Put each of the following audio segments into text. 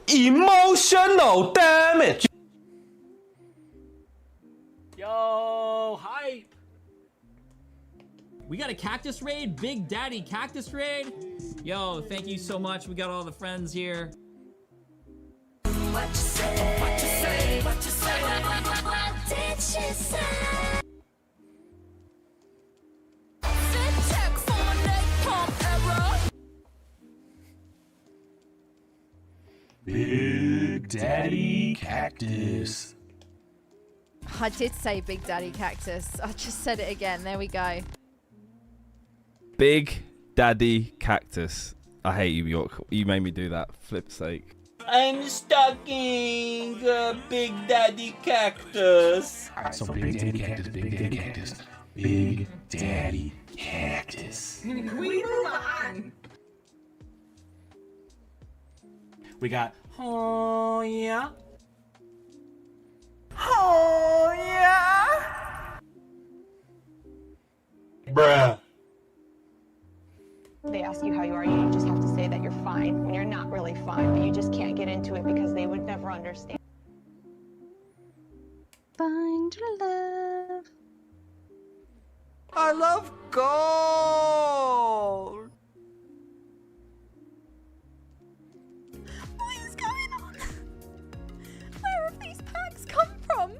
Emotional damage. Yo, hype. We got a cactus raid, Big Daddy cactus raid. Yo, thank you so much. We got all the friends here. What you say? What you say? What you say? What did she say? Check for pump error. Big Daddy Cactus. I did say Big Daddy Cactus. I just said it again. There we go. Big Daddy Cactus. I hate you, York. You made me do that. Flip's sake. I'm stalking Big Daddy Cactus. Alright, so Big Daddy Cactus, Big Daddy Cactus, Big Daddy Cactus. Can we move on? We got, oh yeah. Oh, yeah. Bruh. They ask you how you are, you just have to say that you're fine when you're not really fine, but you just can't get into it because they would never understand. Find love. I love gold. What is going on? Where have these packs come from?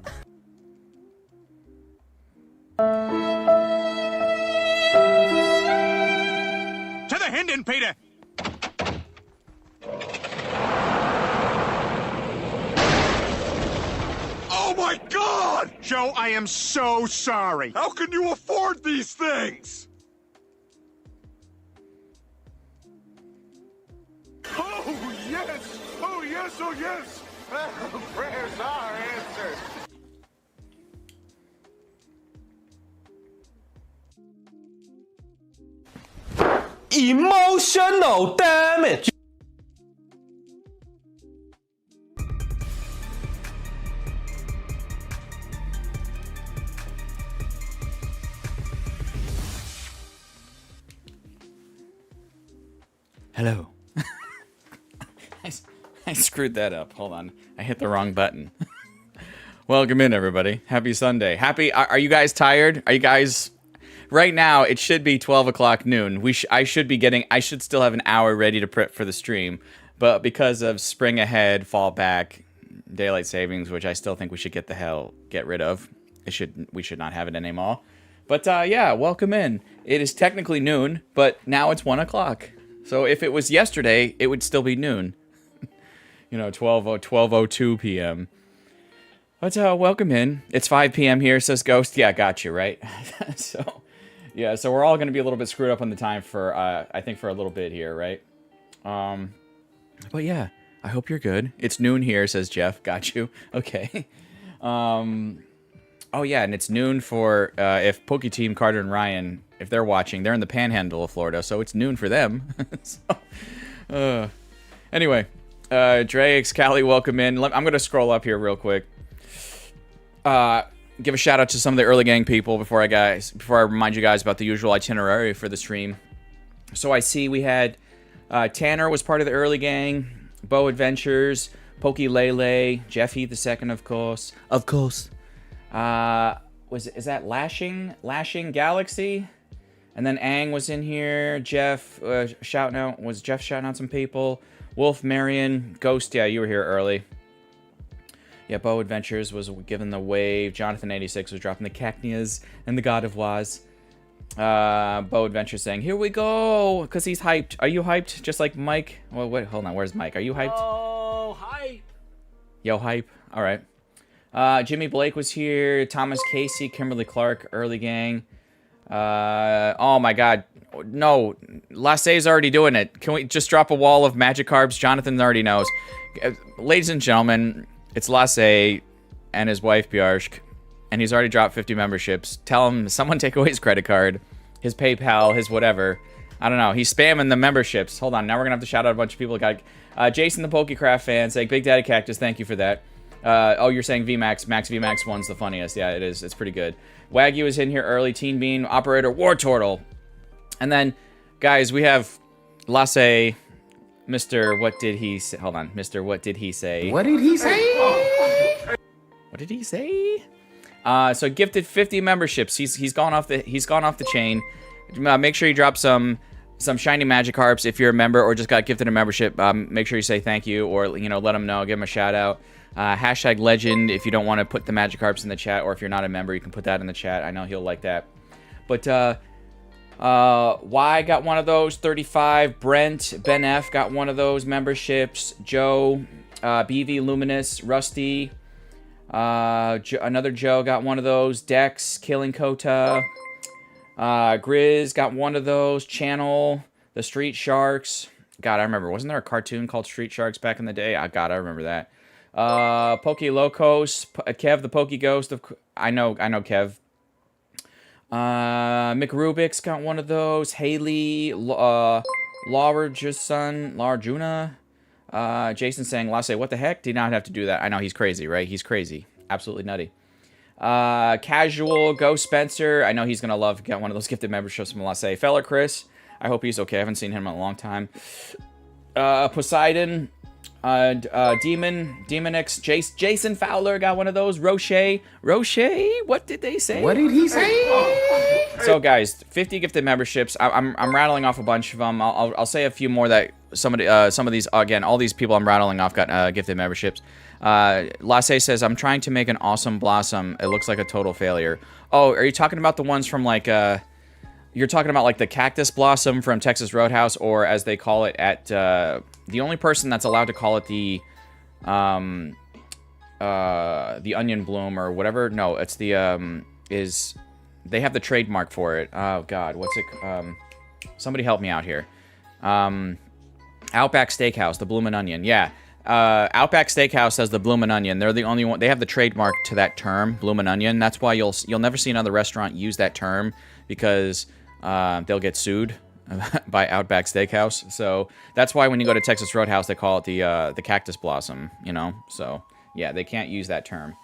To the Hinden, Peter! Oh my God! Joe, I am so sorry. How can you afford these things? Oh yes! Oh yes! Oh yes! Prayers are answered. Emotional damage. Hello. I screwed that up. Hold on. I hit the wrong button. Welcome in, everybody. Happy Sunday. Are you guys tired? Are you guys... Right now, it should be 12 o'clock noon. I should still have an hour ready to prep for the stream. But because of spring ahead, fall back, daylight savings, which I still think we should get rid of. We should not have it anymore. But yeah, welcome in. It is technically noon, but now it's 1 o'clock. So if it was yesterday, it would still be noon. You know, 12:02 p.m. But welcome in. It's 5 p.m. here, says Ghost. Yeah, got you, right? So, yeah, so we're all going to be a little bit screwed up on the time for, I think, for a little bit here, right? But yeah, I hope you're good. It's noon here, says Jeff. Got you. Okay. Oh, yeah, and it's noon for, if Poke Team, Carter and Ryan, if they're watching, they're in the panhandle of Florida, so it's noon for them. So, anyway, Dre, Excali, welcome in. I'm going to scroll up here real quick. Give a shout out to some of the early gang people before I remind you guys about the usual itinerary for the stream. So I see we had Tanner was part of the early gang, Bo Adventures, Pokey Lele, Jeffy the second, of course. Is that Lashing Galaxy? And then Ang was in here. Jeff shouting out some people. Wolf, Marion, Ghost. Yeah, you were here early. Yeah, Bo Adventures was given the wave. Jonathan86 was dropping the Cacneas and the God of Waz. Bo Adventures saying, "Here we go," because he's hyped. Are you hyped? Just like Mike. Well, wait, hold on. Where's Mike? Are you hyped? Oh, hype. Yo, hype. All right. Jimmy Blake was here. Thomas Casey, Kimberly Clark, early gang. Oh my God. No, Lasse's already doing it. Can we just drop a wall of magic carbs? Jonathan already knows. Ladies and gentlemen, it's Lasse and his wife Bjarsk, and he's already dropped 50 memberships. Tell him, someone take away his credit card, his PayPal, his whatever. I don't know. He's spamming the memberships. Hold on. Now we're going to have to shout out a bunch of people. Jason the Pokecraft fan saying, Big Daddy Cactus, thank you for that. Oh, you're saying VMAX. Max VMAX 1's the funniest. Yeah, it is. It's pretty good. Wagyu was in here early. Teen Bean, Operator, War Turtle. And then, guys, we have Lasse, Mr. What did he say? Hold on, Mr. What did he say? What did he say? What did he say? So gifted 50 memberships. He's gone off the chain. Make sure you drop some shiny Magikarps if you're a member or just got gifted a membership. Make sure you say thank you or let him know. Give him a shout out. Hashtag legend if you don't want to put the Magikarps in the chat, or if you're not a member, you can put that in the chat. I know he'll like that. But Y got one of those. 35. Brent, Ben F got one of those memberships. Joe, BV Luminous, Rusty. Another Joe got one of those. Dex, Killing Kota. Grizz got one of those. Channel, the Street Sharks. God, I remember. Wasn't there a cartoon called Street Sharks back in the day? God, I remember that. Poke Locos, Kev the Poke Ghost of. I know Kev. Mick Rubik's got one of those. Haley, Larjuna. Jason saying, Lasse, what the heck? Did not have to do that. I know he's crazy, right? He's crazy. Absolutely nutty. Casual, Go Spencer. I know he's going to love to get one of those gifted memberships from Lasse. Feller Chris. I hope he's okay. I haven't seen him in a long time. Poseidon. Demonix. Jason Fowler got one of those. Roche. What did they say? What did he say? So guys, 50 gifted memberships. I'm rattling off a bunch of them. I'll say a few more that some of these, again, all these people I'm rattling off got gifted memberships. Lasse says, I'm trying to make an awesome Blossom. It looks like a total failure. Oh, are you talking about the ones from like you're talking about like the Cactus Blossom from Texas Roadhouse, or as they call it at the only person that's allowed to call it the Onion Bloom or whatever. No, it's the they have the trademark for it. Oh God, what's it? Somebody help me out here. Outback Steakhouse, the Bloomin' Onion. Yeah, Outback Steakhouse has the Bloomin' Onion. They're the only one. They have the trademark to that term, Bloomin' Onion. That's why you'll never see another restaurant use that term, because they'll get sued by Outback Steakhouse. So that's why when you go to Texas Roadhouse, they call it the Cactus Blossom. So yeah, they can't use that term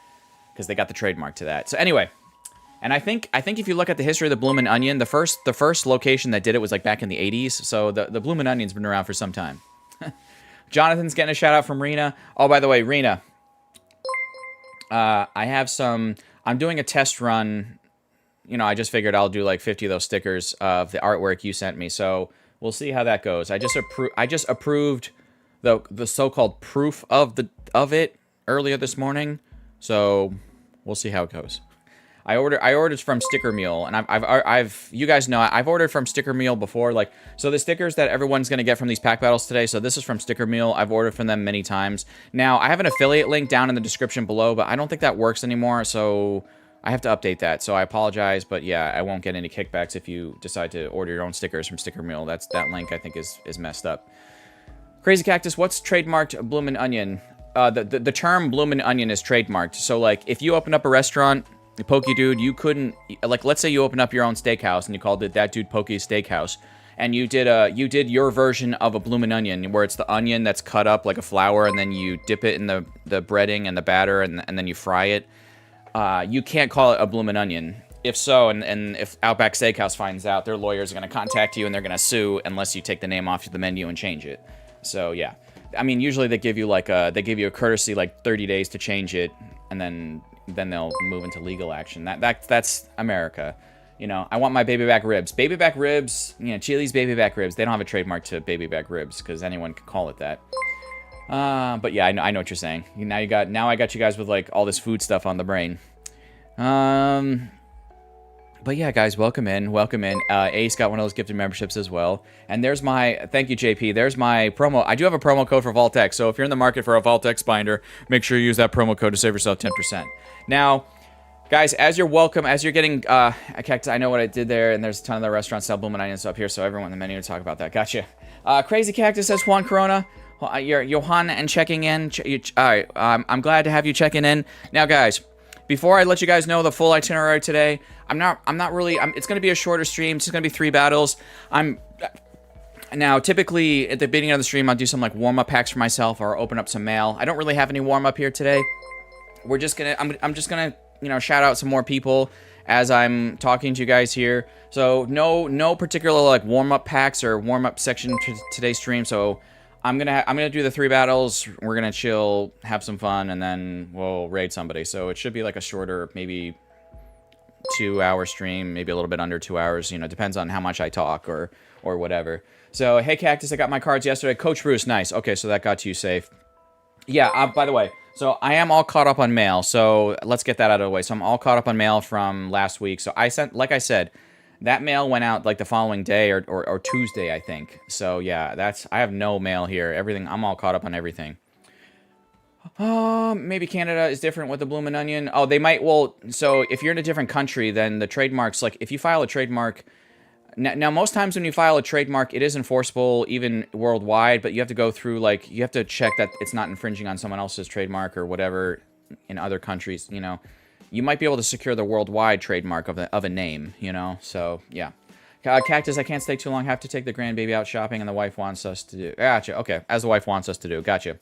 because they got the trademark to that. So anyway. And I think if you look at the history of the Bloomin' Onion, the first location that did it was like back in the 80s. So the Bloomin' Onion's been around for some time. Jonathan's getting a shout out from Rena. Oh, by the way, Rena, I'm doing a test run. I just figured I'll do like 50 of those stickers of the artwork you sent me. So we'll see how that goes. I just approved the so-called proof of it earlier this morning. So we'll see how it goes. I ordered from Sticker Mule, and I've you guys know I've ordered from Sticker Mule before. Like, so the stickers that everyone's gonna get from these pack battles today. So this is from Sticker Mule. I've ordered from them many times. Now I have an affiliate link down in the description below, but I don't think that works anymore. So I have to update that. So I apologize, but yeah, I won't get any kickbacks if you decide to order your own stickers from Sticker Mule. That link I think is messed up. Crazy Cactus, what's trademarked Bloomin' Onion? The term Bloomin' Onion is trademarked. So like if you open up a restaurant, Pokey Dude, you couldn't, like, let's say you open up your own steakhouse and you called it That Dude Pokey's Steakhouse, and you did your version of a Bloomin' Onion, where it's the onion that's cut up like a flower, and then you dip it in the breading and the batter, and then you fry it. You can't call it a Bloomin' Onion. If so, and if Outback Steakhouse finds out, their lawyers are going to contact you and they're going to sue unless you take the name off the menu and change it. So yeah, I mean, usually they give you like a courtesy like 30 days to change it, and then they'll move into legal action. That's America. I want my baby back ribs. Baby back ribs, Chili's baby back ribs. They don't have a trademark to baby back ribs because anyone can call it that. But yeah, I know what you're saying. Now I got you guys with like all this food stuff on the brain. But yeah, guys, welcome in. Ace got one of those gifted memberships as well. And there's my, thank you, JP. There's my promo. I do have a promo code for Vault-X. So if you're in the market for a Vault-X binder, make sure you use that promo code to save yourself 10%. Now, guys, as you're getting, I know what I did there, and there's a ton of the restaurants sell Bloomin' Onions up here, so everyone in the menu to talk about that. Gotcha. Crazy Cactus says Juan Corona. You're Johan and checking in. All right, I'm glad to have you checking in. Now, guys, before I let you guys know the full itinerary today, it's going to be a shorter stream. It's just going to be 3 battles. Now, typically, at the beginning of the stream, I'll do some, like, warm-up packs for myself or open up some mail. I don't really have any warm-up here today. I'm just going to, shout out some more people as I'm talking to you guys here. So no particular like warm-up packs or warm-up section to today's stream. So I'm gonna do the 3 battles. We're gonna chill, have some fun, and then we'll raid somebody. So it should be like a shorter, maybe 2-hour stream, maybe a little bit under 2 hours. You know, depends on how much I talk or whatever. So hey Cactus, I got my cards yesterday. Coach Bruce, nice. Okay, so that got to you safe. Yeah. By the way, so I am all caught up on mail. So let's get that out of the way. So I'm all caught up on mail from last week. So I sent, like I said, that mail went out like the following day or Tuesday, I think. So yeah, I have no mail here. Everything, I'm all caught up on everything. Maybe Canada is different with the Bloomin' Onion. Oh, they might, well, so if you're in a different country, then the trademarks, like if you file a trademark, now most times when you file a trademark, it is enforceable even worldwide, but you have to go through, like, you have to check that it's not infringing on someone else's trademark or whatever in other countries, you know. You might be able to secure the worldwide trademark of a name, you know, so, yeah. Cactus, I can't stay too long. Have to take the grandbaby out shopping, and the wife wants us to do. Gotcha, okay, as the wife wants us to do. Gotcha.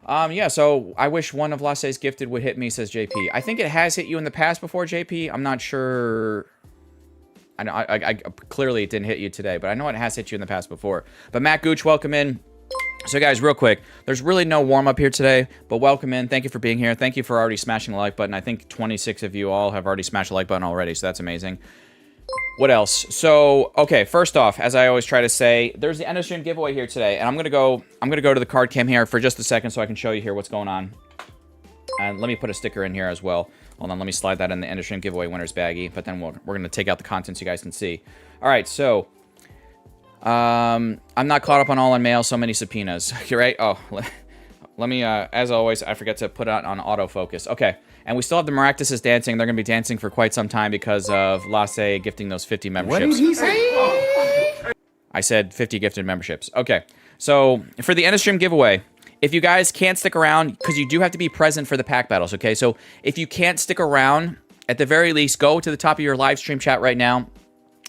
Yeah, so I wish one of Lasse's gifted would hit me, says JP. I think it has hit you in the past before, JP. I'm not sure. I clearly it didn't hit you today, but I know it has hit you in the past before. But Matt Gooch, welcome in. So guys, real quick, there's really no warm-up here today, but welcome in. Thank you for being here. Thank you for already smashing the like button. I think 26 of you all have already smashed the like button already, so that's amazing. What else? So, okay, first off, as I always try to say, there's the end of stream giveaway here today, and I'm gonna go to the card cam here for just a second so I can show you here what's going on. And let me put a sticker in here as well. Hold on, let me slide that in the end of stream giveaway winners baggie, but then we're gonna take out the content so you guys can see. All right, so I'm not caught up on all in mail, so many subpoenas. You're right. Oh, let me as always, I forget to put it on autofocus. Okay. And we still have the Maractus dancing. They're going to be dancing for quite some time because of Lasse gifting those 50 memberships. What did he say? I said 50 gifted memberships. Okay. So, for the end of stream giveaway, if you guys can't stick around, because you do have to be present for the pack battles, okay? So, if you can't stick around, at the very least, go to the top of your live stream chat right now.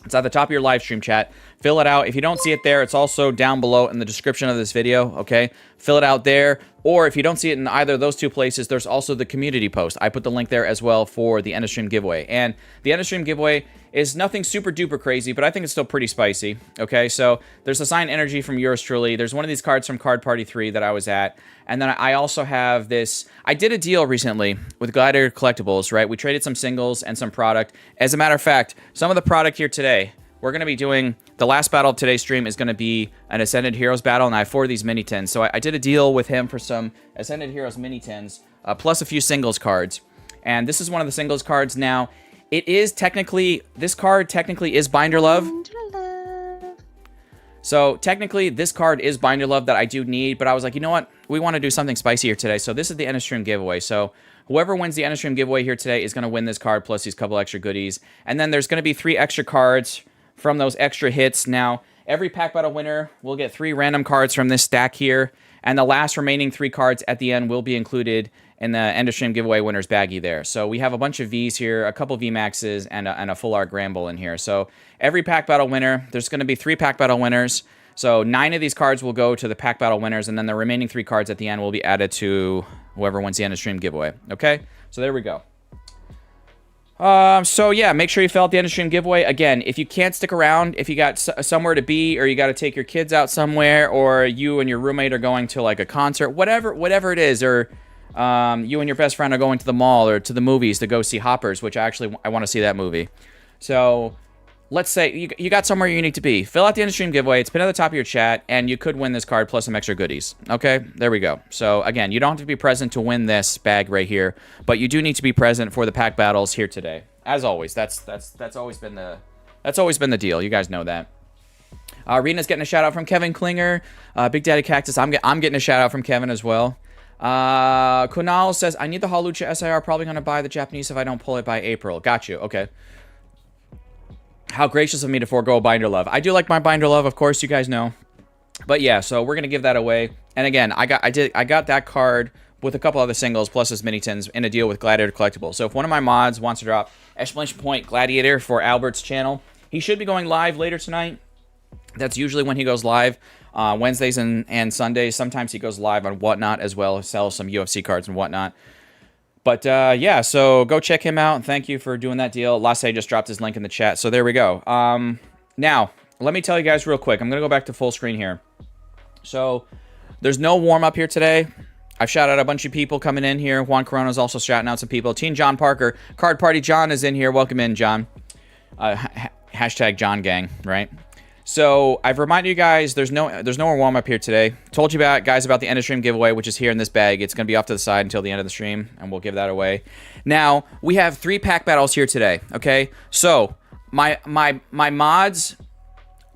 It's at the top of your live stream chat. Fill it out. If you don't see it there, it's also down below in the description of this video, okay? Fill it out there. Or if you don't see it in either of those two places, there's also the community post. I put the link there as well for the end of stream giveaway. And the end of stream giveaway is nothing super duper crazy, but I think it's still pretty spicy, okay? So there's a signed energy from yours truly. There's one of these cards from Card Party 3 that I was at. And then I also have this. I did a deal recently with Gladiator Collectibles, right? We traded some singles and some product. As a matter of fact, some of the product here today, we're going to be doing, the last battle of today's stream is going to be an Ascended Heroes battle, and I have 4 of these mini tins. So I did a deal with him for some Ascended Heroes mini tins, plus a few singles cards. And this is one of the singles cards. Now, it is technically, this card technically is Binder Love. So technically, this card is Binder Love that I do need, but I was like, you know what? We want to do something spicier today. So this is the end of stream giveaway. So whoever wins the end of stream giveaway here today is going to win this card plus these couple extra goodies. And then there's going to be 3 extra cards from those extra hits. Now, every pack battle winner will get 3 random cards from this stack here, and the last remaining 3 cards at the end will be included in the end of stream giveaway winners baggie there. So we have a bunch of Vs here, a couple VMAXs, and a full art Gramble in here. So every pack battle winner, there's going to be 3 pack battle winners. So 9 of these cards will go to the pack battle winners, and then the remaining 3 cards at the end will be added to whoever wins the end of stream giveaway. Okay? So there we go. So yeah, make sure you fill out the end of stream giveaway. Again, if you can't stick around, if you got somewhere to be, or you got to take your kids out somewhere, or you and your roommate are going to like a concert, whatever it is, or you and your best friend are going to the mall or to the movies to go see Hoppers, which I want to see that movie. So let's say you got somewhere you need to be. Fill out the end of stream giveaway. It's pinned at the top of your chat, and you could win this card plus some extra goodies. Okay, there we go. So again, you don't have to be present to win this bag right here, but you do need to be present for the pack battles here today. As always, that's always been the deal. You guys know that. Rena's getting a shout out from Kevin Klinger. Big Daddy Cactus, I'm getting a shout out from Kevin as well. Kunal says, I need the Hawlucha SIR. Probably gonna buy the Japanese if I don't pull it by April. Got you. Okay. How gracious of me to forego Binder Love. I do like my Binder Love, of course, you guys know. But yeah, so we're gonna give that away. And again, I got that card with a couple other singles plus his mini tins in a deal with Gladiator Collectibles. So if one of my mods wants to drop exclamation point Gladiator for Albert's channel, he should be going live later tonight. That's usually when he goes live. Wednesdays and Sundays. Sometimes he goes live on Whatnot as well, sells some UFC cards and whatnot. But yeah, so go check him out. And thank you for doing that deal. Lasse just dropped his link in the chat. So there we go. Now, let me tell you guys real quick. I'm going to go back to full screen here. So there's no warm-up here today. I've shouted out a bunch of people coming in here. Juan Corona's also shouting out some people. Teen John Parker. Card Party John is in here. Welcome in, John. Hashtag John Gang, right? So I've reminded you guys there's no more warm-up here today. Told you guys about the end of stream giveaway, which is here in this bag. It's going to be off to the side until the end of the stream, and we'll give that away. Now, we have 3 pack battles here today, okay? So my mods,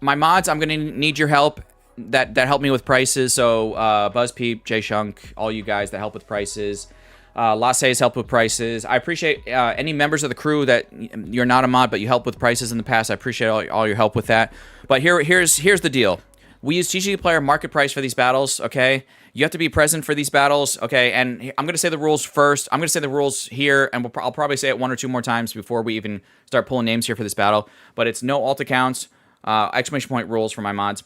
I'm going to need your help that help me with prices. So BuzzPeep, Jay Shunk, all you guys that help with prices. Lasse's helped with prices. I appreciate any members of the crew that you're not a mod, but you helped with prices in the past. I appreciate all your help with that. But here's the deal. We use TCG Player market price for these battles, okay? You have to be present for these battles, okay? And I'm going to say the rules first. I'm going to say the rules here, and I'll probably say it 1 or 2 more times before we even start pulling names here for this battle. But it's no alt accounts, exclamation point rules for my mods.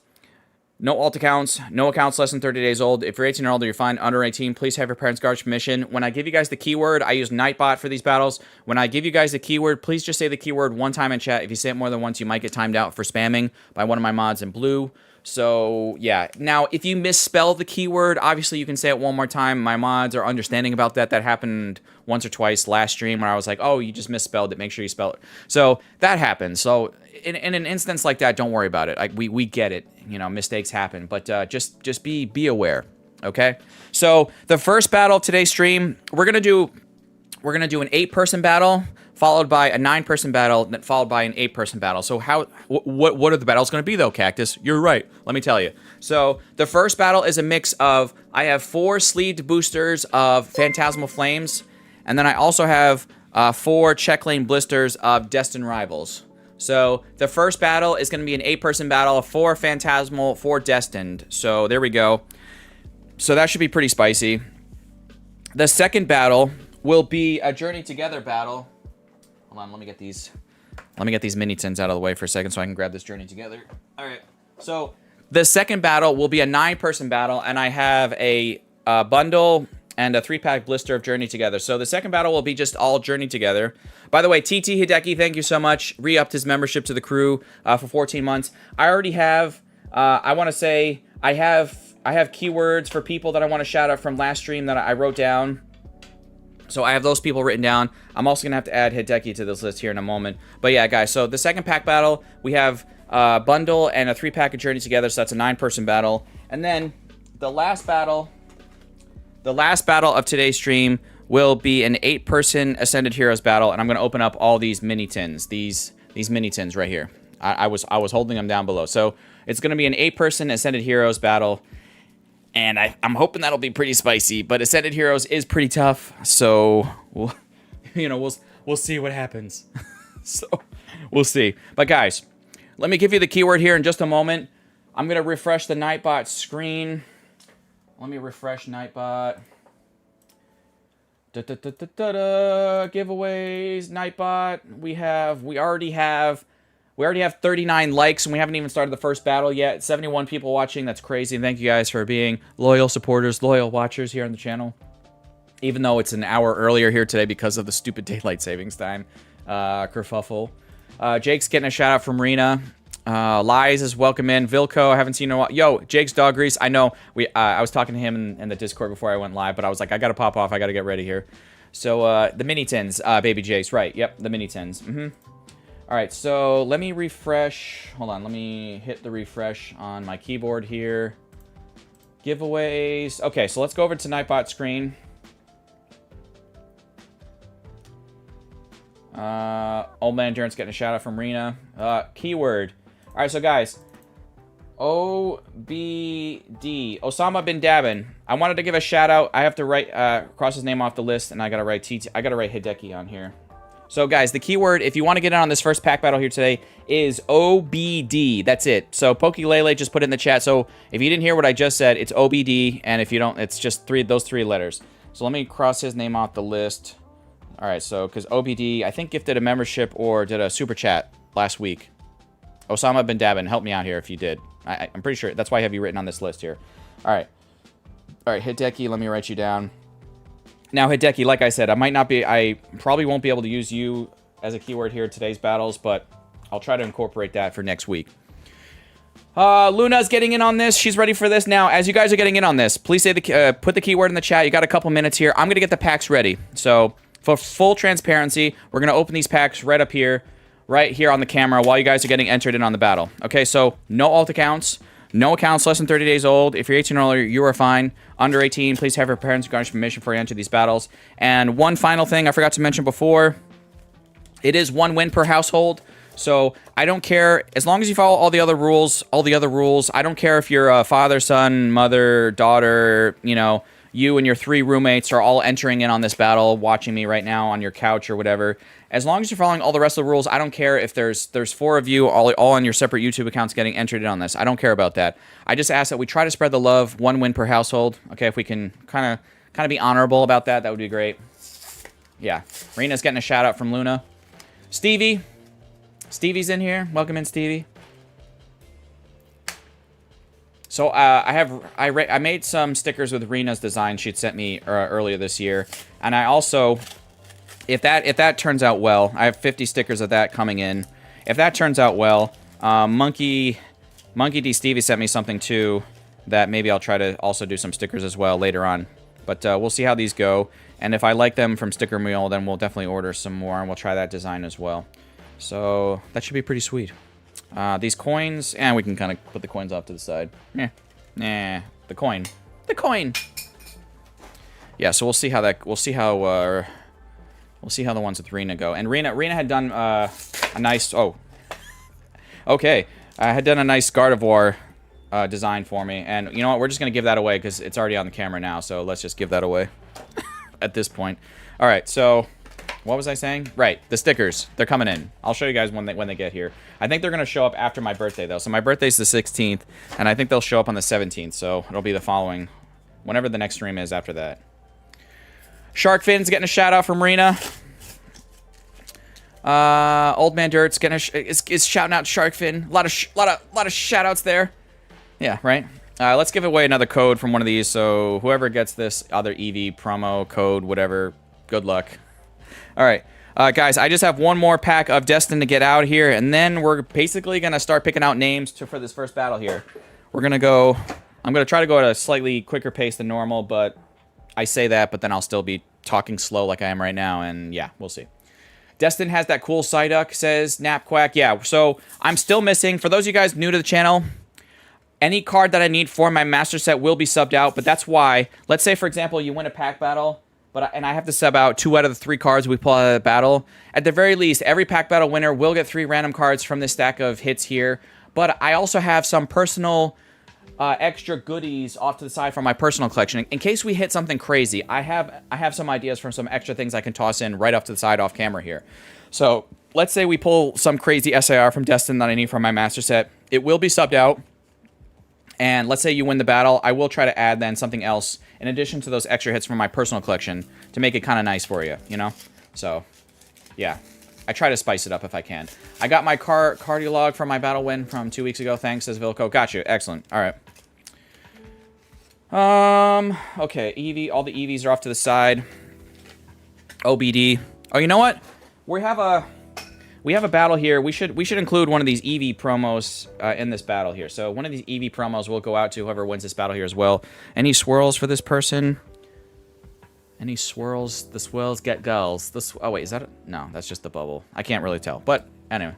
No alt accounts, no accounts less than 30 days old. If you're 18 or older, you're fine. Under 18, please have your parents' guardian permission. When I give you guys the keyword, I use Nightbot for these battles. When I give you guys the keyword, please just say the keyword 1 time in chat. If you say it more than once, you might get timed out for spamming by one of my mods in blue. So, yeah. Now, if you misspell the keyword, obviously you can say it 1 more time. My mods are understanding about that. That happened once or twice last stream where I was like, oh, you just misspelled it. Make sure you spell it. So, that happens. So, in an instance like that, don't worry about it. Like we get it. You know, mistakes happen. But just be aware. Okay? So, the first battle of today's stream, we're going to do an 8-person battle, followed by a 9-person battle, then followed by an 8-person battle. So what are the battles going to be, though, Cactus? You're right. Let me tell you. So the first battle is a mix of, I have 4 sleeved boosters of Phantasmal Flames, and then I also have 4 check lane blisters of Destined Rivals. So the first battle is going to be an 8-person battle, 4 Phantasmal, 4 Destined. So there we go. So that should be pretty spicy. The second battle will be a Journey Together battle. Hold on, let me get these mini tins out of the way for a second so I can grab this Journey Together. All right. So the second battle will be a 9-person battle, and I have a bundle and a 3-pack blister of Journey Together. So the second battle will be just all Journey Together. By the way, TT Hideki, thank you so much. Re-upped his membership to the crew for 14 months. I already have, I want to say, I have keywords for people that I want to shout out from last stream that I wrote down. So I have those people written down. I'm also going to have to add Hideki to this list here in a moment. But yeah, guys, so the second pack battle, we have a bundle and a 3-pack of Journey Together, so that's a 9-person battle. And then the last battle of today's stream will be an 8-person Ascended Heroes battle, and I'm going to open up all these mini tins, these mini tins right here. I was holding them down below. So it's going to be an 8-person Ascended Heroes battle. And I'm hoping that'll be pretty spicy, but Ascended Heroes is pretty tough, so we'll see what happens. So we'll see. But guys, let me give you the keyword here in just a moment. I'm gonna refresh the Nightbot screen. Let me refresh Nightbot. Giveaways, Nightbot. We already have 39 likes, and we haven't even started the first battle yet. 71 people watching. That's crazy. Thank you guys for being loyal supporters, loyal watchers here on the channel. Even though it's an hour earlier here today because of the stupid daylight savings time. Kerfuffle. Jake's getting a shout out from Rena. Lies is welcome in. Vilco, I haven't seen in a while. Yo, Jake's dog grease. I know. I was talking to him in the Discord before I went live, but I was like, I gotta pop off. I gotta get ready here. So, the mini tins, baby Jake's. Right. Yep, the mini tins. All right, so let me refresh. Hold on, let me hit the refresh on my keyboard here. Giveaways. Okay, so let's go over to Nightbot screen. Old Man Endurance getting a shout out from Rena. Keyword. All right, so guys, OBD, Osama bin Dabin. I wanted to give a shout out. I have to write cross his name off the list, and I gotta write Hideki on here. So guys, the keyword, if you want to get in on this first pack battle here today, is OBD. That's it. So Pokilele just put it in the chat. So if you didn't hear what I just said, it's OBD, and if you don't, it's just those three letters. So let me cross his name off the list. All right, so because OBD, I think gifted a membership or did a super chat last week. Osama bin Dabin, help me out here if you did. I'm pretty sure that's why I have you written on this list here. All right, Hideki, let me write you down. Now, Hideki, like I said, I probably won't be able to use you as a keyword here in today's battles, but I'll try to incorporate that for next week. Luna's getting in on this. She's ready for this. Now, as you guys are getting in on this, please say put the keyword in the chat. You got a couple minutes here. I'm going to get the packs ready. So, for full transparency, we're going to open these packs right here on the camera while you guys are getting entered in on the battle. Okay, so no alt accounts. No accounts less than 30 days old. If you're 18 or older, you are fine. Under 18, please have your parents' guardian's permission before you enter these battles. And one final thing I forgot to mention before. It is 1 win per household. So I don't care. As long as you follow all the other rules, I don't care if you're a father, son, mother, daughter, you know, you and your 3 roommates are all entering in on this battle, watching me right now on your couch or whatever. As long as you're following all the rest of the rules, I don't care if there's 4 of you all on your separate YouTube accounts getting entered in on this. I don't care about that. I just ask that we try to spread the love, 1 win per household. Okay, if we can kind of be honorable about that, that would be great. Yeah, Rena's getting a shout out from Luna. Stevie's in here. Welcome in, Stevie. So I made some stickers with Rena's design she'd sent me earlier this year, and I also, if that turns out well, I have 50 stickers of that coming in. If that turns out well, Monkey D Stevie sent me something too that maybe I'll try to also do some stickers as well later on. But we'll see how these go, and if I like them from Sticker Mule, then we'll definitely order some more, and we'll try that design as well. So that should be pretty sweet. These coins, and we can kind of put the coins off to the side. The coin. Yeah, so we'll see how the ones with Rena go. And Rena had done a nice. Oh, okay. Had done a nice Gardevoir design for me, and you know what? We're just gonna give that away because it's already on the camera now. So let's just give that away at this point. All right, so. What was I saying? Right, the stickers. They're coming in. I'll show you guys when they get here. I think they're going to show up after my birthday, though. So my birthday's the 16th, and I think they'll show up on the 17th. So it'll be the following, whenever the next stream is after that. Sharkfin's getting a shout-out from Rena. Old Man Dirt's getting is shouting out Sharkfin. A lot of shout-outs there. Yeah, right? Let's give away another code from one of these. So whoever gets this other EV promo code, whatever, good luck. All right, guys, I just have one more pack of Destined to get out here, and then we're basically going to start picking out names for this first battle here. We're going to go... I'm going to try to go at a slightly quicker pace than normal, but I say that, but then I'll still be talking slow like I am right now, and yeah, we'll see. Destin has that cool Psyduck, says Napquack. Yeah, so I'm still missing. For those of you guys new to the channel, any card that I need for my master set will be subbed out, but that's why... Let's say, for example, you win a pack battle... And I have to sub out 2 out of the 3 cards we pull out of the battle. At the very least, every pack battle winner will get 3 random cards from this stack of hits here. But I also have some personal extra goodies off to the side from my personal collection. In case we hit something crazy, I have some ideas for some extra things I can toss in right off to the side off camera here. So let's say we pull some crazy SIR from Destin that I need from my master set. It will be subbed out. And let's say you win the battle, I will try to add then something else in addition to those extra hits from my personal collection to make it kind of nice for you, you know? So, yeah. I try to spice it up if I can. I got my cardiolog from my battle win from 2 weeks ago. Thanks, says Vilco. Got you. Excellent. All right. Okay. EV. All the EVs are off to the side. OBD. Oh, you know what? We have a battle here. We should include one of these EV promos in this battle here. So one of these EV promos will go out to whoever wins this battle here as well. Any swirls for this person? Any swirls? The swirls get girls. Oh wait, is that no? That's just the bubble. I can't really tell. But anyway,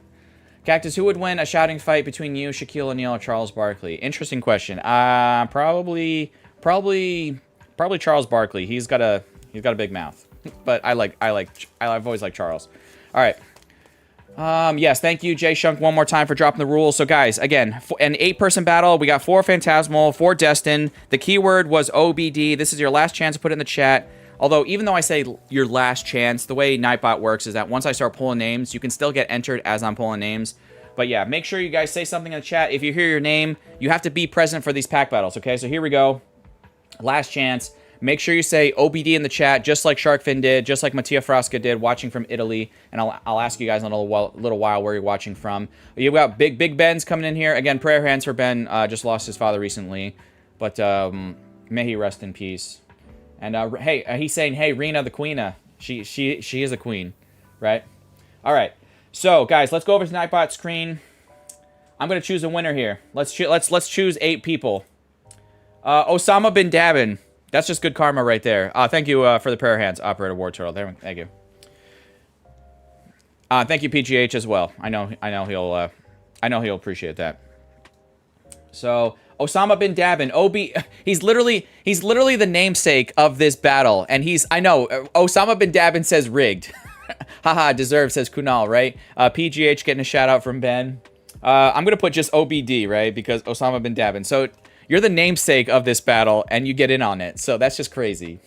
Cactus, who would win a shouting fight between you, Shaquille O'Neal, or Charles Barkley? Interesting question. Probably Charles Barkley. He's got a big mouth. But I've always liked Charles. All right. Yes, thank you, Jay Shunk, one more time for dropping the rules. So, guys, again, an 8-person battle. We got 4 Phantasmal, 4 Destined. The keyword was OBD. This is your last chance to put it in the chat. Although, even though I say your last chance, the way Nightbot works is that once I start pulling names, you can still get entered as I'm pulling names. But, yeah, make sure you guys say something in the chat. If you hear your name, you have to be present for these pack battles, okay? So, here we go. Last chance. Make sure you say OBD in the chat, just like Sharkfin did, just like Mattia Frasca did, watching from Italy. And I'll ask you guys in a little while where you're watching from. You've got Big Ben's coming in here. Again, prayer hands for Ben. Just lost his father recently. But may he rest in peace. And hey, he's saying, hey, Rena the Queena. She is a queen, right? All right. So guys, let's go over to Nightbot's screen. I'm gonna choose a winner here. Let's choose 8 people. Osama bin Dabin. That's just good karma right there. Thank you for the prayer hands, Operator War Turtle. There, thank you. Thank you, PGH, as well. I know he'll appreciate that. So Osama bin Dabin, he's literally the namesake of this battle, and I know Osama bin Dabin says rigged. Haha, deserved, says Kunal, right? PGH getting a shout out from Ben. I'm gonna put just OBD, right? Because Osama bin Dabin. So you're the namesake of this battle, and you get in on it. So that's just crazy.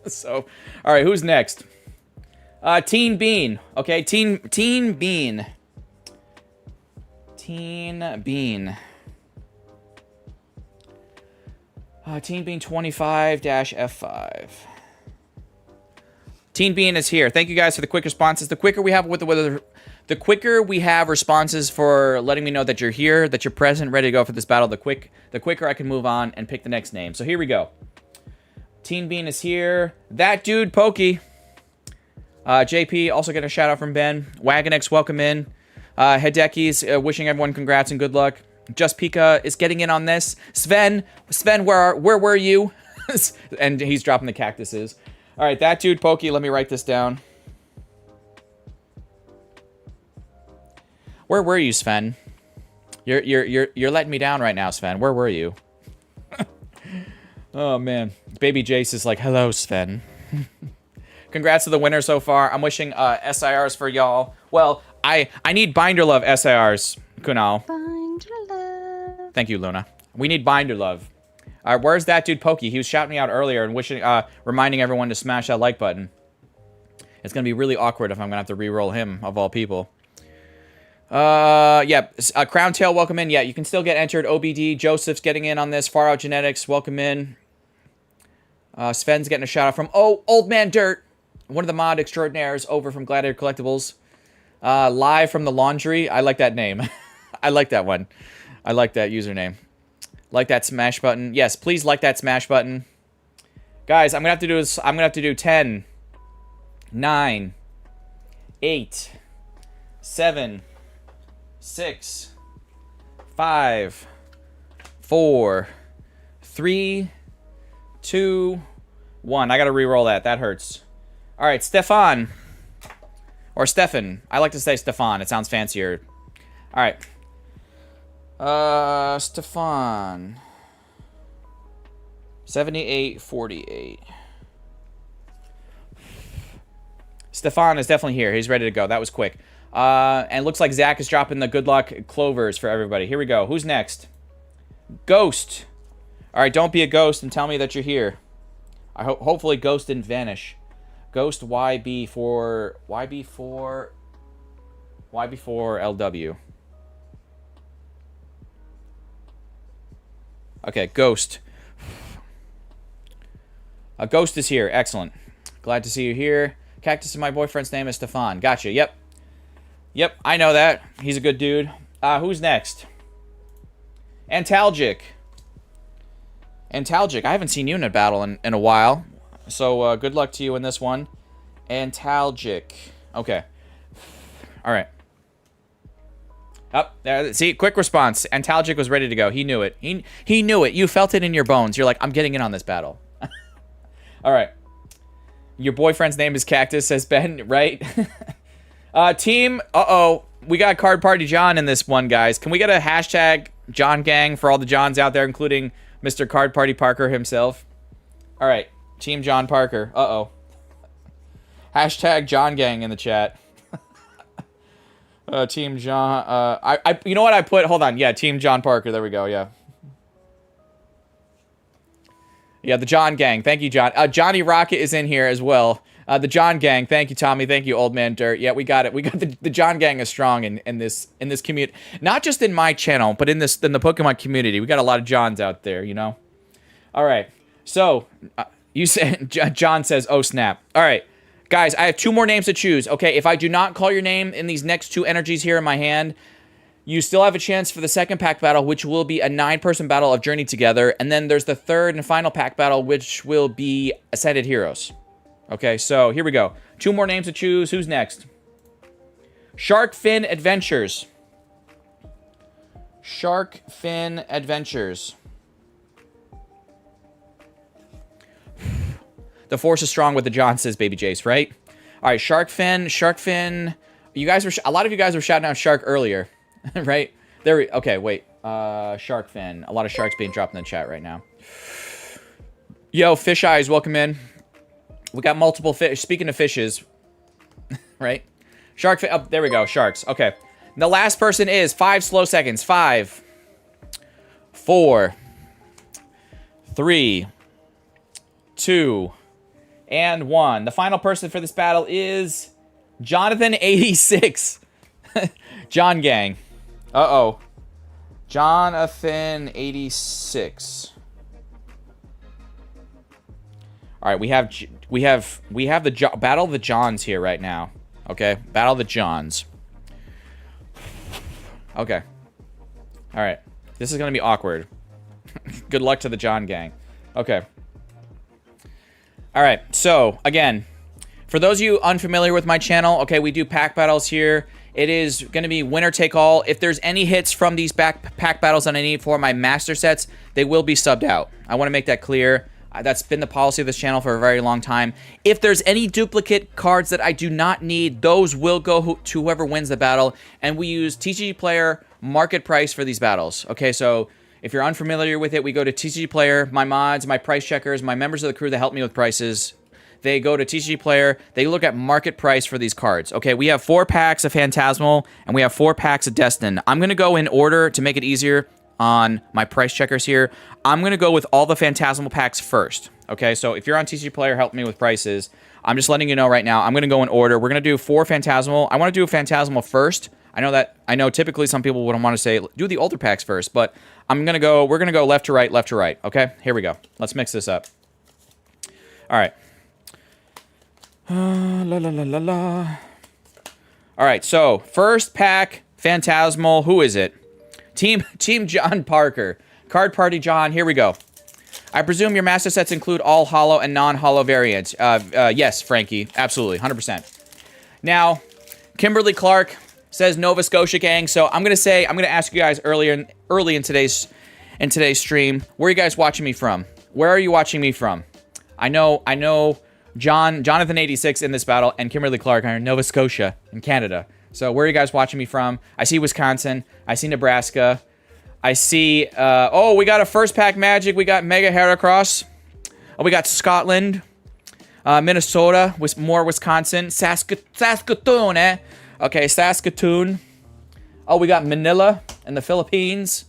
So, all right, who's next? Teen Bean. Okay, Teen Bean. Teen Bean. Teen Bean 25-F5. Teen Bean is here. Thank you guys for the quick responses. The quicker we have the quicker we have responses for letting me know that you're here, that you're present, ready to go for this battle, the quicker I can move on and pick the next name. So here we go. Teen Bean is here. That dude, Pokey. JP, also getting a shout out from Ben. Wagonex, welcome in. Hideki's wishing everyone congrats and good luck. Just Pika is getting in on this. Sven, where were you? And he's dropping the cactuses. All right, that dude, Pokey. Let me write this down. Where were you, Sven? You're letting me down right now, Sven. Where were you? Oh man, Baby Jace is like, hello, Sven. Congrats to the winner so far. I'm wishing SIRs for y'all. Well, I need Binder Love SIRs, Kunal. Binder love. Thank you, Luna. We need Binder Love. Where's that dude, Pokey? He was shouting me out earlier and wishing, reminding everyone to smash that like button. It's gonna be really awkward if I'm gonna have to re-roll him, of all people. Yeah, Crown Tail, welcome in. Yeah, you can still get entered. OBD, Joseph's getting in on this. Far Out Genetics, welcome in. Sven's getting a shout out from, Old Man Dirt. One of the mod extraordinaires over from Gladiator Collectibles. Live from the laundry. I like that name. I like that one. I like that username. Like that smash button. Yes, please like that smash button. Guys, I'm gonna have to do 10, 9, 8, 7, 6, 5, 4, 3, 2, 1. I gotta re-roll that. That hurts. All right, Stefan. Or Stefan. I like to say Stefan. It sounds fancier. All right. Stefan. 7848. Stefan is definitely here. He's ready to go. That was quick. And looks like Zach is dropping the good luck clovers for everybody. Here we go. Who's next? Ghost. All right, don't be a ghost and tell me that you're here. Hopefully Ghost didn't vanish. Ghost YB4 LW. Okay, Ghost. Ghost is here. Excellent. Glad to see you here. Cactus and my boyfriend's name is Stefan. Gotcha. Yep. Yep, I know that. He's a good dude. Who's next? Antalgic. Antalgic. I haven't seen you in a battle in a while. So, good luck to you in this one. Antalgic. Okay. All right. Up there. See, quick response. Antalgic was ready to go. He knew it. He knew it. You felt it in your bones. You're like, I'm getting in on this battle. All right. Your boyfriend's name is Cactus, says Ben, right? Team, we got Card Party John in this one, guys. Can we get a hashtag John Gang for all the Johns out there, including Mr. Card Party Parker himself? All right. Team John Parker. Hashtag John Gang in the chat. Team John. You know what I put? Hold on. Yeah, Team John Parker. There we go. Yeah. Yeah, the John Gang. Thank you, John. Johnny Rocket is in here as well. The John Gang. Thank you, Tommy. Thank you, Old Man Dirt. Yeah, we got it. We got the John Gang is strong in this community. Not just in my channel, but in the Pokemon community. We got a lot of Johns out there, you know. All right. So, you said John says, "Oh snap." All right. Guys, I have 2 more names to choose. Okay, if I do not call your name in these next 2 energies here in my hand, You still have a chance for the second pack battle, which will be a 9-person battle of Journey Together. And then there's the third and final pack battle, which will be Ascended Heroes. Okay, so here we go. 2 more names to choose. Who's next? Shark Fin Adventures. Shark Fin Adventures. The force is strong with the John, says Baby Jace, right? All right, Shark Fin. You guys were, a lot of you guys were shouting out Shark earlier, right? Okay, wait. Shark Fin. A lot of sharks being dropped in the chat right now. Yo, Fish Eyes, welcome in. We got multiple fish. Speaking of fishes, right? Shark Fin. Oh, there we go. Sharks. Okay. The last person is 5 slow seconds. 5, 4, 3, 2, and 1. The final person for this battle is Jonathan86. John Gang. Uh-oh. Jonathan86. All right, we have the Battle of the Johns here right now. Okay, Battle of the Johns. Okay. All right. This is going to be awkward. Good luck to the John Gang. Okay. All right. So, again, for those of you unfamiliar with my channel, okay, we do pack battles here. It is going to be winner take all. If there's any hits from these pack battles that I need for my master sets, they will be subbed out. I want to make that clear. That's been the policy of this channel for a very long time. If there's any duplicate cards that I do not need, those will go to whoever wins the battle. And we use TCG Player market price for these battles. Okay, so if you're unfamiliar with it, we go to TCG Player, my mods, my price checkers, my members of the crew that help me with prices. They go to TCG Player. They look at market price for these cards. Okay, we have 4 packs of Phantasmal, and we have 4 packs of Destined. I'm going to go in order to make it easier on my price checkers here. I'm going to go with all the Phantasmal packs first. Okay, so if you're on TCG Player, help me with prices. I'm just letting you know right now, I'm going to go in order. We're going to do 4 Phantasmal. I want to do a Phantasmal first. I know typically some people would want to say, do the older packs first, but we're going to go left to right, okay? Here we go. Let's mix this up. All right. All right, so first pack, Phantasmal. Who is it? Team John Parker. Card Party John, here we go. I presume your master sets include all holo and non-holo variants. Yes, Frankie, absolutely, 100%. Now, Kimberly Clark says Nova Scotia gang. So I'm gonna ask you guys early in today's stream, where are you guys watching me from? Where are you watching me from? I know Jonathan86 in this battle and Kimberly Clark are in Nova Scotia in Canada. So where are you guys watching me from? I see Wisconsin. I see Nebraska. I see, oh, we got a first pack Magic. We got Mega Heracross. Oh, we got Scotland, Minnesota, with more Wisconsin, Saskatoon, eh? Okay, Saskatoon. Oh, we got Manila in the Philippines.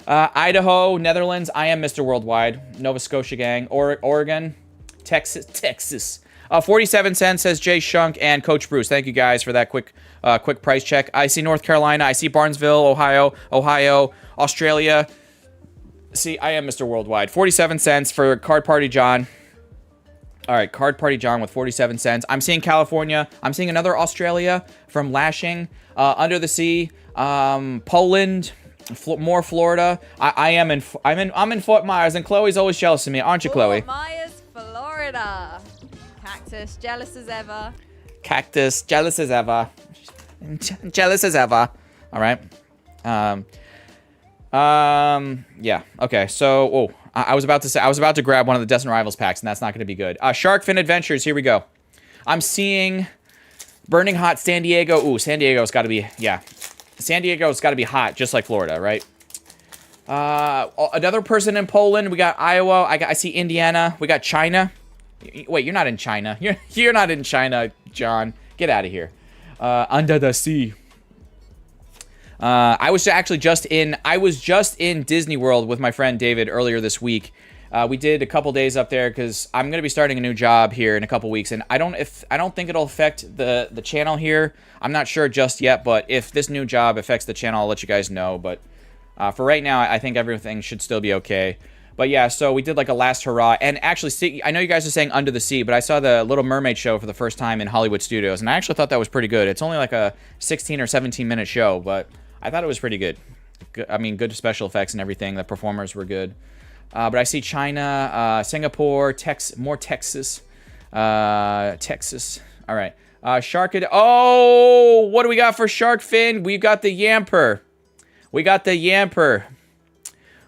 Idaho, Netherlands. I am Mr. Worldwide. Nova Scotia gang. Oregon. Texas. 47 cents, says Jay Shunk and Coach Bruce. Thank you guys for that quick price check. I see North Carolina. I see Barnesville, Ohio, Australia. See, I am Mr. Worldwide. 47 cents for Card Party John. All right, Card Party John with 47 cents. I'm seeing California. I'm seeing another Australia from Lashing. Under the Sea. Poland. More Florida. I'm in Fort Myers, and Chloe's always jealous of me, aren't you, Chloe? Fort Myers, Florida. Cactus, jealous as ever. Cactus, jealous as ever. Jealous as ever. All right. Yeah. Okay. So, I was about to grab one of the Destined Rivals packs, and that's not going to be good. Shark Fin Adventures. Here we go. I'm seeing Burning Hot San Diego. Ooh, San Diego's got to be, yeah. San Diego's got to be hot, just like Florida, right? Another person in Poland. We got Iowa. I see Indiana. We got China. Wait, you're not in China. You're not in China, John. Get out of here. Under the Sea. I was just in Disney World with my friend David earlier this week. We did a couple days up there because I'm going to be starting a new job here in a couple weeks, and I don't think it'll affect the channel here. I'm not sure just yet, but if this new job affects the channel, I'll let you guys know. But for right now, I think everything should still be okay. But yeah, so we did like a last hurrah. And actually, see, I know you guys are saying Under the Sea, but I saw the Little Mermaid show for the first time in Hollywood Studios, and I actually thought that was pretty good. It's only like a 16 or 17 minute show, but I thought it was pretty good. I mean, good special effects and everything. The performers were good. But I see China, Singapore, more Texas. Texas. All right. Oh, what do we got for Shark Fin? We've got the Yamper. We got the Yamper.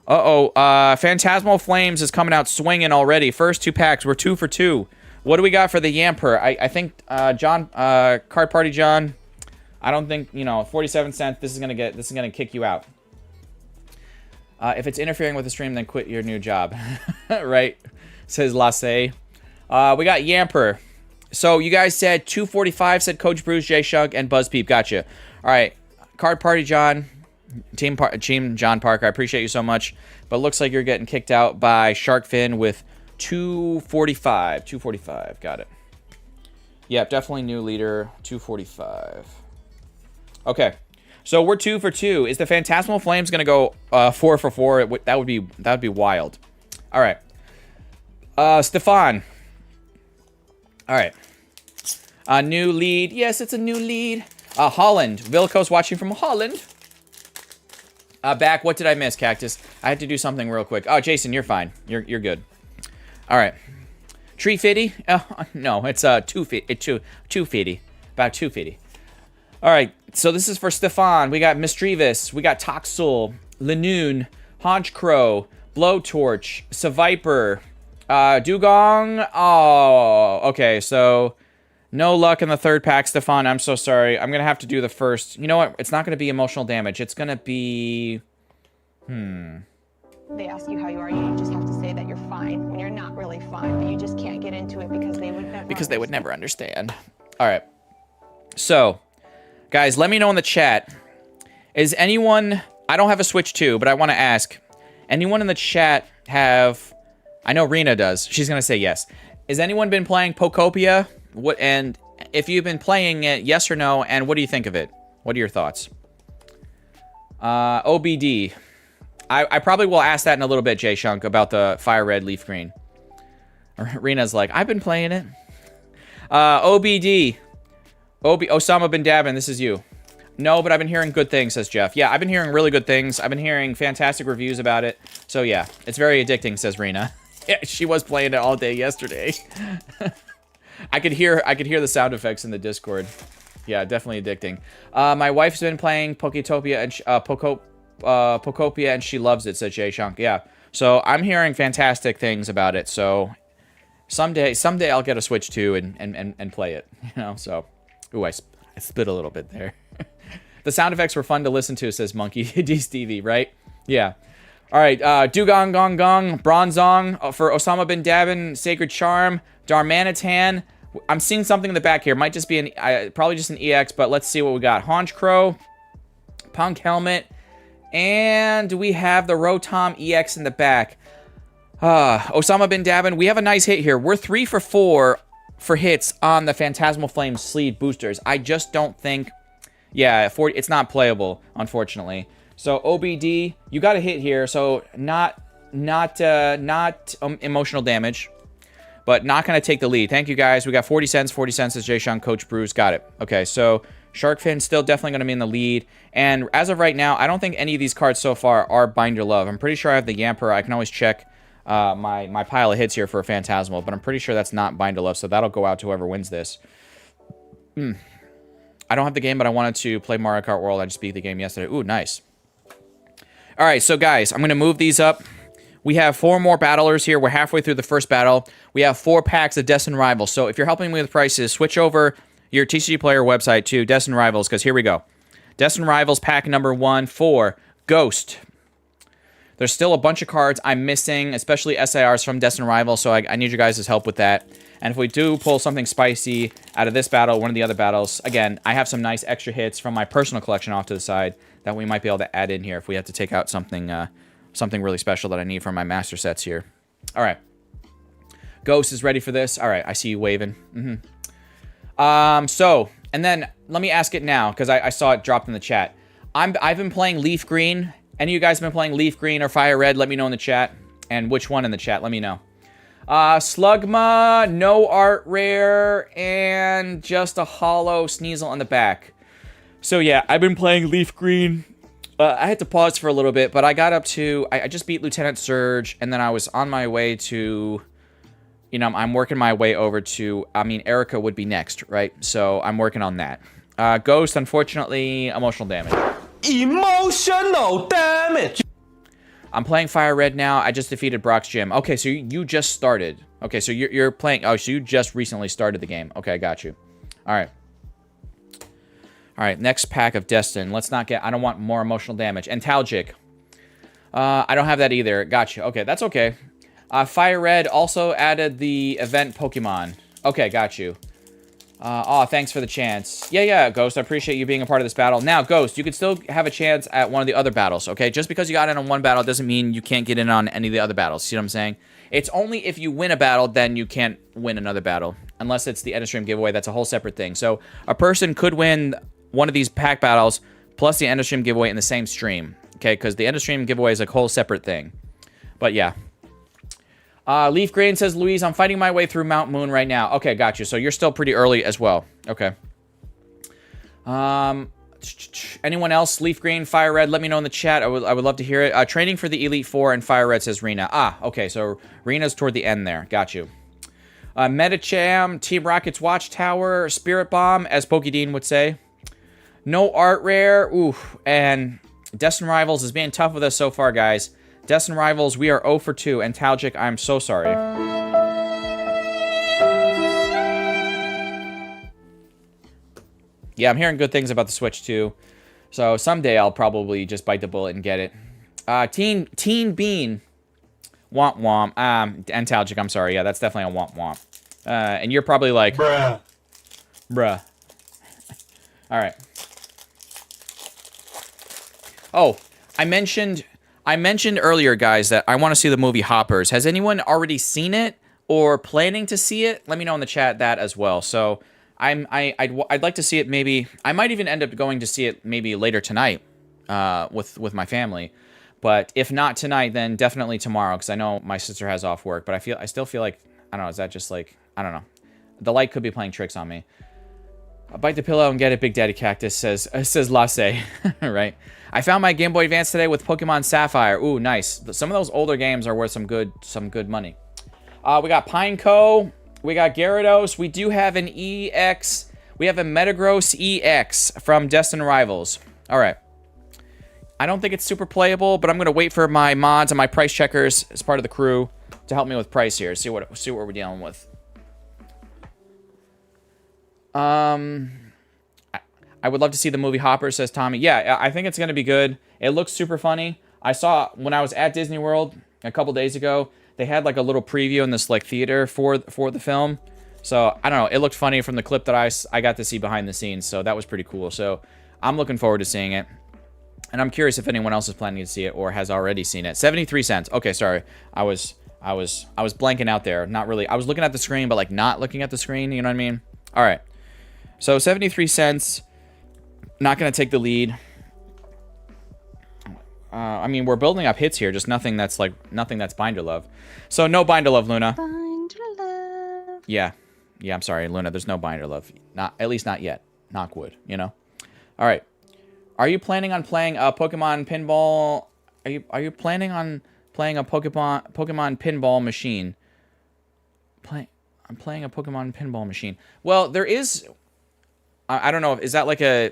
Uh-oh. Phantasmal Flames is coming out swinging already. First 2 packs. We're 2 for 2. What do we got for the Yamper? I think, John, Card Party John, I don't think, 47 cents. This is gonna kick you out. If it's interfering with the stream, then quit your new job. Right? Says Lasse. We got Yamper. So you guys said 245, said Coach Bruce, Jay Shug, and Buzz Peep. Gotcha. All right. Card Party John. Team John Parker. I appreciate you so much. But it looks like you're getting kicked out by Shark Fin with 245. 245. Got it. Yep, definitely new leader. 245. Okay. So we're 2 for 2. Is the Phantasmal Flames gonna go 4 for 4? That would be wild. All right. Stefan. All right. New lead. Yes, it's a new lead. Holland. Vilcos watching from Holland. Back. What did I miss, Cactus? I had to do something real quick. Oh, Jason, you're fine. You're good. All right. Tree Fitty? No, it's 250. About 250. All right. So this is for Stefan. We got Mistrevis. We got Toxel, Lanoon, Haunch Crow, Blowtorch, Seviper, Dugong. Oh, okay. So no luck in the 3rd pack, Stefan. I'm so sorry. I'm going to have to do the first. You know what? It's not going to be emotional damage. It's going to be... They ask you how you are, you just have to say that you're fine when you're not really fine, but you just can't get into it because they would never understand. All right. So, guys, let me know in the chat. Is anyone... I don't have a Switch 2, but I want to ask. Anyone in the chat have... I know Rena does. She's going to say yes. Has anyone been playing Pokopia? And if you've been playing it, yes or no, and what do you think of it? What are your thoughts? OBD. I probably will ask that in a little bit, Jay Shunk, about the Fire Red Leaf Green. Rena's like, I've been playing it. OBD. Osama Bin Dabin, this is you. No, but I've been hearing good things, says Jeff. Yeah, I've been hearing really good things. I've been hearing fantastic reviews about it. So yeah, it's very addicting, says Rena. Yeah, she was playing it all day yesterday. I could hear the sound effects in the Discord. Yeah, definitely addicting. My wife's been playing Poketopia and Pokopia, and she loves it, said Jay Shunk. Yeah, so I'm hearing fantastic things about it. So someday I'll get a Switch 2 and play it. So ooh, I spit a little bit there. The sound effects were fun to listen to, says Monkey D Stevie. Right? Yeah. All right. Dugong Gong Gong Bronzong for Osama Bin Dabin, Sacred Charm, Darmanitan. I'm seeing something in the back here. Might just be probably just an EX, but let's see what we got. Haunch Crow, Punk Helmet, and we have the Rotom EX in the back. Osama Bin Dabin, we have a nice hit here. We're 3 for 4 for hits on the Phantasmal Flames sleeve boosters. I just don't think... Yeah, it's not playable, unfortunately. So, OBD, you got a hit here. So, not emotional damage, but not going to take the lead. Thank you, guys. We got 40 cents. 40 cents as Jay Sean, Coach Bruce. Got it. Okay, so Sharkfin still definitely going to be in the lead. And as of right now, I don't think any of these cards so far are Bind Your Love. I'm pretty sure I have the Yamper. I can always check my pile of hits here for a Phantasmal, but I'm pretty sure that's not Bind Your Love, so that'll go out to whoever wins this. I don't have the game, but I wanted to play Mario Kart World. I just beat the game yesterday. Ooh, nice. All right, so guys, I'm going to move these up. We have 4 more battlers here. We're halfway through the first battle. We have 4 packs of Destined Rivals. So if you're helping me with prices, switch over your TCG Player website to Destined Rivals, because here we go. Destined Rivals pack number 1 for Ghost. There's still a bunch of cards I'm missing, especially SIRs from Destined Rivals, so I need you guys' help with that. And if we do pull something spicy out of this battle, one of the other battles, again, I have some nice extra hits from my personal collection off to the side that we might be able to add in here if we have to take out something something really special that I need from my master sets here. All right. Ghost is ready for this. All right, I see you waving. So, and then let me ask it now, because I saw it dropped in the chat. I've been playing Leaf Green. Any of you guys been playing Leaf Green or Fire Red? Let me know in the chat. And which one in the chat? Let me know. Slugma, no art rare, and just a hollow Sneasel on the back. So yeah, I've been playing Leaf Green. I had to pause for a little bit, but I got up to... I just beat Lieutenant Surge, and then I was on my way to... You know, I'm working my way over to... I mean, Erica would be next, right? So I'm working on that. Ghost, unfortunately, emotional damage. Emotional damage! I'm playing Fire Red now. I just defeated Brock's Gym. Okay, so you just started. Okay, so you're playing... Oh, so you just recently started the game. Okay, I got you. All right. All right, next pack of Destin. Let's not get... I don't want more emotional damage. Antalgic. I don't have that either. Gotcha. Okay, that's okay. Fire Red also added the event Pokemon. Okay, got you. Oh, thanks for the chance. Yeah, Ghost. I appreciate you being a part of this battle. Now, Ghost, you can still have a chance at one of the other battles, okay? Just because you got in on one battle doesn't mean you can't get in on any of the other battles. See what I'm saying? It's only if you win a battle, then you can't win another battle. Unless it's the end of stream giveaway. That's a whole separate thing. So, a person could win one of these pack battles plus the end of stream giveaway in the same stream. Okay? Because the end of stream giveaway is a whole separate thing. But, yeah. Leaf Green says, Louise, I'm fighting my way through Mount Moon right now. Okay, got you. So you're still pretty early as well. Okay. Anyone else? Leaf Green, Fire Red, let me know in the chat. I would love to hear it. Training for the Elite Four and Fire Red says Rena. Okay. So Rena's toward the end there. Got you. Metacham, Team Rocket's Watchtower, Spirit Bomb, as Pokedean would say. No art rare. Ooh. And Destined Rivals is being tough with us so far, guys. Destined Rivals, we are 0 for 2. Antalgic, I'm so sorry. Yeah, I'm hearing good things about the Switch, too. So someday I'll probably just bite the bullet and get it. Teen Bean. Womp womp. Antalgic, I'm sorry. Yeah, that's definitely a womp womp. And you're probably like... Bruh. Alright. Oh, I mentioned earlier, guys, that I want to see the movie Hoppers. Has anyone already seen it or planning to see it? Let me know in the chat that as well. So I'd like to see it maybe. I might even end up going to see it maybe later tonight with my family. But if not tonight, then definitely tomorrow because I know my sister has off work. But I still feel like, I don't know, is that just like, I don't know. The light could be playing tricks on me. Bite the pillow and get it, Big Daddy Cactus says Lasse, right? I found my Game Boy Advance today with Pokemon Sapphire. Ooh, nice. Some of those older games are worth some good money. We got Pineco. We got Gyarados. We do have an EX. We have a Metagross EX from Destined Rivals. All right. I don't think it's super playable, but I'm going to wait for my mods and my price checkers as part of the crew to help me with price here. See what we're dealing with. I would love to see the movie Hopper, says Tommy. Yeah, I think it's going to be good. It looks super funny. I saw when I was at Disney World a couple days ago, they had like a little preview in this like theater for the film. So, I don't know. It looked funny from the clip that I got to see behind the scenes. So, that was pretty cool. So, I'm looking forward to seeing it. And I'm curious if anyone else is planning to see it or has already seen it. 73 cents. Okay, sorry. I was blanking out there. Not really. I was looking at the screen, but like not looking at the screen. You know what I mean? All right. So, 73 cents. Not going to take the lead. I mean, we're building up hits here. Just nothing that's Binder Love. So, no Binder Love, Luna. Binder Love. Yeah. Yeah, I'm sorry, Luna. There's no Binder Love. At least not yet. Knock wood, you know? All right. Are you planning on playing a Pokemon Pinball? Are you planning on playing a Pokemon Pinball machine? I'm playing a Pokemon Pinball machine. Well, there is... I don't know. Is that like a...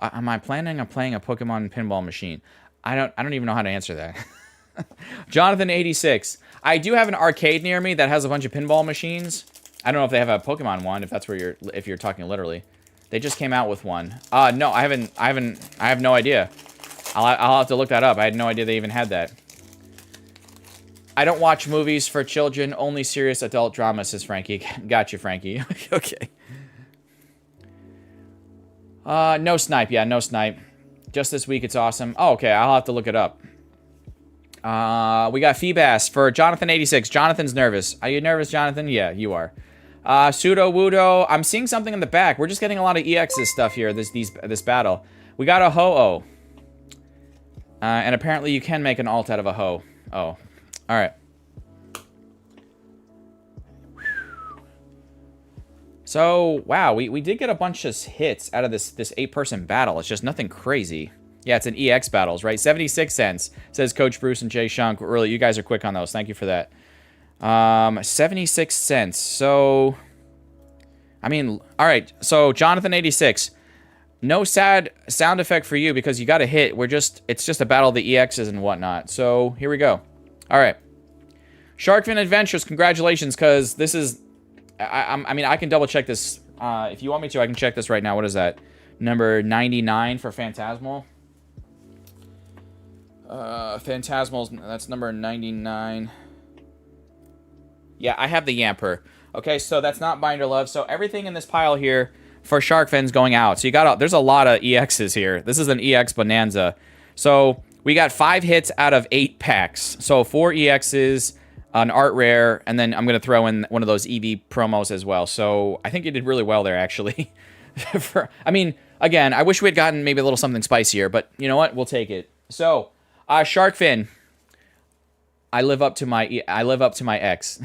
Am I planning on playing a Pokemon Pinball machine? I don't even know how to answer that. Jonathan86. I do have an arcade near me that has a bunch of pinball machines. I don't know if they have a Pokemon one, if that's where if you're talking literally. They just came out with one. No, I have no idea. I'll have to look that up. I had no idea they even had that. I don't watch movies for children, only serious adult drama, says Frankie. Gotcha, Frankie. Okay. No snipe. Yeah, no snipe. Just this week, it's awesome. Oh, okay. I'll have to look it up. We got Feebas for Jonathan86. Jonathan's nervous. Are you nervous, Jonathan? Yeah, you are. Pseudo Wudo. I'm seeing something in the back. We're just getting a lot of EX's stuff here, this battle. We got a Ho-Oh. And apparently you can make an alt out of a Ho. Oh. Alright. So, wow, we did get a bunch of hits out of this 8-person battle. It's just nothing crazy. Yeah, it's an EX battles, right? 76 cents, says Coach Bruce and Jay Shunk. Really, you guys are quick on those. Thank you for that. 76 cents. So, I mean, all right. So, Jonathan86, no sad sound effect for you because you got a hit. It's just a battle of the EXs and whatnot. So, here we go. All right. Sharkfin Adventures, congratulations, because this is... I mean, I can double check this. If you want me to, I can check this right now. What is that? Number 99 for Phantasmal. Phantasmal's, that's number 99. Yeah, I have the Yamper. Okay, so that's not Binder Love. So everything in this pile here for Sharkfin's going out. So you got, there's a lot of EXs here. This is an EX bonanza. So we got 5 hits out of 8 packs. So 4 EXs, an art rare, and then I'm going to throw in one of those EV promos as well. So I think you did really well there, actually. I mean, again, I wish we had gotten maybe a little something spicier, but you know what? We'll take it. So, Sharkfin, I live up to my ex.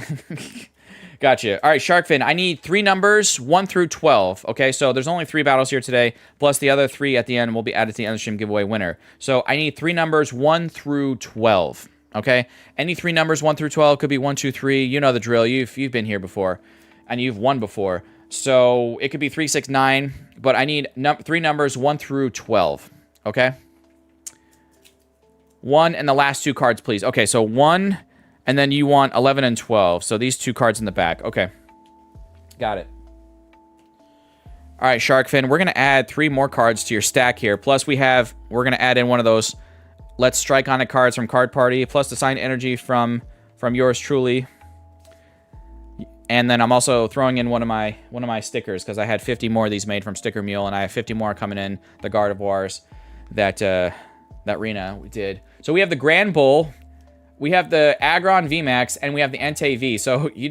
Gotcha. All right, Sharkfin, I need 3 numbers, 1 through 12. Okay, so there's only 3 battles here today, plus the other 3 at the end will be added to the end of the stream giveaway winner. So I need 3 numbers, 1 through 12. Okay, any 3 numbers, 1 through 12, could be 1, 2, 3. You know the drill. You've been here before, and you've won before. So it could be 3, 6, 9, but I need 3 numbers, 1 through 12. Okay. 1 and the last 2 cards, please. Okay, so 1, and then you want 11 and 12. So these 2 cards in the back. Okay. Got it. All right, Sharkfin, we're going to add 3 more cards to your stack here. Plus, we're going to add in one of those Let's Strike on It cards from Card Party, plus the signed energy from yours truly. And then I'm also throwing in one of my stickers, because I had 50 more of these made from Sticker Mule, and I have 50 more coming in, the Gardevoirs that Rena did. So we have the Grand Bull, we have the Aggron VMAX, and we have the Entei V. So you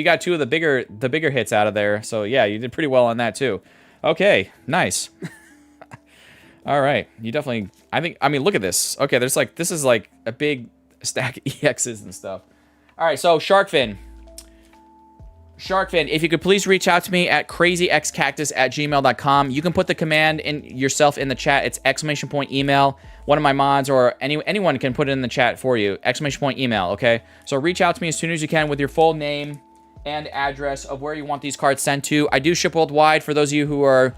got 2 of the bigger hits out of there. So yeah, you did pretty well on that too. Okay, nice. All right, you definitely. I mean, look at this. Okay, this is like a big stack of EXs and stuff. All right, so Sharkfin, if you could please reach out to me at crazyxcactus@gmail.com. You can put the command in yourself in the chat. It's !email. One of my mods or anyone can put it in the chat for you. !email, okay? So reach out to me as soon as you can with your full name and address of where you want these cards sent to. I do ship worldwide for those of you who are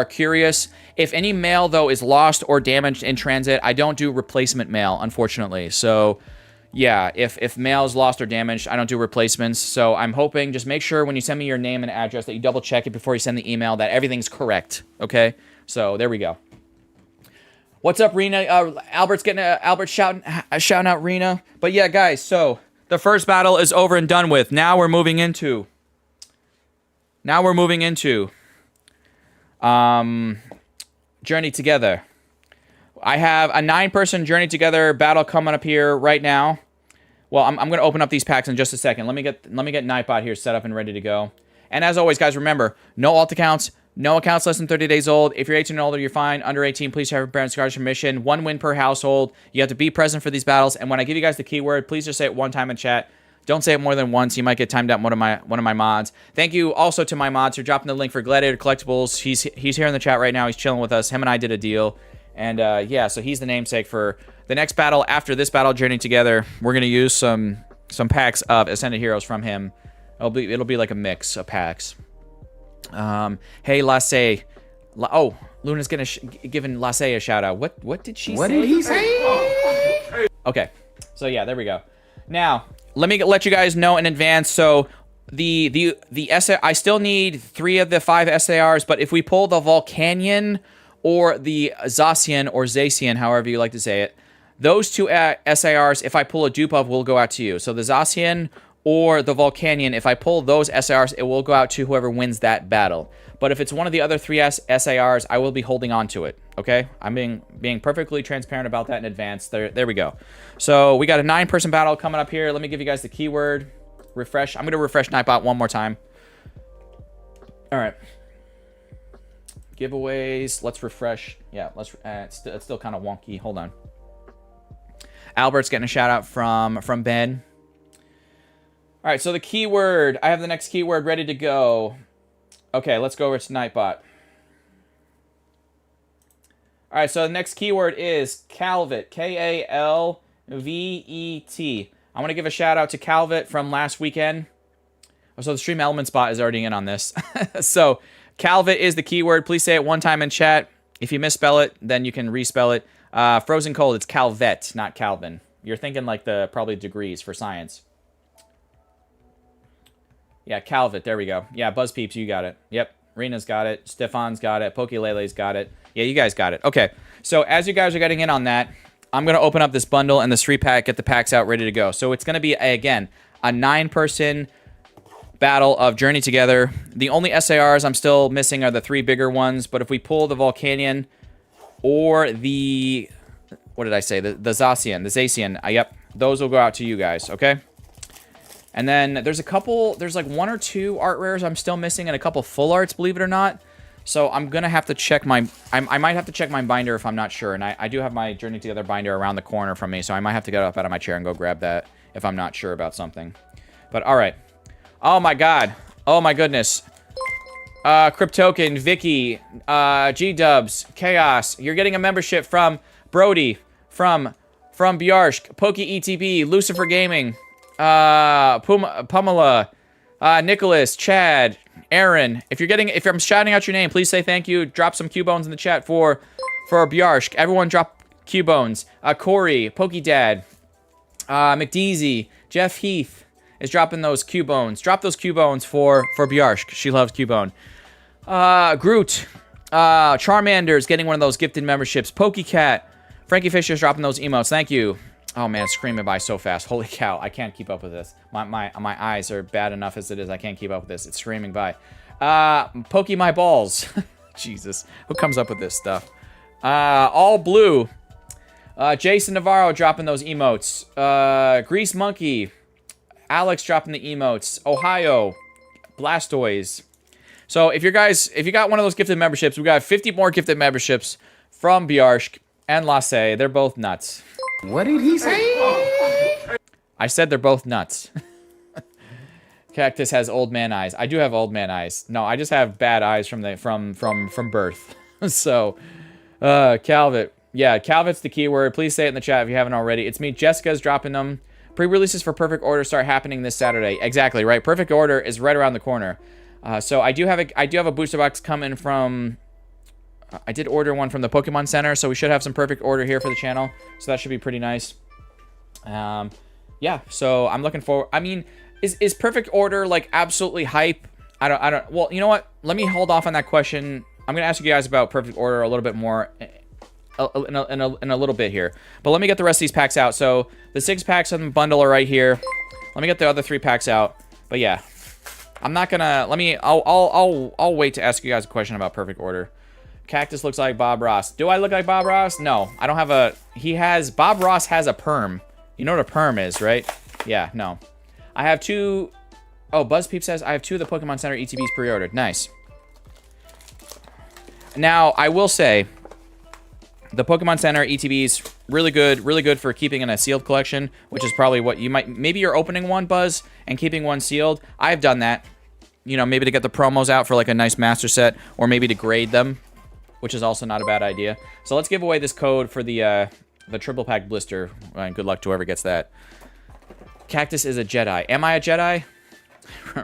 curious. If any mail, though, is lost or damaged in transit, I don't do replacement mail, unfortunately. So yeah, if mail is lost or damaged, I don't do replacements. So I'm hoping, just make sure when you send me your name and address that you double check it before you send the email, that everything's correct. Okay? So there we go. What's up, Rena? Albert's getting Albert shouting out Rena. But yeah, guys, so the first battle is over and done with. Now we're moving into Journey Together. I have a 9-person Journey Together battle coming up here right now. Well, I'm going to open up these packs in just a second. Let me get Nightbot here set up and ready to go. And as always, guys, remember, no alt accounts, no accounts less than 30 days old. If you're 18 and older, you're fine. Under 18, please have your parents' guardian's permission. 1 win per household. You have to be present for these battles. And when I give you guys the keyword, please just say it 1 time in chat. Don't say it more than once. You might get timed out one of my mods. Thank you also to my mods for dropping the link for Gladiator Collectibles. He's here in the chat right now. He's chilling with us. Him and I did a deal. And yeah, so he's the namesake for the next battle. After this battle, Journey Together, we're going to use some packs of Ascended Heroes from him. It'll be like a mix of packs. Hey, Lasse. Oh, Luna's giving Lasse a shout out. What did she say? What did he say? Okay, so yeah, there we go. Now, let me let you guys know in advance. So the I still need 3 of the 5 SARs, but if we pull the Volcanion or the Zacian or Zacian, however you like to say it, those 2 SARs, if I pull a dupe of, will go out to you. So the Zacian or the Volcanion, if I pull those SARs, it will go out to whoever wins that battle. But if it's one of the other 3 SARs, I will be holding on to it, okay? I'm being perfectly transparent about that in advance. There we go. So we got a 9-person battle coming up here. Let me give you guys the keyword. Refresh. I'm going to refresh Nightbot one more time. All right. Giveaways. Let's refresh. Yeah, it's still kind of wonky. Hold on. Albert's getting a shout out from Ben. All right, so the keyword. I have the next keyword ready to go. Okay, let's go over to Nightbot. All All right, so the next keyword is Calvet. K-A-L-V-E-T. I want to give a shout out to Calvet from last weekend. So the Stream Element spot is already in on this. So Calvet is the keyword. Please say it one time in chat. If you misspell it, then you can respell it. Frozen cold, it's Calvet, not Calvin. You're thinking like the probably degrees for science. Yeah, Calvet. There we go. Yeah, Buzz Peeps, you got it. Yep. Rena's got it. Stefan's got it. Pokélele's got it. Yeah, you guys got it. Okay. So as you guys are getting in on that, I'm going to open up this bundle and this 3-pack, get the packs out ready to go. So it's going to be, again, a 9-person battle of Journey Together. The only SARs I'm still missing are the 3 bigger ones. But if we pull the Volcanion or the... What did I say? The Zacian. The Zacian. Yep. Those will go out to you guys. Okay? And then there's a couple... There's like 1 or 2 art rares I'm still missing and a couple full arts, believe it or not. So I'm going to have to check my... I might have to check my binder if I'm not sure. And I do have my Journey Together binder around the corner from me. So I might have to get up out of my chair and go grab that if I'm not sure about something. But all right. Oh my god. Oh my goodness. Cryptoken, Vicky, G-Dubs, Chaos. You're getting a membership from Brody, from Bjarsk, Pokey ETB, Lucifer Gaming, Pamela, Nicholas, Chad, Aaron. If I'm shouting out your name, please say thank you. Drop some Q-Bones in the chat for Bjarsk. Everyone drop Q-Bones. Corey, Pokedad, McDeezy, Jeff Heath is dropping those Q-Bones. Drop those Q-Bones for Bjarsk. She loves Q-Bone. Groot, Charmander's getting one of those gifted memberships. Pokecat, Frankie Fisher's dropping those emotes. Thank you. Oh man, it's screaming by so fast. Holy cow, I can't keep up with this. My eyes are bad enough as it is. I can't keep up with this. It's screaming by. Poke my balls. Jesus, who comes up with this stuff? All blue. Jason Navarro dropping those emotes. Grease Monkey. Alex dropping the emotes. Ohio. Blastoise. So if you got one of those gifted memberships, we got 50 more gifted memberships from Bjarsk and Lasse. They're both nuts. What did he say? I said they're both nuts. Cactus has old man eyes. I do have old man eyes. No, I just have bad eyes from birth. So, Calvet. Yeah, Calvet's the keyword. Please say it in the chat if you haven't already. It's me. Jessica's dropping them. Pre-releases for Perfect Order start happening this Saturday. Exactly, right? Perfect Order is right around the corner. So I do have a booster box coming from... I did order one from the Pokemon Center, so we should have some Perfect Order here for the channel. So that should be pretty nice. Yeah, so I'm looking forward... I mean, is Perfect Order, like, absolutely hype? I don't... Well, you know what? Let me hold off on that question. I'm going to ask you guys about Perfect Order a little bit more in a little bit here. But let me get the rest of these packs out. So the 6 packs in the bundle are right here. Let me get the other 3 packs out. But yeah, I'm not gonna... I'll wait to ask you guys a question about Perfect Order. Cactus looks like Bob Ross. Do I look like Bob Ross? No, I don't have a... Bob Ross has a perm. You know what a perm is, right? Yeah, no. I have 2... Oh, BuzzPeep says I have 2 of the Pokemon Center ETBs pre-ordered. Nice. Now, I will say, the Pokemon Center ETBs, really good for keeping in a sealed collection, which is probably what you might... Maybe you're opening one, Buzz, and keeping one sealed. I've done that. You know, maybe to get the promos out for like a nice master set, or maybe to grade them, which is also not a bad idea. So let's give away this code for the triple pack blister. And good luck to whoever gets that. Cactus is a Jedi. Am I a Jedi?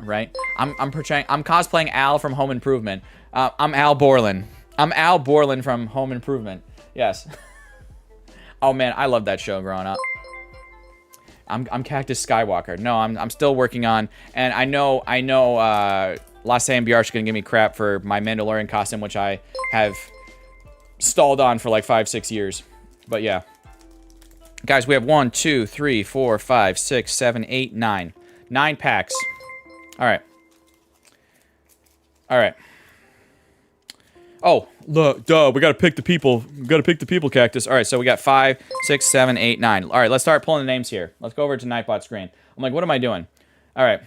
Right? I'm cosplaying Al from Home Improvement. I'm Al Borland. I'm Al Borland from Home Improvement. Yes. Oh man, I loved that show growing up. I'm Cactus Skywalker. No, I'm still working on, and I know Lasse and Bjarsk are gonna give me crap for my Mandalorian costume, which I have stalled on for like 5-6 years. But yeah. Guys, we have 1, 2, 3, 4, 5, 6, 7, 8, 9. 9 packs. Alright. Alright. Oh, look, duh, we gotta pick the people. We gotta pick the people, Cactus. Alright, so we got 5, 6, 7, 8, 9. Alright, let's start pulling the names here. Let's go over to Nightbot screen. I'm like, what am I doing? Alright.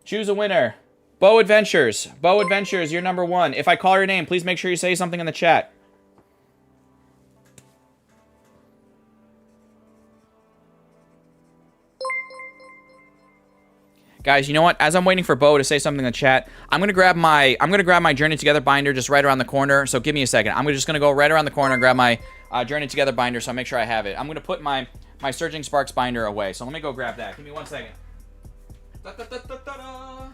Choose a winner. Bo Adventures. Bo Adventures, you're number 1. If I call your name, please make sure you say something in the chat. Guys, you know what? As I'm waiting for Bo to say something in the chat, I'm gonna grab my Journey Together binder just right around the corner. So give me a second. I'm just gonna go right around the corner and grab my Journey Together binder, so I make sure I have it. I'm gonna put my Surging Sparks binder away. So let me go grab that. Give me 1 second. Da-da-da-da-da-da.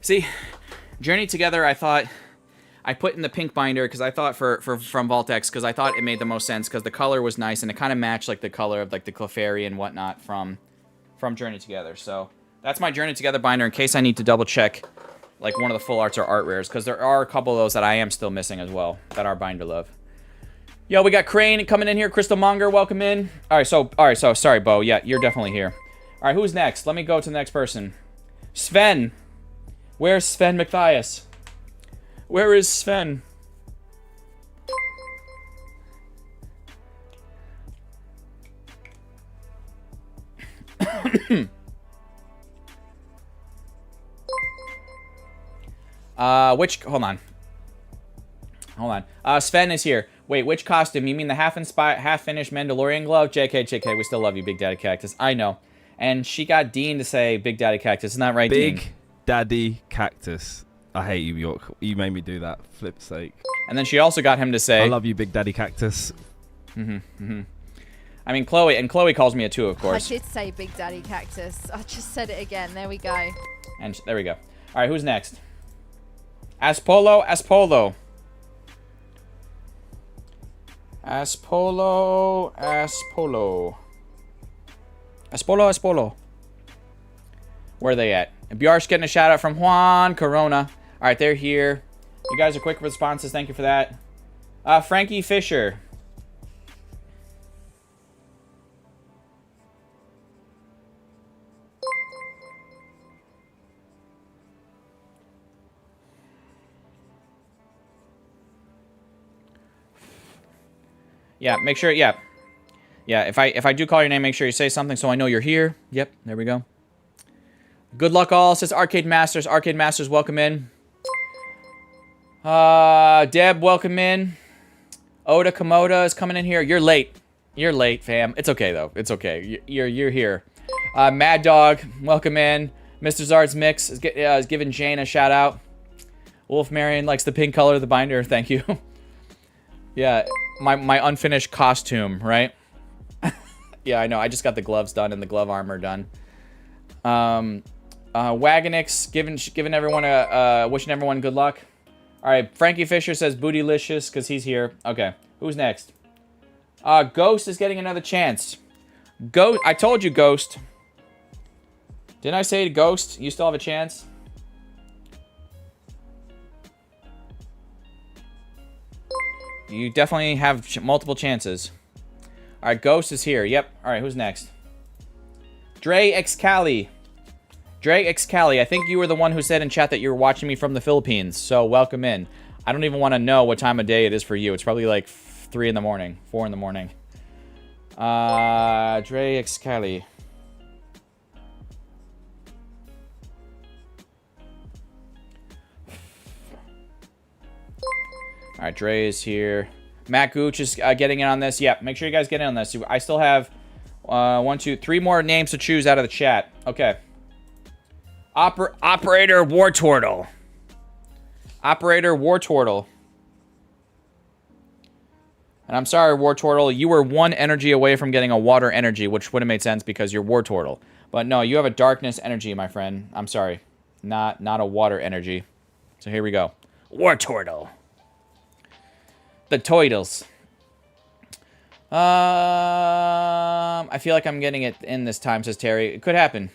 See, Journey Together, I thought I put in the pink binder because I thought from Voltex, because I thought it made the most sense because the color was nice and it kind of matched like the color of like the Clefairy and whatnot from Journey Together. So that's my Journey Together binder in case I need to double check like one of the full arts or art rares, because there are a couple of those that I am still missing as well that are binder love. Yo, we got Crane coming in here. Crystal Monger, welcome in. All right, so sorry, Bo. Yeah, you're definitely here. All right, who's next? Let me go to the next person. Sven. Where's Sven Matthias? Where is Sven? Hold on. Sven is here. Wait, which costume? You mean the half-finished Mandalorian glove? JK, we still love you, Big Daddy Cactus. I know. And she got Dean to say Big Daddy Cactus. Isn't that right, Dean? Big Daddy Cactus. I hate you, York. You made me do that. Flip's sake. And then she also got him to say... I love you, Big Daddy Cactus. I mean, Chloe calls me a 2, of course. I did say Big Daddy Cactus. I just said it again. There we go. And there we go. All right, who's next? Aspolo. Aspolo. Where are they at? Bjar's getting a shout out from Juan Corona. All right, they're here. You guys are quick responses. Thank you for that. Frankie Fisher. Yeah, make sure, yeah. If I do call your name, make sure you say something so I know you're here. Yep, there we go. Good luck all, says Arcade Masters. Arcade Masters, welcome in. Deb, welcome in. Oda Komoda is coming in here. You're late. You're late, fam. It's okay, though. It's okay. You're here. Mad Dog, welcome in. Mr. Zard's Mix is giving Jane a shout out. Wolf Marion likes the pink color of the binder. Thank you. Yeah, my unfinished costume, right? Yeah, I know. I just got the gloves done and the glove armor done. Wagonix, giving everyone wishing everyone good luck. All right, Frankie Fisher says bootylicious because he's here. Okay, who's next? Ghost is getting another chance. I told you, Ghost. Didn't I say to Ghost, you still have a chance? You definitely have multiple chances. All right, Ghost is here. Yep. All right, who's next? Dre Excali. Dre Excali, I think you were the one who said in chat that you were watching me from the Philippines, so welcome in. I don't even want to know what time of day it is for you. It's probably like 3 in the morning, 4 in the morning. Dre Excali. All right, Dre is here. Matt Gooch is getting in on this. Yep, make sure you guys get in on this. I still have 1, 2, 3 more names to choose out of the chat. Okay. Operator Wartortle. Operator Wartortle. And I'm sorry, Wartortle, you were 1 energy away from getting a water energy, which would have made sense because you're Wartortle. But no, you have a darkness energy, my friend. I'm sorry. Not a water energy. So here we go. Wartortle. The Toidles. I feel like I'm getting it in this time, says Terry. It could happen.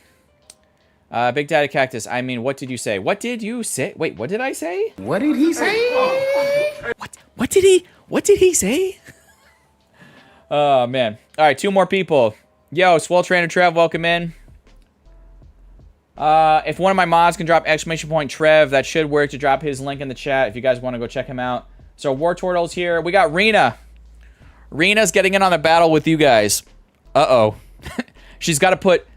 Big Daddy Cactus, I mean, what did you say? What did you say? Wait, what did I say? What did he say? What did he say? Oh, man. All right, 2 more people. Yo, Swell Trainer Trev, welcome in. If one of my mods can drop exclamation point Trev, that should work to drop his link in the chat if you guys want to go check him out. So Wartortle's here. We got Rena. Rena's getting in on the battle with you guys. Uh-oh. She's got to put...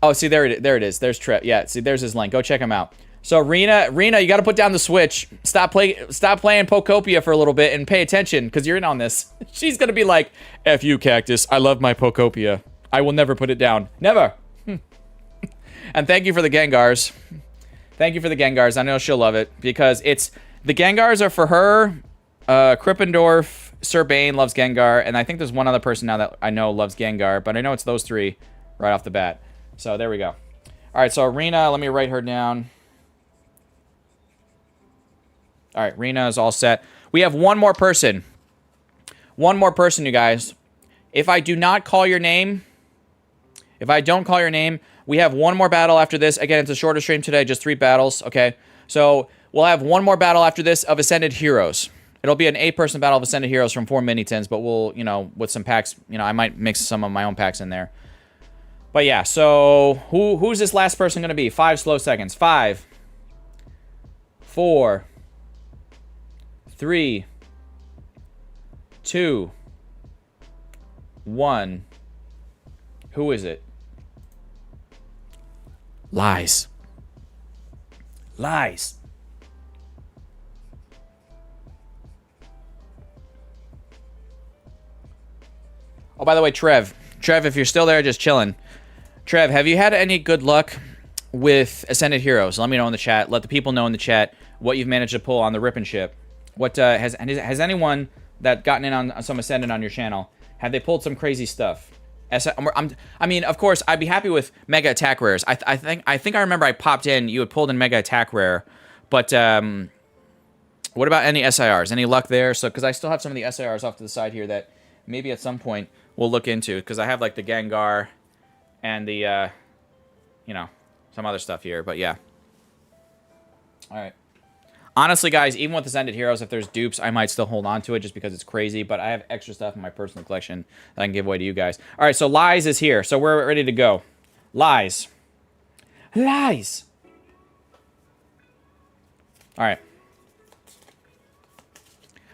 Oh, see, there it is. There's Trev. Yeah, see, there's his link. Go check him out. So Rena, you got to put down the Switch. Stop playing Pokopia for a little bit and pay attention because you're in on this. She's gonna be like, "F you, Cactus. I love my Pokopia. I will never put it down. Never." And thank you for the Gengars. Thank you for the Gengars. I know she'll love it because the Gengars are for her. Krippendorf, Sir Bane loves Gengar, and I think there's one other person now that I know loves Gengar, but I know it's those three right off the bat. So there we go. All right, so Rena, let me write her down. All right, Rena is all set. We have one more person. One more person, you guys. If I do not call your name, if I don't call your name, we have one more battle after this. Again, it's a shorter stream today, just 3 battles, okay? So we'll have one more battle after this of Ascended Heroes. It'll be an 8-person battle of Ascended Heroes from 4 mini-tins, but we'll, you know, with some packs, you know, I might mix some of my own packs in there. But yeah, so who's this last person going to be? 5 slow seconds. 5, 4, 3, 2, 1. Who is it? Lies. Lies. Oh, by the way, Trev, if you're still there, just chilling. Trev, have you had any good luck with Ascended Heroes? Let me know in the chat. Let the people know in the chat what you've managed to pull on the Rip and Ship. What has anyone that gotten in on some Ascended on your channel, have they pulled some crazy stuff? I mean, of course, I'd be happy with Mega Attack Rares. I think I remember I popped in. You had pulled in Mega Attack Rare, but what about any SIRs? Any luck there? So, because I still have some of the SIRs off to the side here that maybe at some point we'll look into. Because I have like the Gengar and the, you know, some other stuff here. But yeah. All right. Honestly, guys, even with Ascended Heroes, if there's dupes, I might still hold on to it just because it's crazy. But I have extra stuff in my personal collection that I can give away to you guys. All right, so Lies is here. So we're ready to go. Lies. Lies. All right.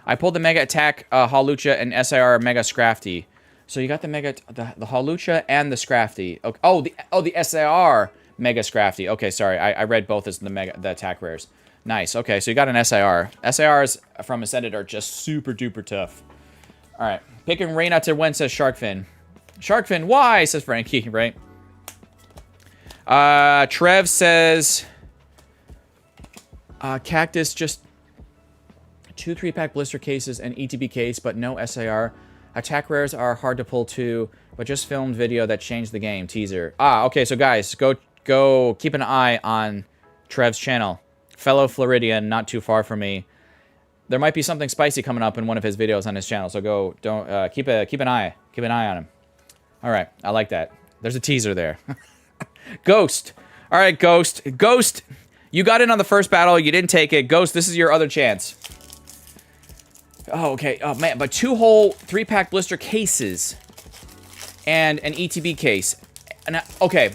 I pulled the Mega Attack Hawlucha and SIR Mega Scrafty. So you got the the Hawlucha and the Scrafty. Okay. Oh, the SIR Mega Scrafty. Okay, sorry. I read both as the attack rares. Nice. Okay, so you got an SIR. SIRs from Ascended are just super duper tough. All right. Picking Reyna to win, says Sharkfin. Sharkfin, why? Says Frankie, right? Trev says Cactus, just 2 3-pack blister cases and ETB case, but no SIR. Attack rares are hard to pull too, but just filmed video that changed the game. Teaser. Okay, so guys, go keep an eye on Trev's channel. Fellow Floridian, not too far from me. There might be something spicy coming up in one of his videos on his channel, so keep an eye on him. All right, I like that. There's a teaser there. Ghost. All right, Ghost. Ghost, you got in on the first battle. You didn't take it. Ghost, this is your other chance. Oh, okay. Oh, man, but 2 whole 3-pack blister cases and an ETB case. And okay,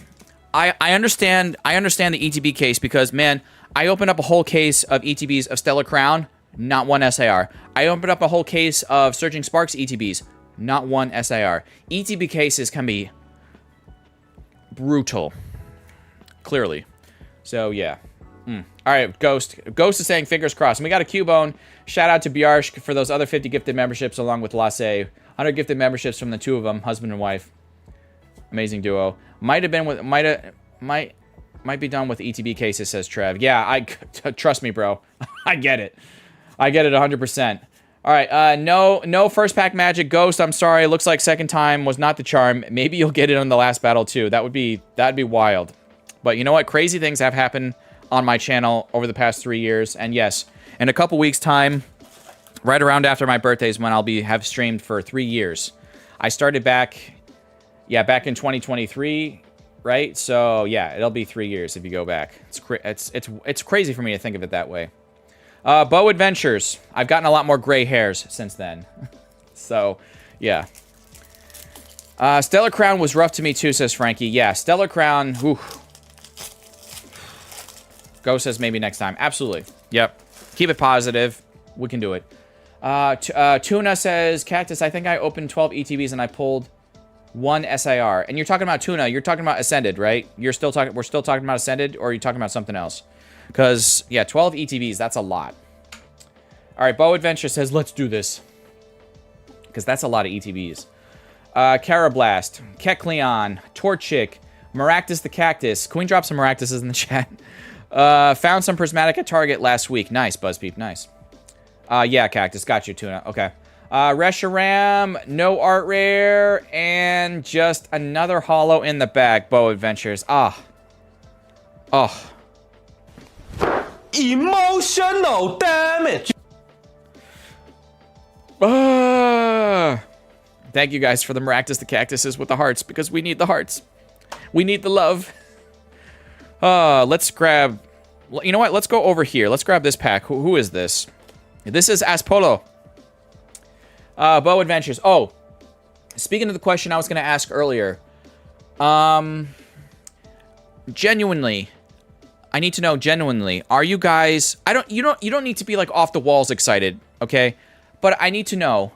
I understand the ETB case because, man, I opened up a whole case of ETBs of Stellar Crown, not one SIR. I opened up a whole case of Surging Sparks ETBs, not one SIR. ETB cases can be brutal, clearly. So, yeah. All right, Ghost. Ghost is saying fingers crossed. And we got a Cubone. Shout out to Bjarsk for those other 50 gifted memberships along with Lasse. 100 gifted memberships from the 2 of them, husband and wife. Amazing duo. Might be done with ETB cases, says Trev. Yeah, trust me, bro. I get it. I get it 100%. All right, no first pack magic. Ghost, I'm sorry. It looks like second time was not the charm. Maybe you'll get it on the last battle too. That'd be wild. But you know what? Crazy things have happened on my channel over the past 3 years. And yes, in a couple weeks time, right around after my birthday is when I'll have streamed for 3 years. I started back in 2023, right? So yeah, it'll be 3 years if you go back. It's crazy for me to think of it that way. Bow Adventures. I've gotten a lot more gray hairs since then. So yeah. Stellar Crown was rough to me too, says Frankie. Yeah, Stellar Crown. Whew. Ghost says maybe next time. Absolutely. Yep. Keep it positive. We can do it. Tuna says, Cactus, I think I opened 12 ETBs and I pulled 1 SIR. And you're talking about Tuna. You're talking about Ascended, right? We're still talking about Ascended, or are you talking about something else? Because, yeah, 12 ETBs, that's a lot. All right, Bow Adventure says, let's do this. Because that's a lot of ETBs. Carablast, Kekleon, Torchic, Maractus the Cactus. Can we drop some Maractuses in the chat? Found some Prismatic at Target last week. Nice, Buzzpeep, nice. Yeah, Cactus, got you, Tuna. Okay. Reshiram, no art rare, and just another holo in the bag. Bow Adventures. Ah. Oh. Emotional damage. Thank you guys for the Maractus the Cactuses with the hearts, because we need the hearts. We need the love. Let's grab... You know what? Let's go over here. Let's grab this pack. Who is this? This is Aspolo. Bow Adventures. Oh, speaking of the question I was going to ask earlier. Genuinely, I need to know genuinely, are you guys... You don't need to be, like, off the walls excited, okay? But I need to know,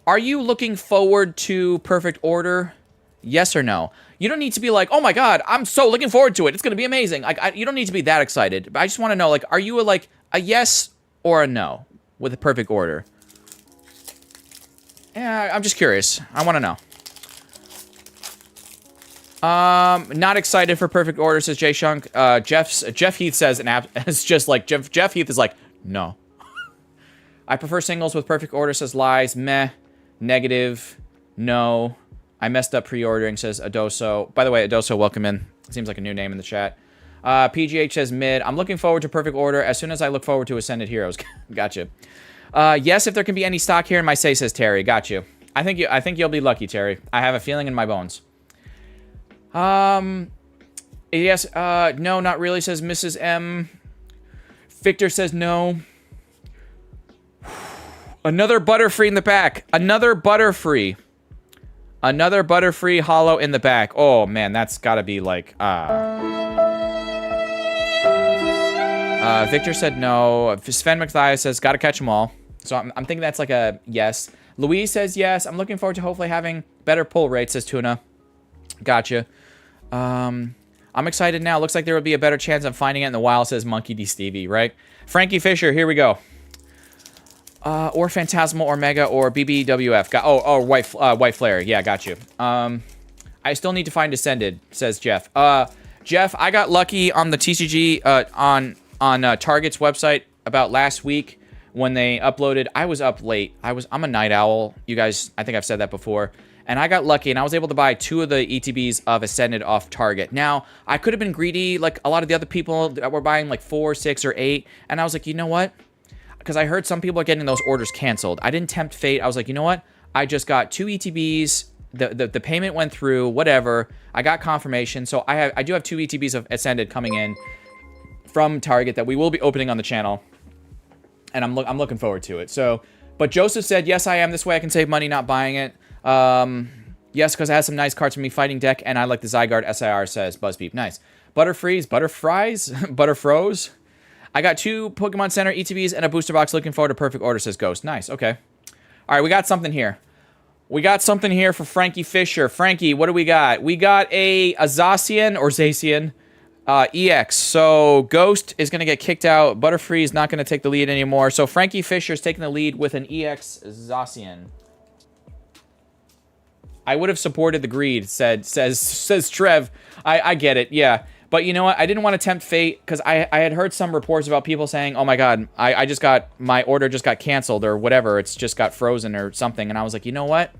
are you looking forward to Perfect Order? Yes or no? You don't need to be like, oh my god, I'm so looking forward to it. It's going to be amazing. Like, you don't need to be that excited. But I just want to know, like, are you a yes or a no with a Perfect Order? Yeah, I'm just curious. I want to know. Not excited for Perfect Order, says Jay Shunk. Jeff Heath says it's just like Jeff Heath is like, no. I prefer singles with Perfect Order, says Lies. Meh. Negative. No. I messed up pre-ordering, says Adoso. By the way, Adoso, welcome in. Seems like a new name in the chat. PGH says mid. I'm looking forward to Perfect Order as soon as I look forward to Ascended Heroes. Gotcha. Yes, if there can be any stock here in my say, says Terry. Got you. I think you'll be lucky, Terry. I have a feeling in my bones. Yes, no, not really, says Mrs. M. Victor says no. Another Butterfree in the back. Another Butterfree. Another Butterfree holo in the back. Oh, man, that's gotta be like, Victor said no. Sven McThias says, gotta catch them all. So I'm thinking that's like a yes. Louise says yes. I'm looking forward to hopefully having better pull rates, says Tuna. Gotcha. I'm excited now. Looks like there would be a better chance of finding it in the wild, says Monkey D. Stevie, right? Frankie Fisher, here we go. Or Phantasmal or Mega or BBWF. White Flare. Yeah, got you. I still need to find Descended, says Jeff. Jeff, I got lucky on the TCG on Target's website about last week when they uploaded. I was up late. I'm a night owl. You guys, I think I've said that before. And I got lucky, and I was able to buy 2 of the ETBs of Ascended off Target. Now, I could have been greedy like a lot of the other people that were buying like 4, 6, or 8. And I was like, you know what? Because I heard some people are getting those orders canceled. I didn't tempt fate. I was like, you know what? I just got 2 ETBs. The payment went through, whatever. I got confirmation. So I do have 2 ETBs of Ascended coming in from Target that we will be opening on the channel. And I'm looking forward to it. So, but Joseph said, yes, I am. This way I can save money not buying it. Yes, because it has some nice cards from me fighting deck, and I like the Zygarde SIR, says Buzzbeep. Nice. Butterfreeze, Butterfries, Butterfroze. I got 2 Pokemon Center ETBs and a booster box. Looking forward to Perfect Order, says Ghost. Nice, okay. All right, we got something here. We got something here for Frankie Fisher. Frankie, what do we got? We got a Zacian or Zacian EX. So Ghost is going to get kicked out. Butterfree is not going to take the lead anymore. So Frankie Fisher is taking the lead with an EX Zacian. I would have supported the greed, says Trev. I get it, yeah. But you know what? I didn't want to tempt fate because I had heard some reports about people saying, oh my god, I just got, my order just got canceled or whatever. It's just got frozen or something. And I was like, you know what?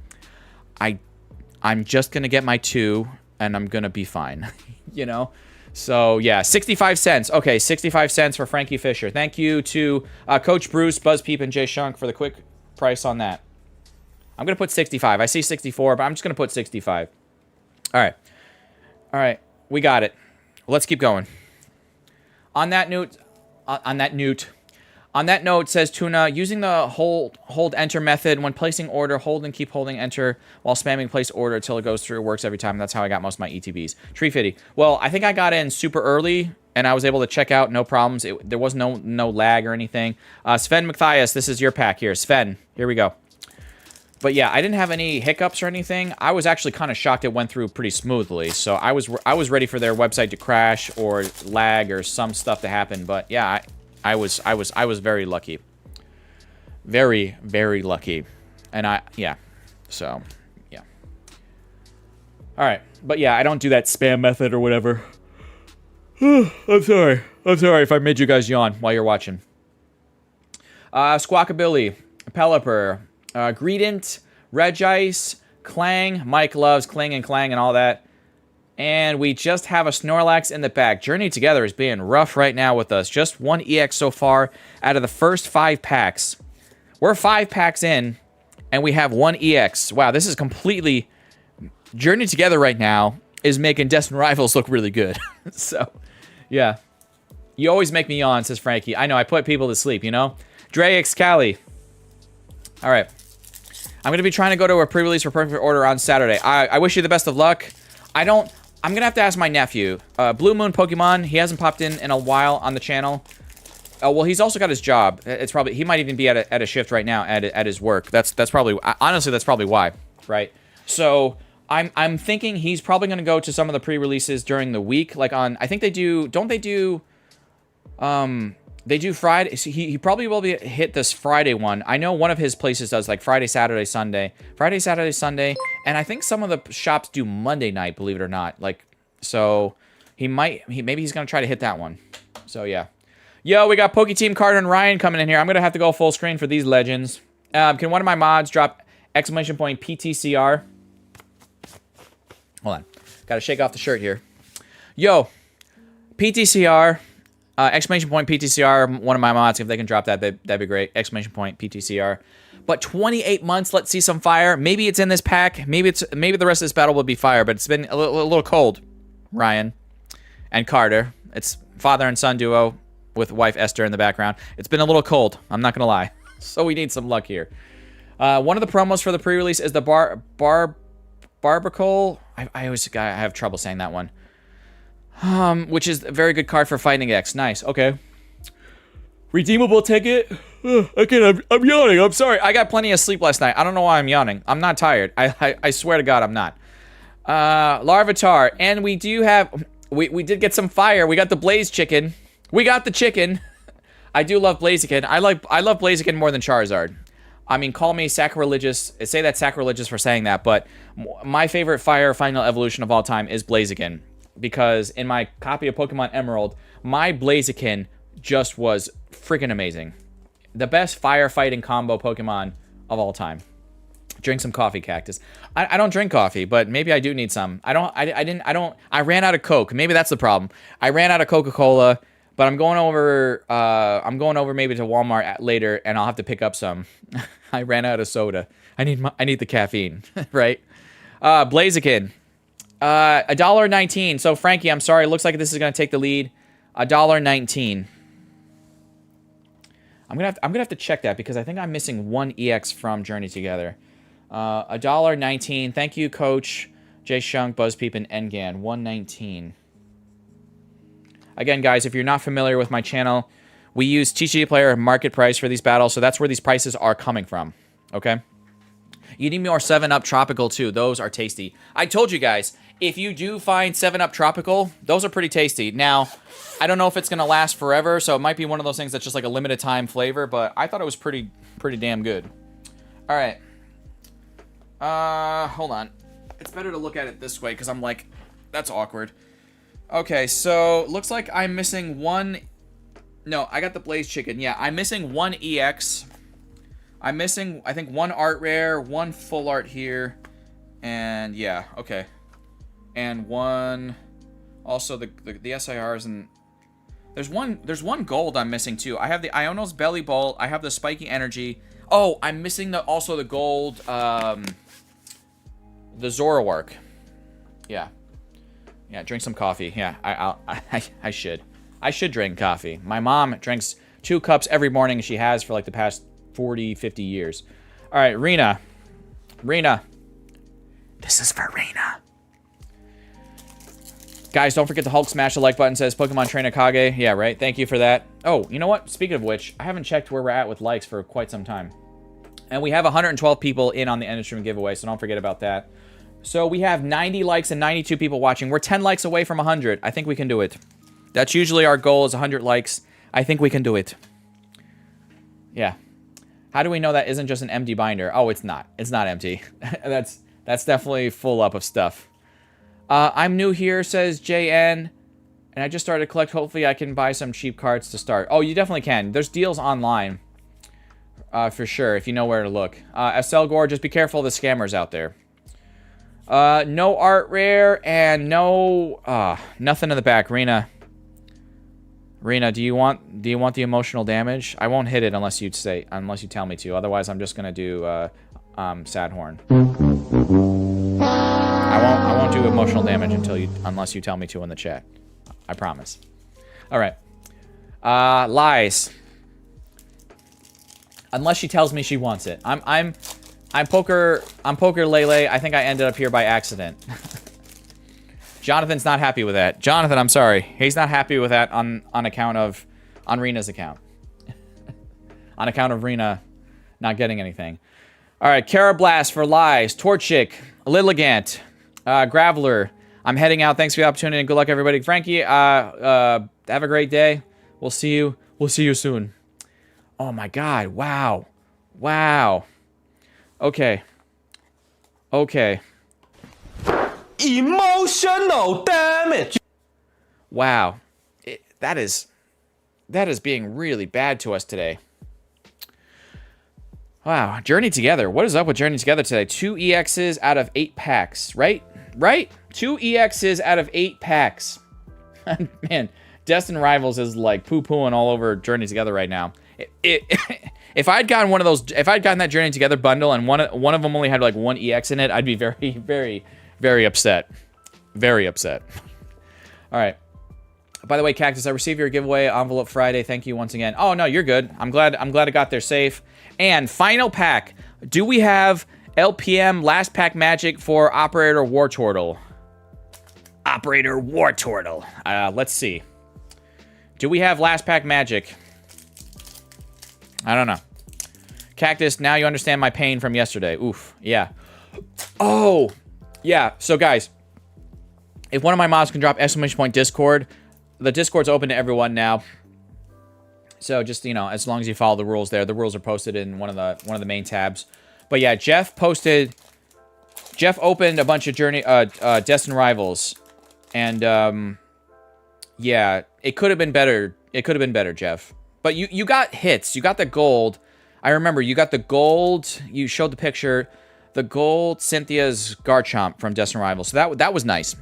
I'm just going to get my 2 and I'm going to be fine, you know? So yeah, 65 cents. Okay, 65 cents for Frankie Fisher. Thank you to Coach Bruce, Buzzpeep, and Jay Shunk for the quick price on that. I'm going to put 65. I see 64, but I'm just going to put 65. All right. All right. We got it. Let's keep going. On that note, says Tuna, using the hold enter method when placing order, hold and keep holding enter while spamming place order until it goes through. Works every time. That's how I got most of my ETBs. Tree Fitty. Well, I think I got in super early and I was able to check out, no problems. There was no lag or anything. Sven McThias, this is your pack here. Sven, here we go. But yeah, I didn't have any hiccups or anything. I was actually kind of shocked it went through pretty smoothly. So I was ready for their website to crash or lag or some stuff to happen. But yeah, I was very lucky. Very, very lucky. And so yeah. All right. But yeah, I don't do that spam method or whatever. I'm sorry. I'm sorry if I made you guys yawn while you're watching. Squawkabilly, Pelipper, Greedent, Regice, Clang. Mike loves Cling and Clang and all that. And we just have a Snorlax in the back. Journey Together is being rough right now with us. Just 1 EX so far out of the first 5 packs. We're 5 packs in, and we have 1 EX. Wow, this is completely... Journey Together right now is making Destined Rivals look really good. So, yeah. You always make me yawn, says Frankie. I know, I put people to sleep, you know? Dre Excali. All right. I'm going to be trying to go to a pre-release for Perfect Order on Saturday. I wish you the best of luck. I'm going to have to ask my nephew. Blue Moon Pokemon, he hasn't popped in a while on the channel. Oh, well, he's also got his job. It's probably... He might even be at a shift right now at his work. That's probably... Honestly, that's probably why, right? So... I'm thinking he's probably going to go to some of the pre-releases during the week. Like on, I think they do, don't they do, they do Friday. So he probably will be hit this Friday one. I know one of his places does like Friday, Saturday, Sunday. Friday, Saturday, Sunday. And I think some of the shops do Monday night, believe it or not. Like, so maybe he's going to try to hit that one. So yeah. Yo, we got Poke Team Carter and Ryan coming in here. I'm going to have to go full screen for these legends. Can one of my mods drop exclamation point PTCR? Hold on. Gotta shake off the shirt here. Yo, PTCR, exclamation point PTCR, one of my mods, if they can drop that, that'd be great. Exclamation point PTCR. But 28 months, let's see some fire. Maybe it's in this pack. Maybe the rest of this battle will be fire, but it's been a little cold. Ryan and Carter. It's father and son duo with wife Esther in the background. It's been a little cold, I'm not gonna lie. So we need some luck here. One of the promos for the pre-release is the Barbacle. I have trouble saying that one. Which is a very good card for Fighting X. Nice. Okay. Redeemable ticket. Okay, I'm yawning. I'm sorry. I got plenty of sleep last night. I don't know why I'm yawning. I'm not tired. I swear to God, I'm not. Larvitar, and we do have. We did get some fire. We got the Blaze Chicken. We got the chicken. I do love Blaziken. I love Blaziken more than Charizard. I mean, call me sacrilegious. Say that's sacrilegious for saying that, but my favorite fire final evolution of all time is Blaziken. Because in my copy of Pokemon Emerald, my Blaziken just was freaking amazing. The best firefighting combo Pokemon of all time. Drink some coffee, Cactus. I don't drink coffee, but maybe I do need some. I ran out of Coke. Maybe that's the problem. I ran out of Coca-Cola. But I'm going over maybe to Walmart later, and I'll have to pick up some. I ran out of soda. I need the caffeine, right? Blaziken, $1.19. So Frankie, I'm sorry. It looks like this is gonna take the lead. $1.19. I'm gonna have to check that because I think I'm missing 1 EX from Journey Together. $1.19. Thank you, Coach Jay Shunk, Buzzpeep, and Engan. $1.19. Again, guys, if you're not familiar with my channel, we use TCG Player market price for these battles, so that's where these prices are coming from, okay? You need more 7-Up Tropical, too. Those are tasty. I told you guys, if you do find 7-Up Tropical, those are pretty tasty. Now, I don't know if it's going to last forever, so it might be one of those things that's just like a limited time flavor, but I thought it was pretty damn good. All right. Hold on. It's better to look at it this way, because I'm like, that's awkward. Okay, so looks like I'm missing 1... No, I got the Blaze Chicken. Yeah, I'm missing 1 EX. I'm missing, I think, 1 Art Rare, 1 Full Art here, and yeah, okay. And 1... Also, the SIRs, and... There's one gold I'm missing, too. I have the Iono's Belly Bolt. I have the Spiky Energy. Oh, I'm missing also the gold, the Zoroark. Yeah. Yeah, drink some coffee. Yeah, I should. I should drink coffee. My mom drinks 2 cups every morning. She has for like the past 40, 50 years. All right, Rena. Rena. This is for Rena. Guys, don't forget to Hulk smash the like button. Says Pokemon Trainer Kage. Yeah, right. Thank you for that. Oh, you know what? Speaking of which, I haven't checked where we're at with likes for quite some time. And we have 112 people in on the end of stream giveaway, so don't forget about that. So we have 90 likes and 92 people watching. We're 10 likes away from 100. I think we can do it. That's usually our goal, is 100 likes. I think we can do it. Yeah. How do we know that isn't just an empty binder? Oh, it's not. It's not empty. That's definitely full up of stuff. I'm new here, says JN. And I just started to collect. Hopefully I can buy some cheap cards to start. Oh, you definitely can. There's deals online. For sure, if you know where to look. SL Gore, just be careful of the scammers out there. No art rare and no nothing in the back. Rena, do you want the emotional damage? I won't hit it unless you tell me to. Otherwise, I'm just gonna do sad horn. I won't do emotional damage unless you tell me to in the chat. I promise. All right. Lies. Unless she tells me she wants it. I'm poker Lele. I think I ended up here by accident. Jonathan's not happy with that. Jonathan, I'm sorry. He's not happy with that on account of Rena's account. On account of Rena not getting anything. All right, Carablast for lies. Torchic, Lilligant, Graveler. I'm heading out. Thanks for the opportunity and good luck, everybody. Frankie, have a great day. We'll see you. We'll see you soon. Oh my God! Wow, wow. Okay. Okay. Emotional damage. Wow, that is being really bad to us today. Wow, Journey Together. What is up with Journey Together today? 2 EXs out of 8 packs, right? Right? 2 EXs out of 8 packs. Man, Destined Rivals is like poo-pooing all over Journey Together right now. If I'd gotten one of those, if I'd gotten that Journey Together bundle and one of them only had like 1 EX in it, I'd be very, very, very upset. Very upset. All right. By the way, Cactus, I received your giveaway envelope Friday. Thank you once again. Oh no, you're good. I'm glad it got there safe. And final pack. Do we have LPM last pack magic for Operator War Turtle? Operator War Turtle. Let's see. Do we have last pack magic? I don't know. Cactus, now you understand my pain from yesterday. Oof. Yeah. Oh. Yeah. So, guys, if one of my mods can drop exclamation point Discord, the Discord's open to everyone now. So just, you know, as long as you follow the rules there. The rules are posted in one of the main tabs. But yeah, Jeff opened a bunch of Destined Rivals. And yeah, it could have been better. It could have been better, Jeff. But you got hits. You got the gold. I remember you got the gold. You showed the picture. The gold Cynthia's Garchomp from Destined Rivals. So that was nice.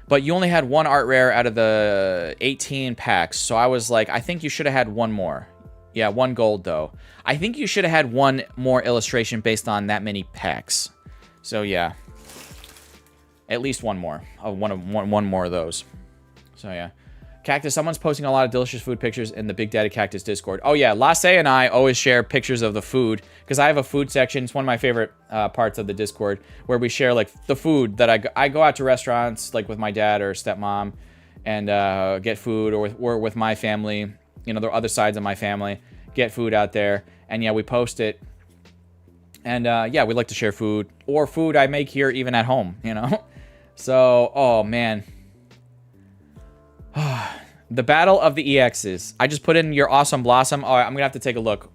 But you only had 1 art rare out of the 18 packs. So I was like, I think you should have had 1 more. Yeah, 1 gold though. I think you should have had 1 more illustration based on that many packs. So yeah. At least 1 more. One more of those. So yeah. Cactus, someone's posting a lot of delicious food pictures in the Big Daddy Cactus Discord. Oh yeah, Lasse and I always share pictures of the food because I have a food section. It's one of my favorite parts of the Discord where we share like the food that I go out to restaurants like with my dad or stepmom and get food, or with my family. You know, there are other sides of my family. Get food out there, and yeah, we post it. And yeah, we like to share food or food I make here even at home. You know, so oh man. The battle of the EXs. I just put in your awesome blossom. All right, I'm gonna have to take a look.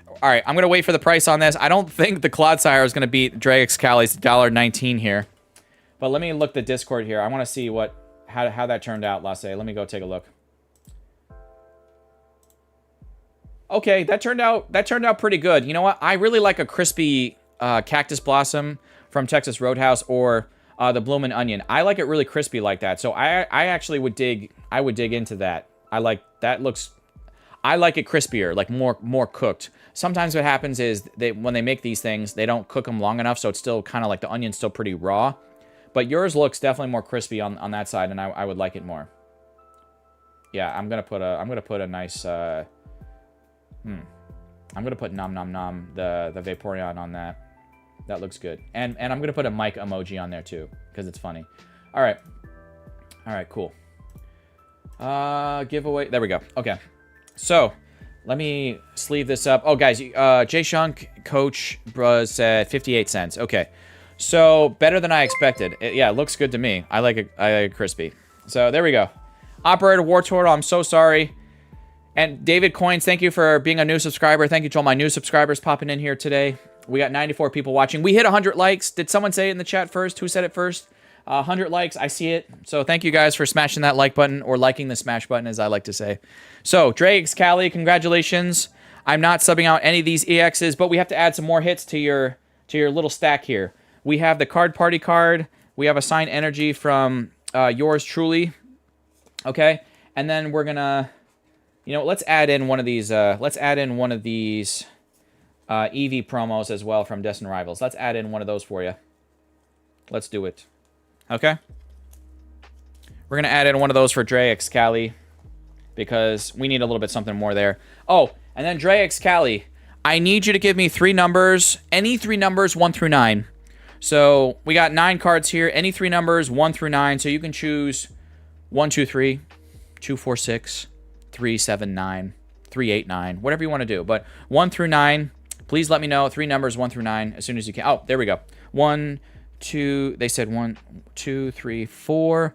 All right, I'm gonna wait for the price on this. I don't think the Clodsire is gonna beat Dragox Cali's $1.19 here, but let me look the Discord here. I want to see how that turned out, Lasse. Let me go take a look. Okay, that turned out pretty good. You know what? I really like a crispy cactus blossom from Texas Roadhouse or the Bloomin' Onion. I like it really crispy like that. So I actually would dig into that. I like it crispier, like more cooked. Sometimes what happens is when they make these things, they don't cook them long enough, so it's still kind of like the onion's still pretty raw. But yours looks definitely more crispy on that side, and I would like it more. Yeah, I'm gonna put a nice I'm gonna put nom nom nom the Vaporeon on that. That looks good. And I'm going to put a mic emoji on there too, because it's funny. All right. All right, cool. Giveaway. There we go. Okay. So, Let me sleeve this up. Oh, guys, Jay Shunk, Coach Bruz said 58 cents. Okay. So, better than I expected. Yeah, it looks good to me. I like it crispy. So, there we go. Operator War Turtle, I'm so sorry. And David Coins, thank you for being a new subscriber. Thank you to all my new subscribers popping in here today. We got 94 people watching. We hit 100 likes. Did someone say it in the chat first? Who said it first? 100 likes. I see it. So thank you guys for smashing that like button, or liking the smash button, as I like to say. So, Drake's Callie, congratulations. I'm not subbing out any of these EXs, but we have to add some more hits to your little stack here. We have the Card Party card. We have a Sign Energy from yours truly. Okay? And then we're going to... You know, let's add in one of these... EV promos as well from Destined Rivals. Let's add in one of those for you. Let's do it. Okay? We're going to add in one of those for Drake's Callie, because we need a little bit something more there. Oh, and then Drake's Callie, I need you to give me 3 numbers. Any 3 numbers, 1 through 9. So, we got 9 cards here. Any 3 numbers, 1 through 9. So, you can choose 1, 2, 3, 2, 4, 6, 3, 7, 9, 3, 8, 9. Whatever you want to do. But 1 through 9, please let me know. 3 numbers, 1 through 9, as soon as you can. Oh, there we go. 1, 2, they said 1, 2, 3, 4,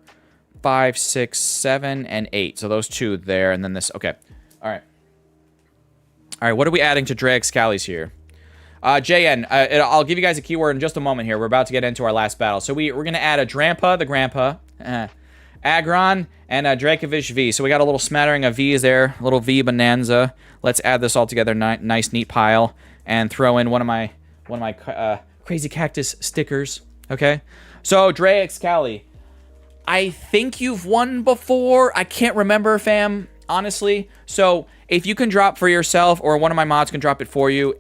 5, 6, 7, and 8. So those 2 there, and then this. Okay. All right. All right, what are we adding to Drake's Callie's here? JN, I'll give you guys a keyword in just a moment here. We're about to get into our last battle. So we're going to add a Drampa, the Grandpa, Agron, and a Dracovish V. So we got a little smattering of V's there, a little V bonanza. Let's add this all together, nice, neat pile, and throw in one of my Crazy Cactus stickers. Okay? So, Drake's Callie, I think you've won before. I can't remember, fam, honestly. So, if you can drop for yourself, or one of my mods can drop it for you, !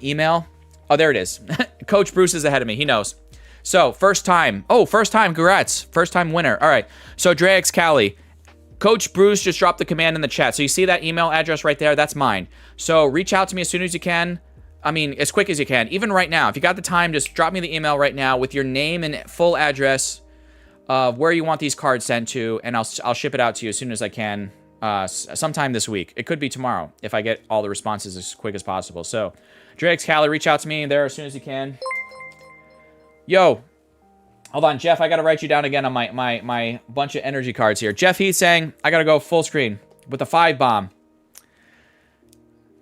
Email. Oh, there it is. Coach Bruce is ahead of me. He knows. So, first time. Oh, first time. Congrats. First time winner. All right. So, Drake's Callie, Coach Bruce just dropped the command in the chat. So, you see that email address right there? That's mine. So, reach out to me as soon as you can. I mean, as quick as you can. Even right now. If you got the time, just drop me the email right now with your name and full address of where you want these cards sent to, and I'll ship it out to you as soon as I can. Sometime this week. It could be tomorrow if I get all the responses as quick as possible. So, Drake's Callie, reach out to me there as soon as you can. Yo, hold on, Jeff. I gotta write you down again on my bunch of energy cards here. Jeff, he's saying I gotta go full screen with the 5 bomb.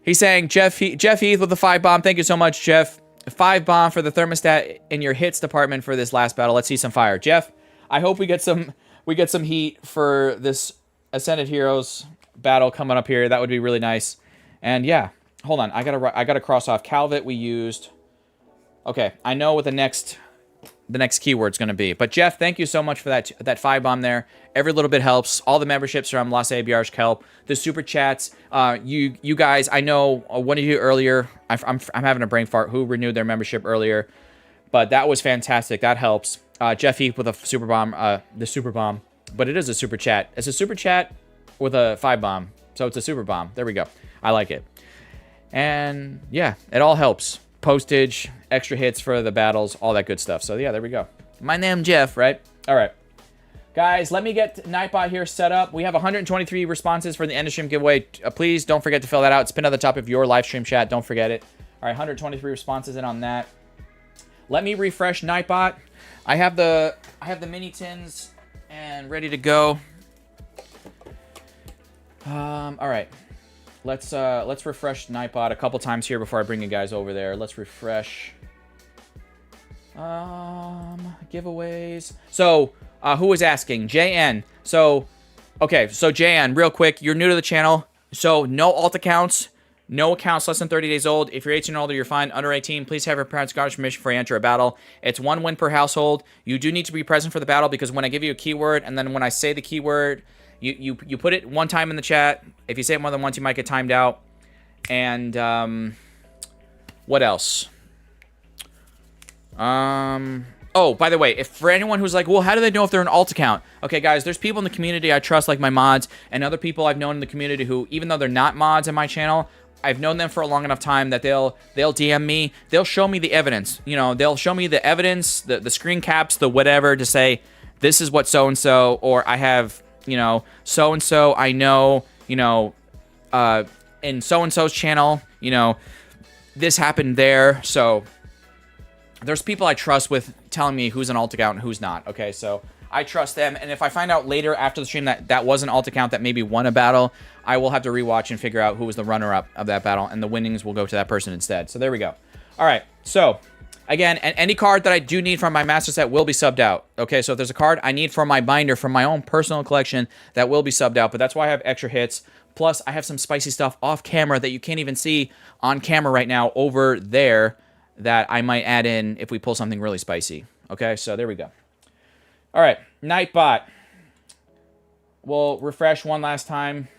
He's saying Jeff Heath with the 5 bomb. Thank you so much, Jeff. 5 bomb for the thermostat in your hits department for this last battle. Let's see some fire, Jeff. I hope we get some heat for this Ascended Heroes battle coming up here. That would be really nice. And yeah, hold on. I gotta cross off Calvet. We used. Okay, I know what the next keyword's gonna be. But Jeff, thank you so much for that 5 bomb there. Every little bit helps. All the memberships from Las Abiarsh Kelp, the super chats. You guys, I know one of you earlier. I'm having a brain fart. Who renewed their membership earlier? But that was fantastic. That helps. Jeff Heath with a super bomb. The super bomb. But it is a super chat. It's a super chat with a 5 bomb. So it's a super bomb. There we go. I like it. And yeah, it all helps. Postage, extra hits for the battles, all that good stuff. So yeah, there we go. My name Jeff, right? All right. Guys, let me get Nightbot here set up. We have 123 responses for the end of stream giveaway. Please don't forget to fill that out. It's pinned at the top of your live stream chat. Don't forget it. All right, 123 responses in on that. Let me refresh Nightbot. I have the mini tins and ready to go. All right. Let's refresh Nightbot a couple times here before I bring you guys over there. Let's refresh. Giveaways. So, who was asking? JN. So, okay. So, JN, real quick. You're new to the channel. So, no alt accounts. No accounts less than 30 days old. If you're 18 or older, you're fine. Under 18, please have your parents' guardian permission before you enter a battle. It's 1 win per household. You do need to be present for the battle because when I give you a keyword and then when I say the keyword, you put it 1 time in the chat. If you say it more than once, you might get timed out. And what else? Oh, by the way, if for anyone who's like, well, how do they know if they're an alt account? Okay, guys, there's people in the community I trust, like my mods, and other people I've known in the community who, even though they're not mods in my channel, I've known them for a long enough time that they'll DM me. They'll show me the evidence. You know, they'll show me the evidence, the screen caps, the whatever, to say, this is what so-and-so, or I have, you know, so-and-so, I know, you know, in so-and-so's channel, you know, this happened there. So there's people I trust with telling me who's an alt account and who's not. Okay, so I trust them. And if I find out later after the stream that was an alt account that maybe won a battle, I will have to rewatch and figure out who was the runner-up of that battle, and the winnings will go to that person instead. So there we go. All right, so again, and any card that I do need from my master set will be subbed out. Okay, so if there's a card I need for my binder from my own personal collection, that will be subbed out. But that's why I have extra hits. Plus, I have some spicy stuff off camera that you can't even see on camera right now over there that I might add in if we pull something really spicy. Okay, so there we go. All right, Nightbot. We'll refresh one last time.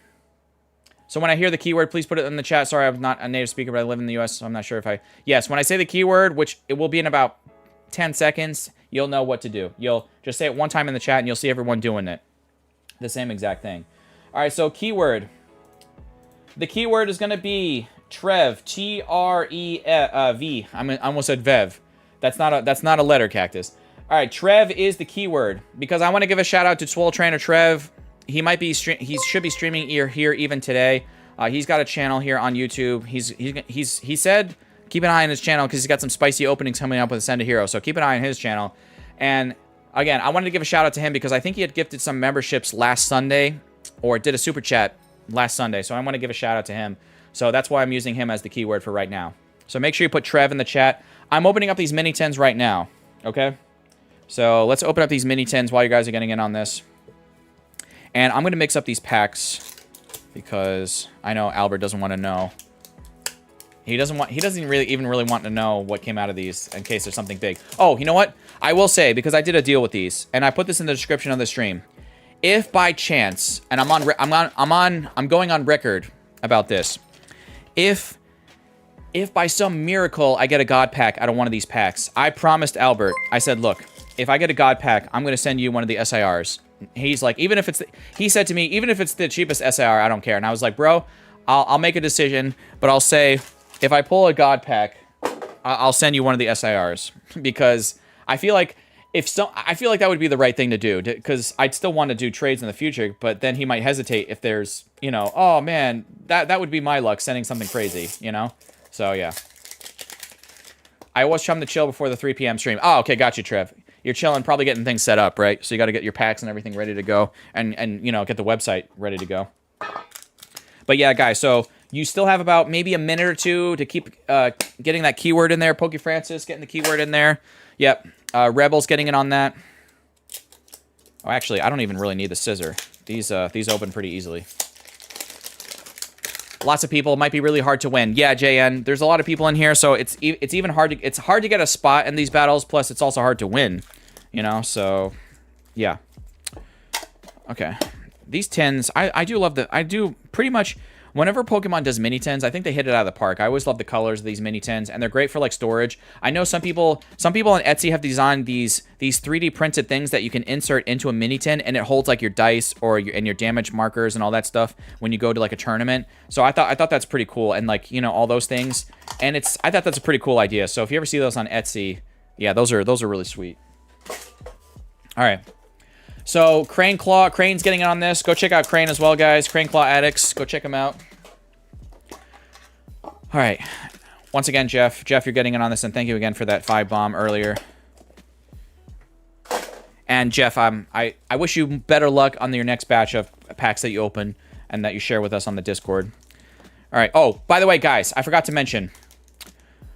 So when I hear the keyword, please put it in the chat. Sorry, I'm not a native speaker, but I live in the US, so I'm not sure if I... Yes, when I say the keyword, which it will be in about 10 seconds, you'll know what to do. You'll just say it one time in the chat, and you'll see everyone doing it. The same exact thing. All right, so keyword. The keyword is going to be Trev. T-R-E-V. I almost said Vev. That's not a letter, Cactus. All right, Trev is the keyword, because I want to give a shout out to Swole Trainer Trev. He might be he should be streaming here even today. He's got a channel here on YouTube. He said keep an eye on his channel because he's got some spicy openings coming up with Send a Hero. So keep an eye on his channel. And again, I wanted to give a shout out to him because I think he had gifted some memberships last Sunday, or did a super chat last Sunday. So I want to give a shout out to him. So that's why I'm using him as the keyword for right now. So make sure you put Trev in the chat. I'm opening up these mini tins right now. Okay. So let's open up these mini tins while you guys are getting in on this. And I'm going to mix up these packs because I know Albert doesn't want to know. He doesn't really want to know what came out of these in case there's something big. Oh, you know what? I will say, because I did a deal with these, and I put this in the description of the stream. If by chance, and I'm going on record about this. If by some miracle I get a God pack out of one of these packs, I promised Albert, I said, look, if I get a God pack, I'm going to send you one of the SIRs. He's like, he said to me, even if it's the cheapest SIR, I don't care. And I was like, bro, I'll make a decision, but I'll say, if I pull a God pack, I'll send you one of the SIRs, because I feel like that would be the right thing to do, because I'd still want to do trades in the future, but then he might hesitate if there's, you know, oh man, that would be my luck sending something crazy, you know? So yeah. I always chum to chill before the 3 p.m. stream. Oh, okay, got you, Trev. You're chilling, probably getting things set up, right? So you got to get your packs and everything ready to go, and you know, get the website ready to go. But yeah, guys, so you still have about maybe a minute or two to keep getting that keyword in there. Pokey Francis getting the keyword in there. Yep. Rebels getting in on that. Oh, actually, I don't even really need the scissor. These open pretty easily. Lots of people. Might be really hard to win. Yeah, JN. There's a lot of people in here, so it's even hard to... It's hard to get a spot in these battles, plus it's also hard to win. You know, so... Yeah. Okay. These tins, I do love the... I do pretty much... Whenever Pokemon does mini tins, I think they hit it out of the park. I always love the colors of these mini tins, and they're great for like storage. I know some people on Etsy have designed these 3D printed things that you can insert into a mini tin, and it holds like your dice or your damage markers and all that stuff when you go to like a tournament. So I thought that's pretty cool, and like, you know, all those things. And I thought that's a pretty cool idea. So if you ever see those on Etsy, yeah, those are really sweet. All right. So, Crane's getting in on this. Go check out Crane as well, guys. Crane Claw Addicts. Go check him out. All right. Once again, Jeff. Jeff, you're getting in on this, and thank you again for that 5-bomb earlier. And, Jeff, I wish you better luck on your next batch of packs that you open and that you share with us on the Discord. All right. Oh, by the way, guys, I forgot to mention.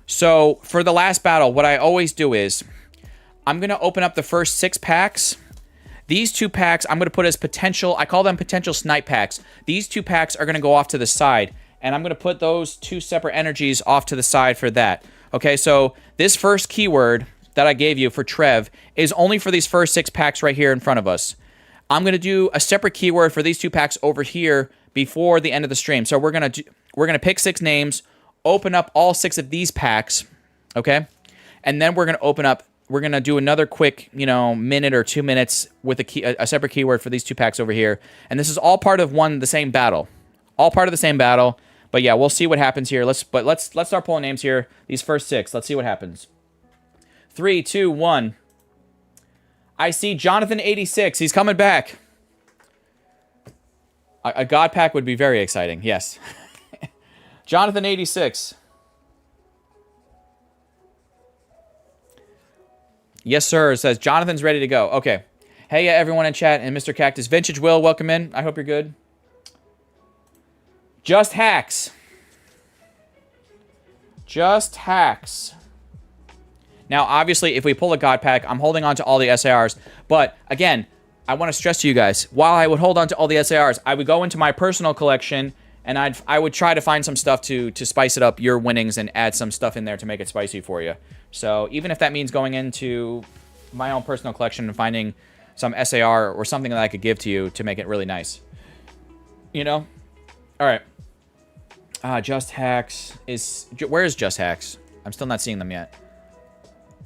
So, for the last battle, what I always do is I'm going to open up the first 6 packs. These 2 packs I'm going to put as potential, I call them potential snipe packs. These 2 packs are going to go off to the side, and I'm going to put those 2 separate energies off to the side for that. Okay, so this first keyword that I gave you for Trev is only for these first 6 packs right here in front of us. I'm going to do a separate keyword for these 2 packs over here before the end of the stream. So we're going to pick 6 names, open up all 6 of these packs, okay? And then we're going to open up... We're going to do another quick, you know, minute or 2 minutes with a separate keyword for these 2 packs over here. And this is all part of the same battle. All part of the same battle. But yeah, we'll see what happens here. Let's start pulling names here. These first 6. Let's see what happens. 3, 2, 1. I see Jonathan 86. He's coming back. A God pack would be very exciting. Yes. Jonathan 86. Yes, sir. Says Jonathan's ready to go. Okay. Hey, everyone in chat and Mr. Cactus. Vintage Will, welcome in. I hope you're good. Just hacks. Just hacks. Now, obviously, if we pull a God Pack, I'm holding on to all the SARs. But, again, I want to stress to you guys, while I would hold on to all the SARs, I would go into my personal collection, and I would try to find some stuff to spice it up, your winnings, and add some stuff in there to make it spicy for you. So, even if that means going into my own personal collection and finding some SAR or something that I could give to you to make it really nice. You know? Alright. Just Hacks is... Where is Just Hacks? I'm still not seeing them yet.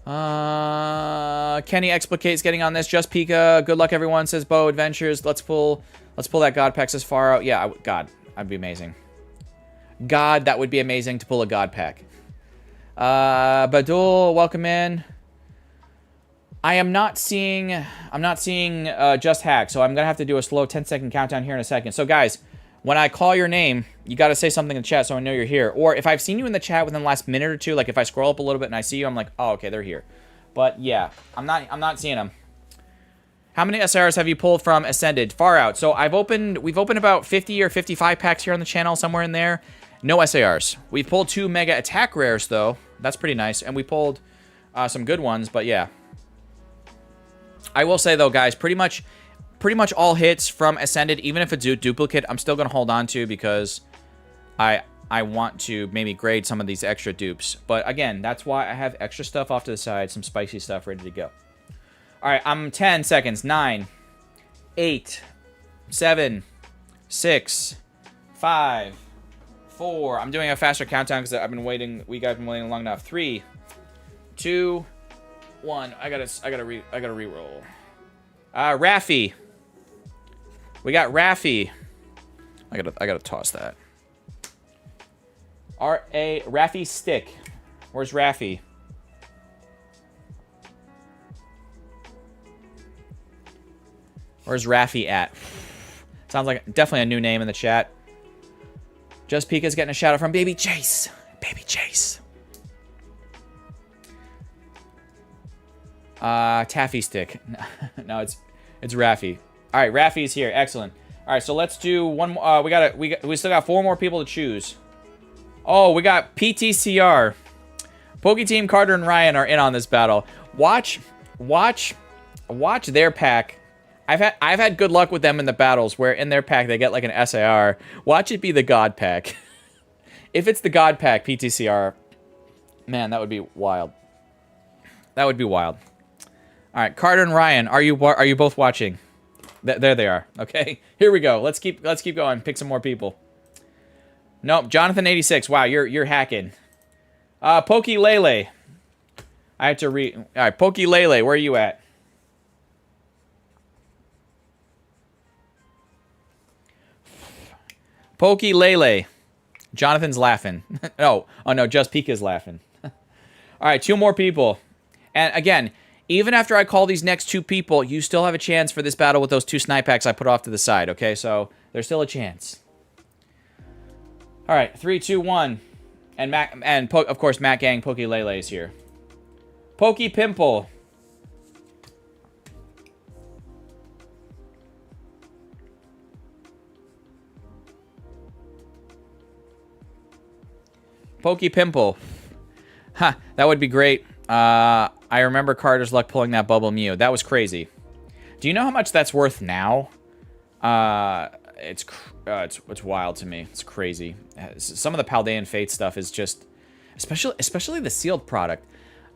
Kenny Explicates getting on this. Just Pika. Good luck, everyone, says Bo Adventures. Let's pull that God Pack as far out. Yeah, God. That'd be amazing. God, that would be amazing to pull a God Pack. Badul, welcome in. I'm not seeing Just Hack, so I'm going to have to do a slow 10-second countdown here in a second. So, guys, when I call your name, you got to say something in the chat so I know you're here. Or if I've seen you in the chat within the last minute or two, like if I scroll up a little bit and I see you, I'm like, oh, okay, they're here. But, yeah, I'm not seeing them. How many SRs have you pulled from Ascended? Far out. So, we've opened about 50 or 55 packs here on the channel, somewhere in there. No SARs. We've pulled 2 Mega Attack Rares, though. That's pretty nice. And we pulled some good ones, but yeah. I will say, though, guys, pretty much all hits from Ascended, even if it's a duplicate, I'm still going to hold on to because I want to maybe grade some of these extra dupes. But, again, that's why I have extra stuff off to the side, some spicy stuff ready to go. All right, I'm 10 seconds. 9, 8, 7, 6, 5, 4. I'm doing a faster countdown because I've been waiting. We guys been waiting long enough. 3, 2, 1. I gotta re-roll. Raffy. We got Raffy. I gotta toss that. Raffy Stick. Where's Raffy? Where's Raffy at? Sounds like definitely a new name in the chat. Just Pika's getting a shout out from Baby Chase. Baby Chase. Taffy Stick. No, it's Raffy. All right, Raffy's here. Excellent. All right, so let's do one more. We still got 4 more people to choose. Oh, we got PTCR. Poke Team Carter and Ryan are in on this battle. Watch their pack. I've had good luck with them in the battles where in their pack they get like an SAR. Watch it be the God Pack. If it's the God Pack PTCR, man, that would be wild. That would be wild. All right, Carter and Ryan, are you both watching? There they are. Okay, here we go. Let's keep going. Pick some more people. Nope, Jonathan 86. Wow, you're hacking. Pokey Lele. I have to read. All right, Pokey Lele, where are you at? Pokey Lele. Jonathan's laughing. Oh no, just Pika's laughing. All right, 2 more people. And again, even after I call these next 2 people, you still have a chance for this battle with those 2 snipe packs I put off to the side, okay? So, there's still a chance. All right, 3, 2, 1. And of course, Matt Gang, Pokey Lele is here. Pokey Pimple. Pokey Pimple. Ha, that would be great. I remember Carter's luck pulling that Bubble Mew. That was crazy. Do you know how much that's worth now? It's wild to me. It's crazy. Some of the Paldean Fate stuff is just, especially the sealed product.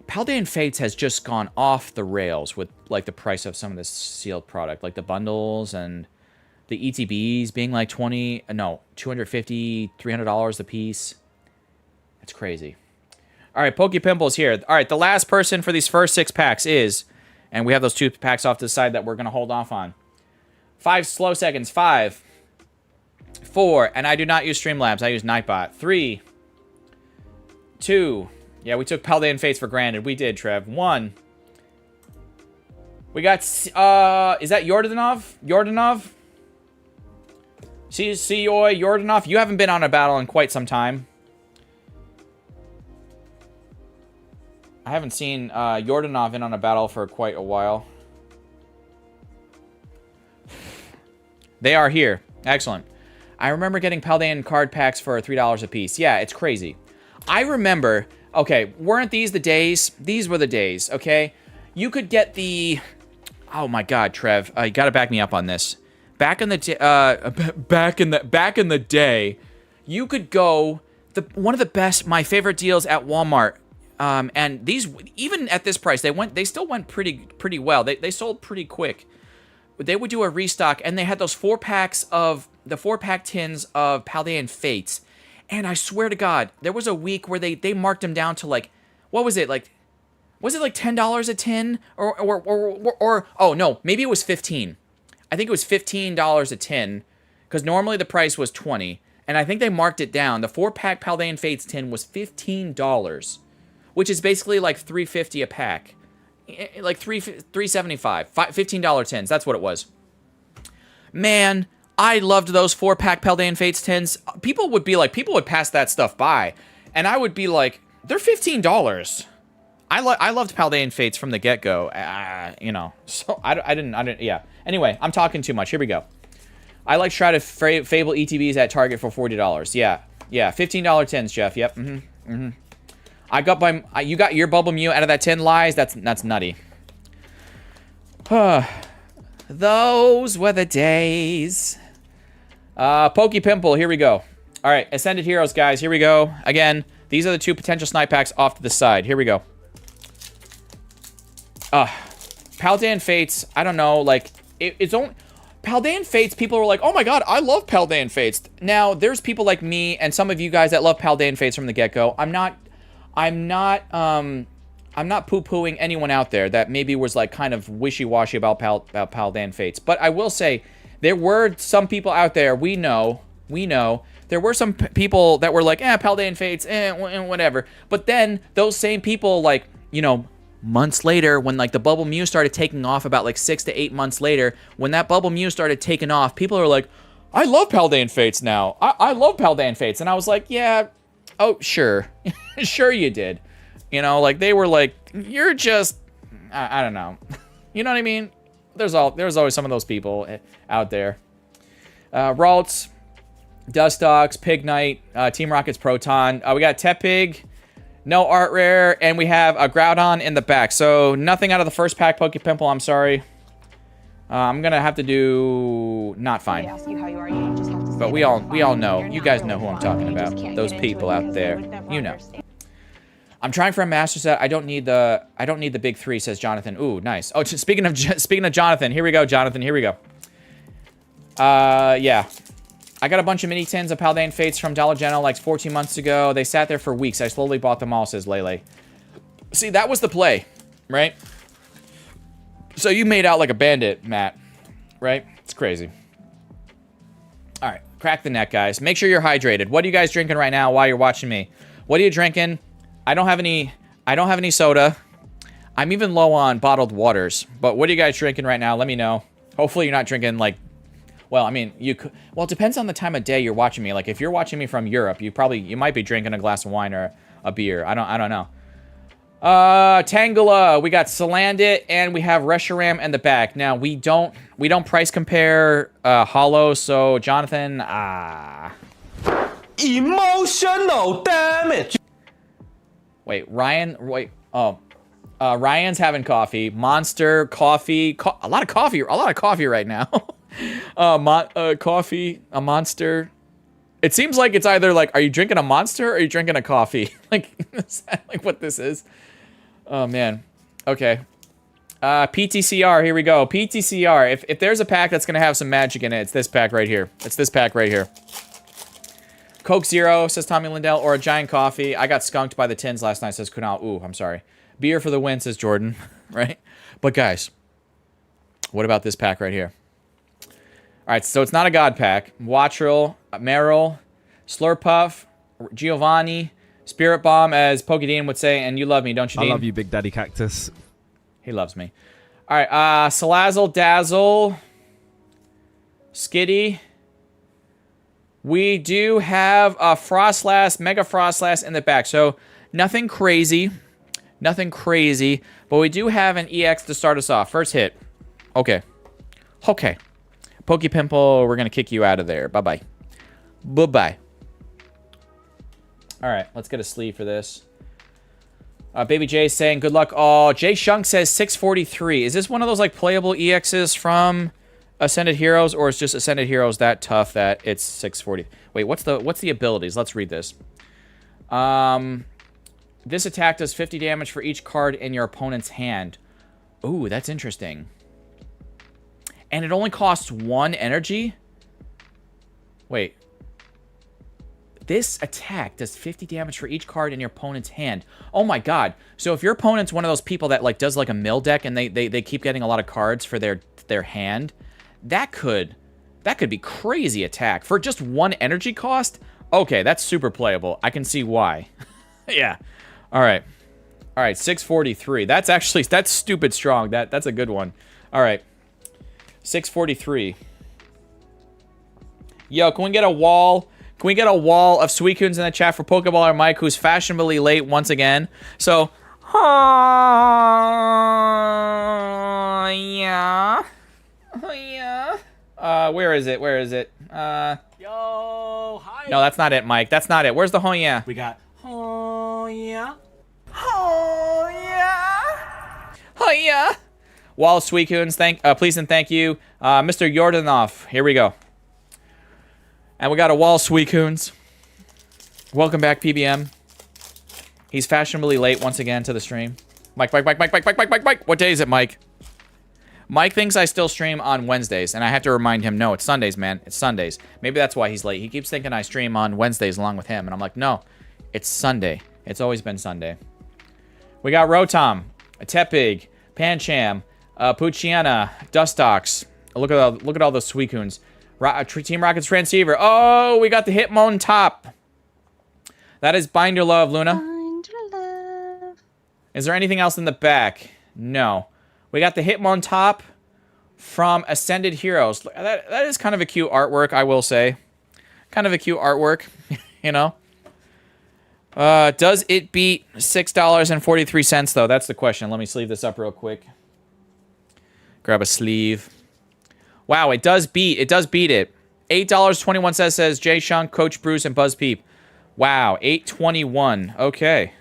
Paldean Fates has just gone off the rails with like the price of some of this sealed product, like the bundles and the ETBs being like $250, $300 a piece. It's crazy. All right, Pokey Pimple's here. All right, the last person for these first 6 packs is, and we have those 2 packs off to the side that we're going to hold off on. 5 slow seconds. 5, 4, and I do not use Streamlabs. I use Nightbot. 3, 2, yeah, we took Paldean Fates for granted. We did, Trev. 1. We got, is that Yordanov? Yordanov? Yordanov? You haven't been on a battle in quite some time. I haven't seen Yordanov in on a battle for quite a while. They are here. Excellent. I remember getting Paldean card packs for $3 a piece. Yeah, it's crazy. I remember... Okay, weren't these the days? These were the days, okay? You could get the... Oh my God, Trev. You gotta back me up on this. Back in the day, you could go... One of the best, my favorite deals at Walmart... and these, even at this price, they still went pretty well. They sold pretty quick. They would do a restock, and they had those 4-pack tins of Paldean Fates. And I swear to God, there was a week where they marked them down to like, what was it? Like, was it like $10 a tin? Or oh no, maybe it was 15. I think it was $15 a tin, because normally the price was 20. And I think they marked it down. The 4-pack Paldean Fates tin was $15. Which is basically like $3.50 a pack, like $3.75, $15 tins. That's what it was. Man, I loved those 4-pack Paldean Fates tins. People would pass that stuff by, and I would be like, they're $15. I loved Paldean Fates from the get-go, you know. So I didn't. Yeah. Anyway, I'm talking too much. Here we go. I like Shrouded Fable ETBs at Target for $40. Yeah, $15 tins, Jeff. Yep. You got your Bubble Mew out of that tin, Lies? That's nutty. Those were the days. Pokey Pimple, here we go. Alright, Ascended Heroes, guys, here we go. Again, these are the 2 potential snipe packs off to the side. Here we go. Paldean Fates, I don't know, like, it's only... Paldean Fates, people are like, oh my God, I love Paldean Fates. Now, there's people like me and some of you guys that love Paldean Fates from the get-go. I'm not poo-pooing anyone out there that maybe was like kind of wishy-washy about Paldean Fates. But I will say, there were some people out there, we know, there were some people that were like, Paldean Fates, whatever. But then, those same people, like, you know, months later, when like the Bubble Mew started taking off, about like 6 to 8 months later, when that Bubble Mew started taking off, people are like, I love Paldean Fates now. I love Paldean Fates. And I was like, yeah, oh, sure. Sure you did. You know, like, they were like, you're just, I don't know. You know what I mean? There's always some of those people out there. Ralts, Dustox, Pig Knight, Team Rocket's Proton. We got Tepig, no art rare, and we have a Groudon in the back. So, nothing out of the first pack, Poke Pimple, I'm sorry. I'm gonna have to do not fine. But we all know. You guys know who I'm talking about. Those people out there. You know. I'm trying for a master set. I don't need the big 3, says Jonathan. Ooh, nice. Oh, speaking of Jonathan, here we go, Jonathan. Here we go. Yeah. I got a bunch of mini tins of Paldean Fates from Dollar General like 14 months ago. They sat there for weeks. I slowly bought them all, says Lele. See, that was the play, right? So you made out like a bandit, Matt, right? It's crazy. All right, crack the neck, guys. Make sure you're hydrated. What are you guys drinking right now while you're watching me? What are you drinking? I don't have any soda. I'm even low on bottled waters. But what are you guys drinking right now? Let me know. Hopefully you're not drinking like, well, I mean, you could, well, it depends on the time of day you're watching me. Like if you're watching me from Europe, you might be drinking a glass of wine or a beer. I don't know. Tangela, we got Salandit and we have Reshiram in the back. Now we don't price compare Hollow, so Jonathan, Emotional damage. Wait, Ryan, Ryan's having coffee. Monster, coffee, a lot of coffee right now. Coffee, a monster. It seems like it's either like, are you drinking a monster or are you drinking a coffee? Like, is that like what this is? Oh man. Okay. PTCR, here we go. PTCR. If there's a pack that's gonna have some magic in it, it's this pack right here. It's this pack right here. Coke Zero, says Tommy Lindell, or a giant coffee. I got skunked by the tins last night, says Kunal. Ooh, I'm sorry. Beer for the win, says Jordan. Right? But guys, what about this pack right here? Alright, so it's not a god pack. Wattrel, Meryl, Slurpuff, Giovanni, Spirit Bomb, as Pokedean would say, and you love me, don't you, Dean? I love you, Big Daddy Cactus. He loves me. Alright, Salazzle, Dazzle, Skitty. We do have a Frostlass, Mega Frostlass in the back. So, nothing crazy. Nothing crazy. But we do have an EX to start us off. First hit. Okay. Okay. Pokepimple, we're going to kick you out of there. Bye-bye. Bye-bye. All right, let's get a sleeve for this. Baby J saying, good luck all. Jay Shunk says 643. Is this one of those, like, playable EXs from Ascended Heroes, or is just Ascended Heroes that tough that it's 640? Wait, what's the abilities? Let's read this. This attack does 50 damage for each card in your opponent's hand. Ooh, that's interesting. And it only costs 1 energy? Wait. This attack does 50 damage for each card in your opponent's hand. Oh my god. So if your opponent's one of those people that like does like a mill deck and they keep getting a lot of cards for their hand, that could be crazy attack. For just 1 energy cost? Okay, that's super playable. I can see why. Yeah. Alright. Alright, 643. That's stupid strong. That's a good one. Alright. 643. Yo, can we get a wall? Can we get a wall of Suicunes in the chat for Pokeballer Mike, who's fashionably late once again? So, yeah. Yeah. Where is it? Where is it? Yo, hi. No, that's not it, Mike. That's not it. Where's the yeah? We got, oh, yeah. Oh, yeah. Oh, yeah. Wall of Suicunes, please and thank you. Mr. Yordanov, here we go. And we got a wall of Suicunes. Welcome back, PBM. He's fashionably late once again to the stream. Mike. What day is it, Mike? Mike thinks I still stream on Wednesdays, and I have to remind him, no, it's Sundays, man. It's Sundays. Maybe that's why he's late. He keeps thinking I stream on Wednesdays along with him, and I'm like, no, it's Sunday. It's always been Sunday. We got Rotom, Tepig, Pancham, Poochyena, Dustox. Look at all those Suicunes. Team Rocket's Transceiver. Oh, we got the Hitmon top. That is Binder Love, Luna. Binder love. Is there anything else in the back? No. We got the Hitmon top from Ascended Heroes. That is kind of a cute artwork, I will say. Kind of a cute artwork, you know. Does it beat $6.43 though? That's the question. Let me sleeve this up real quick. Grab a sleeve. Wow, it does beat it. $8.21 says Jay Shunk, Coach Bruce, and Buzz Peep. Wow, $8.21. Okay.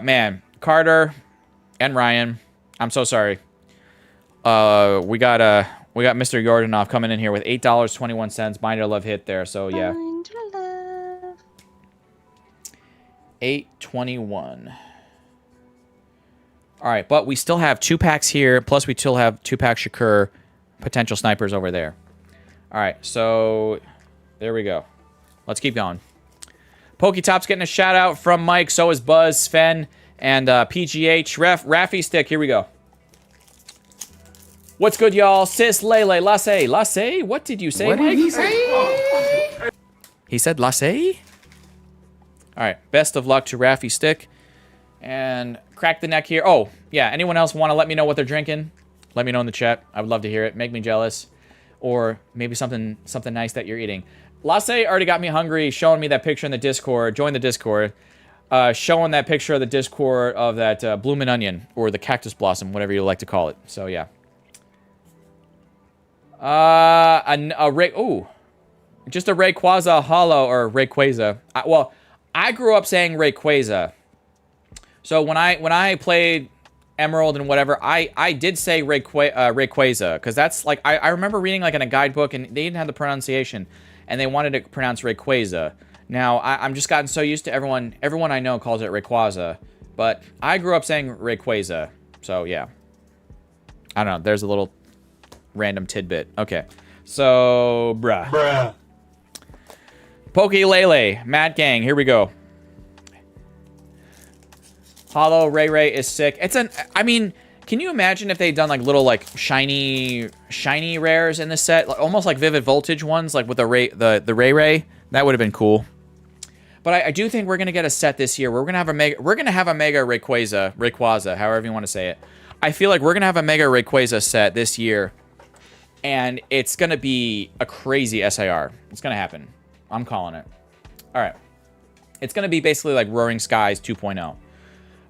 Man, Carter and Ryan, I'm so sorry. We got Mr. Yordanov coming in here with $8.21. Binder Love hit there, so yeah. Binder love. $8.21. All right, but we still have 2 packs here, plus we still have 2 packs Shakur, potential snipers over there. All right, so there we go. Let's keep going. Poketop's getting a shout out from Mike, so is Buzz, Sven, and PGH. Raffy Stick, here we go. What's good, y'all? Sis, Lele, Lasse. What did you say, Mike? What did he say? He said Lasse? All right, best of luck to Raffy Stick. And crack the neck here. Oh, yeah. Anyone else want to let me know what they're drinking? Let me know in the chat. I would love to hear it. Make me jealous. Or maybe something nice that you're eating. Lasse already got me hungry, showing me that picture in the Discord. Join the Discord. Showing that picture of the Discord of that bloomin' onion. Or the cactus blossom, whatever you like to call it. So, yeah. Just a Rayquaza Hollow or Rayquaza. Well, I grew up saying Rayquaza. So when I played Emerald and whatever, I did say Rayquaza, because that's like I remember reading like in a guidebook and they didn't have the pronunciation, and they wanted to pronounce Rayquaza. Now I'm just gotten so used to everyone I know calls it Rayquaza, but I grew up saying Rayquaza. So yeah, I don't know. There's a little random tidbit. Okay, so bruh. Poke Lele, Matt Gang, here we go. Hollow Ray is sick. I mean, can you imagine if they'd done like little like shiny rares in this set, like, almost like Vivid Voltage ones, like with the Ray. That would have been cool. But I do think we're gonna get a set this year. Where we're gonna have a mega Rayquaza, however you want to say it. I feel like we're gonna have a mega Rayquaza set this year, and it's gonna be a crazy SIR. It's gonna happen. I'm calling it. All right. It's going to be basically like Roaring Skies 2.0.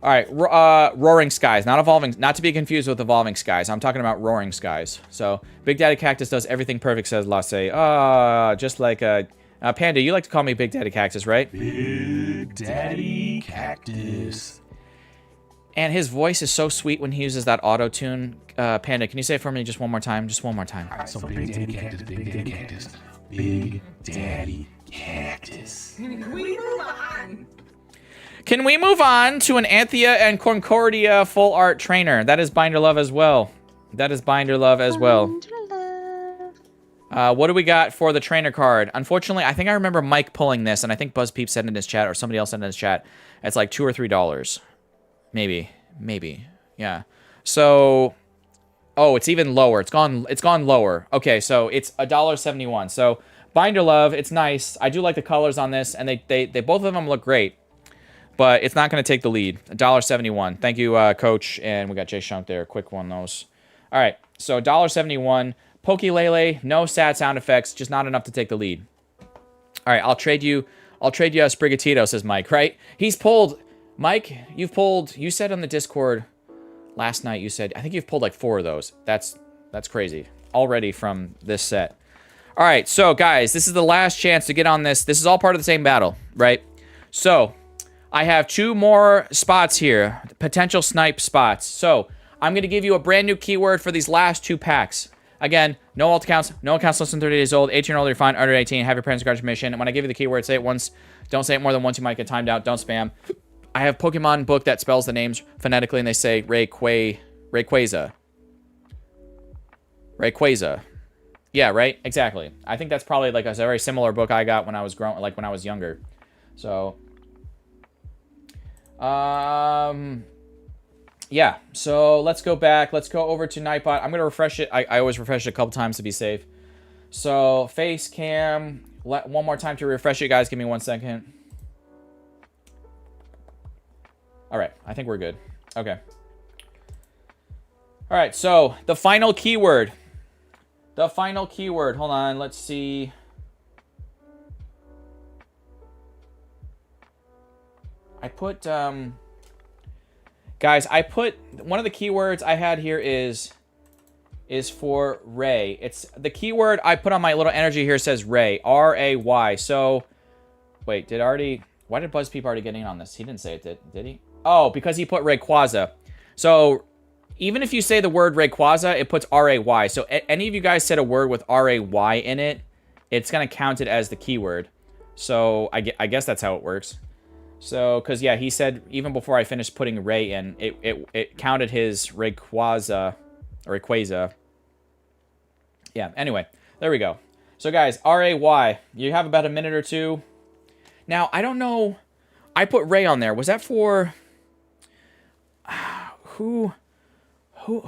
All right, Roaring Skies, not to be confused with Evolving Skies. I'm talking about Roaring Skies. So, Big Daddy Cactus does everything perfect, says Lasse. Just like Panda, you like to call me Big Daddy Cactus, right? Big Daddy Cactus. And his voice is so sweet when he uses that auto-tune. Panda, can you say it for me just one more time? Just one more time. All right, so Big Daddy Cactus, Big Daddy Cactus, Big Daddy Cactus. Can we move on to an Anthea and Concordia full art trainer? That is Binder Love as well. That is Binder Love as well. What do we got for the trainer card? Unfortunately, I think I remember Mike pulling this, and I think BuzzPeep said in his chat, or somebody else said in his chat, it's like $2 or $3. Maybe. Yeah. So, oh, it's even lower. It's gone lower. Okay, so it's $1.71. So, Binder Love, it's nice. I do like the colors on this, and they both of them look great. But it's not going to take the lead. $1.71. Thank you, Coach. And we got Jay Shunk there. Quick one, those. All right. So $1.71. Pokélele. No sad sound effects. Just not enough to take the lead. All right. I'll trade you a Sprigatito, says Mike. Right? He's pulled. Mike, you've pulled. You said on the Discord last night. You said I think you've pulled like 4 of those. That's crazy. Already from this set. All right. So guys, this is the last chance to get on this. This is all part of the same battle, right? So. I have 2 more spots here, potential snipe spots. So, I'm going to give you a brand new keyword for these last 2 packs. Again, no alt accounts less than 30 days old, 18 or older, you're fine, under 18, have your parents' guardian permission. And when I give you the keyword, say it once, don't say it more than once, you might get timed out, don't spam. I have Pokemon book that spells the names phonetically, and they say Rayquaza. Yeah, right? Exactly. I think that's probably like a very similar book I got when I was when I was younger. So... yeah, so let's go back. Let's go over to Nightbot. I'm going to refresh it. I always refresh it a couple times to be safe. So, face cam. One more time to refresh it, guys. Give me 1 second. All right, I think we're good. Okay. All right, so the final keyword. Hold on, let's see. I put, guys, one of the keywords I had here is for Ray. It's the keyword I put on my little energy here says Ray, R-A-Y. So, wait, why did BuzzPeep already get in on this? He didn't say it, did he? Oh, because he put Rayquaza. So, even if you say the word Rayquaza, it puts R-A-Y. So, any of you guys said a word with R-A-Y in it, it's going to count it as the keyword. So, I guess that's how it works. So, because, yeah, he said, even before I finished putting Ray in, it counted his Rayquaza. Yeah, anyway, there we go. So, guys, R-A-Y. You have about a minute or 2. Now, I don't know. I put Ray on there. Was that for... Who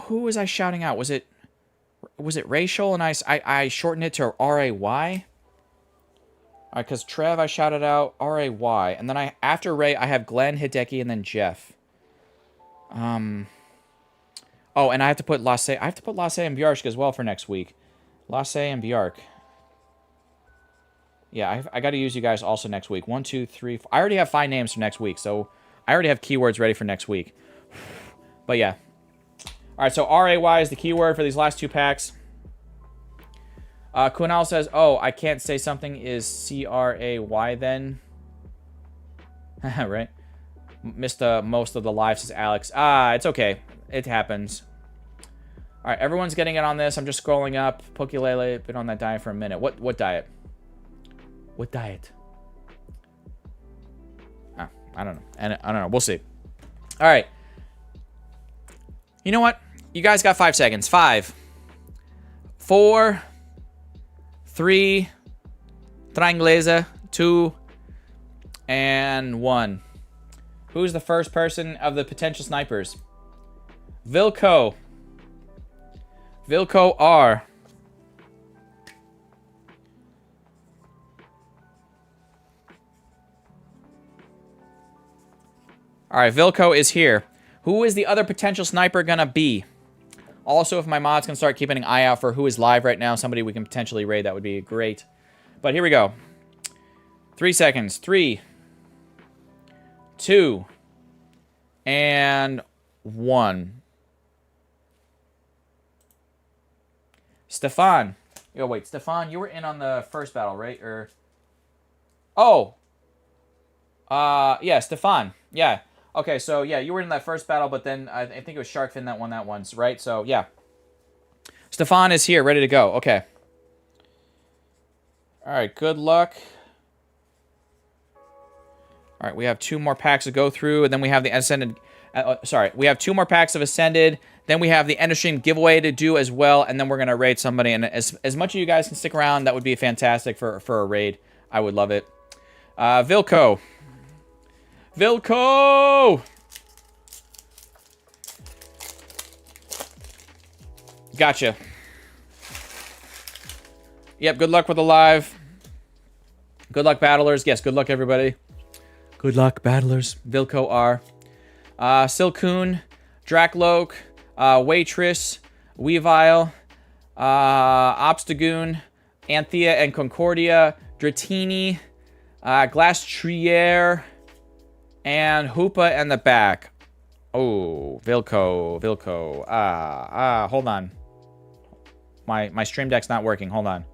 was I shouting out? Was it racial? And I shortened it to R-A-Y? Alright, because Trev, I shouted out R-A-Y. And then after Ray, I have Glenn, Hideki, and then Jeff. Oh, and I have to put Lasse. I have to put Lasse and Bjark as well for next week. Lasse and Bjark. Yeah, I got to use you guys also next week. 1, 2, 3, 4. I already have 5 names for next week, so I already have keywords ready for next week. But yeah. Alright, so R-A-Y is the keyword for these last 2 packs. Kunal says, oh, I can't say something is C-R-A-Y then. Right? Missed most of the live, says Alex. It's okay. It happens. Alright, everyone's getting in on this. I'm just scrolling up. Pokélele, been on that diet for a minute. What diet? What diet? I don't know. I don't know. We'll see. Alright. You know what? You guys got 5 seconds. 5, 4... 3, Trianglese, 2, and 1. Who's the first person of the potential snipers? Vilco. Vilco R. Alright, Vilco is here. Who is the other potential sniper gonna be? Also, if my mods can start keeping an eye out for who is live right now, somebody we can potentially raid, that would be great. But here we go. 3 seconds. 3, 2, and 1. Stefan. Yo, wait, Stefan, you were in on the first battle, right? Or oh. Yeah, Stefan. Yeah. Okay, so yeah, you were in that first battle, but then I think it was Sharkfin that won that one, right? So yeah. Stefan is here, ready to go. Okay. All right, good luck. All right, we have 2 more packs to go through, and then we have the Ascended... we have 2 more packs of Ascended. Then we have the end of stream giveaway to do as well, and then we're going to raid somebody. And as much of you guys can stick around, that would be fantastic for a raid. I would love it. Vilco. Vilco! Gotcha. Yep, good luck with the live. Good luck, battlers. Yes, good luck, everybody. Good luck, battlers. Vilco R. Silcoon, Dracloak, Waitress, Weavile, Obstagoon, Anthea and Concordia, Dratini, Glastriere, and Hoopa and the back. Oh, Vilco. Hold on. My stream deck's not working. Hold on.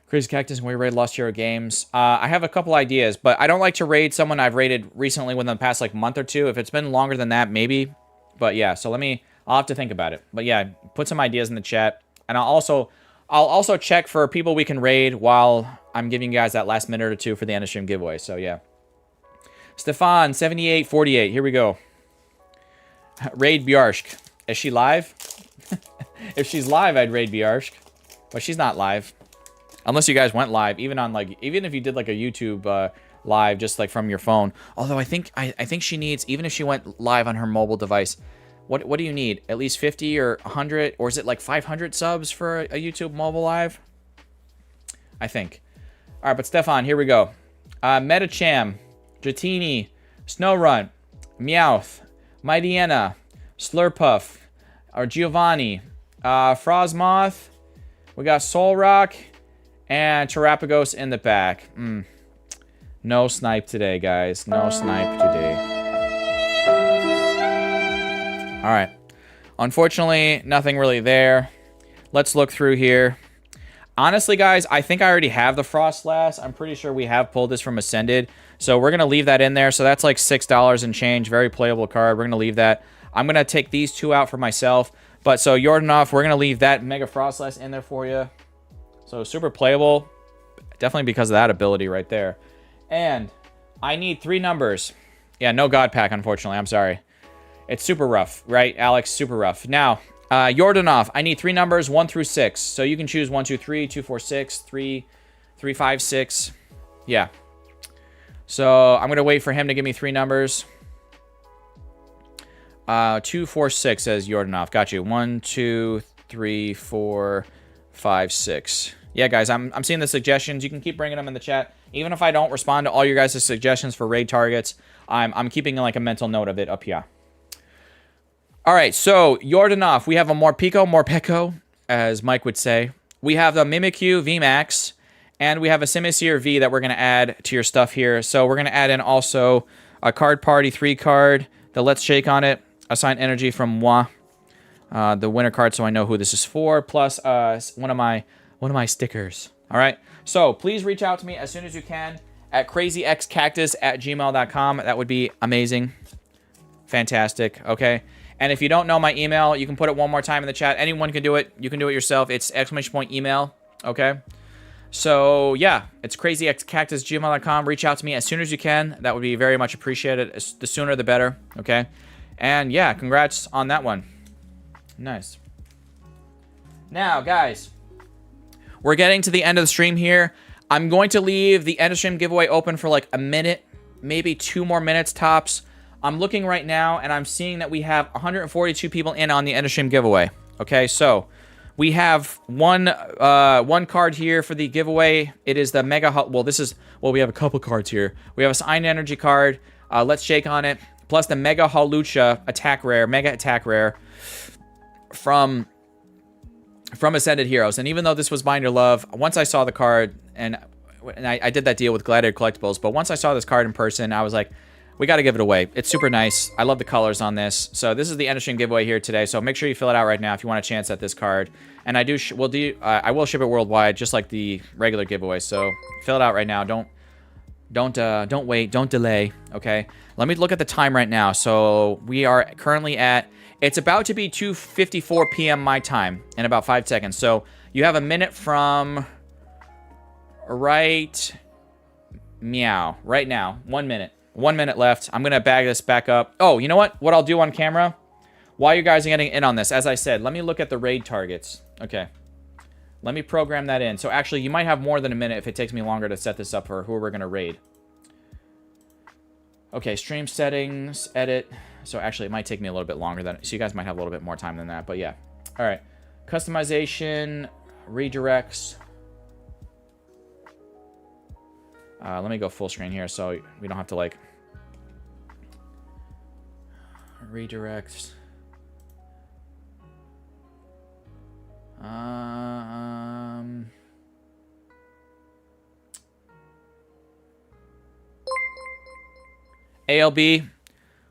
Crazy Cactus and we raid Lost Hero Games. I have a couple ideas, but I don't like to raid someone I've raided recently within the past like month or two. If it's been longer than that, maybe. But yeah, so I'll have to think about it. But yeah, put some ideas in the chat. And I'll also check for people we can raid while I'm giving you guys that last minute or two for the end of stream giveaway. So yeah. Stefan, 7848. Here we go. Raid Bjarsk. Is she live? If she's live, I'd raid Bjarsk. But she's not live. Unless you guys went live, even if you did like a YouTube live just like from your phone. Although I think she needs, even if she went live on her mobile device, what do you need? At least 50 or 100, or is it like 500 subs for a YouTube mobile live? I think. All right, but Stefan, here we go. Metacham, Dratini, Snowrun, Meowth, Mightyena, Slurpuff, or Giovanni, Frostmoth. We got Solrock. And Terapagos in the back. No snipe today, guys. No snipe today. Alright. Unfortunately, nothing really there. Let's look through here. Honestly, guys, I think I already have the Frostlass. I'm pretty sure we have pulled this from Ascended. So we're going to leave that in there. So that's like $6 and change. Very playable card. We're going to leave that. I'm going to take these 2 out for myself. But so Yordanov, we're going to leave that Mega Frostlass in there for you. So super playable, definitely because of that ability right there. And I need 3 numbers. Yeah, no God Pack, unfortunately. I'm sorry. It's super rough, right, Alex? Super rough. Now, Yordanov, I need 3 numbers, 1 through 6. So you can choose 1, 2, 3, 2, 4, 6, 3, 3, 5, 6. Yeah. So I'm going to wait for him to give me 3 numbers. 2, 4, 6 says Yordanov. Got you. 1, 2, 3, 4, 5, 6. Yeah, guys, I'm seeing the suggestions. You can keep bringing them in the chat. Even if I don't respond to all your guys' suggestions for raid targets, I'm keeping like a mental note of it up here. All right, so Yordanov, we have a Morpeko, as Mike would say. We have the Mimikyu VMAX, and we have a Simisear V that we're going to add to your stuff here. So we're going to add in also a Card Party 3 card, the Let's Shake on it, Assign Energy from Moi, the winner card so I know who this is for, plus one of my stickers. All right, so please reach out to me as soon as you can at crazyxcactus@gmail.com. That would be amazing. Fantastic, okay? And if you don't know my email, you can put it one more time in the chat. Anyone can do it. You can do it yourself. It's !email, okay? So, yeah, it's crazyxcactus@gmail.com. Reach out to me as soon as you can. That would be very much appreciated. The sooner, the better, okay? And, yeah, congrats on that one. Nice. Now, guys, we're getting to the end of the stream here. I'm going to leave the end of stream giveaway open for like a minute, maybe 2 more minutes tops. I'm looking right now, and I'm seeing that we have 142 people in on the end of stream giveaway. Okay, so we have one card here for the giveaway. It is the Mega... we have a couple cards here. We have a Sign Energy card. Let's Shake on it. Plus the Mega Halucha Mega Attack Rare from from Ascended Heroes. And even though this was Binder Love, once I saw the card, and I did that deal with Gladiator Collectibles, but once I saw this card in person, I was like, we got to give it away. It's super nice. I love the colors on this. So this is the end of stream giveaway here today. So make sure you fill it out right now if you want a chance at this card. And I will ship it worldwide, just like the regular giveaway. So fill it out right now. Don't wait. Don't delay. Okay. Let me look at the time right now. So we are currently at. It's about to be 2:54 p.m. my time in about 5 seconds. So you have a minute from right now. 1 minute. 1 minute left. I'm going to bag this back up. Oh, you know what? What I'll do on camera, while you guys are getting in on this, as I said, let me look at the raid targets. Okay. Let me program that in. So actually, you might have more than a minute if it takes me longer to set this up for who we're going to raid. Okay, stream settings, edit. So actually, it might take me a little bit longer than... So you guys might have a little bit more time than that, but yeah. All right. Customization, redirects. Let me go full screen here so we don't have to, like... Redirects. ALB,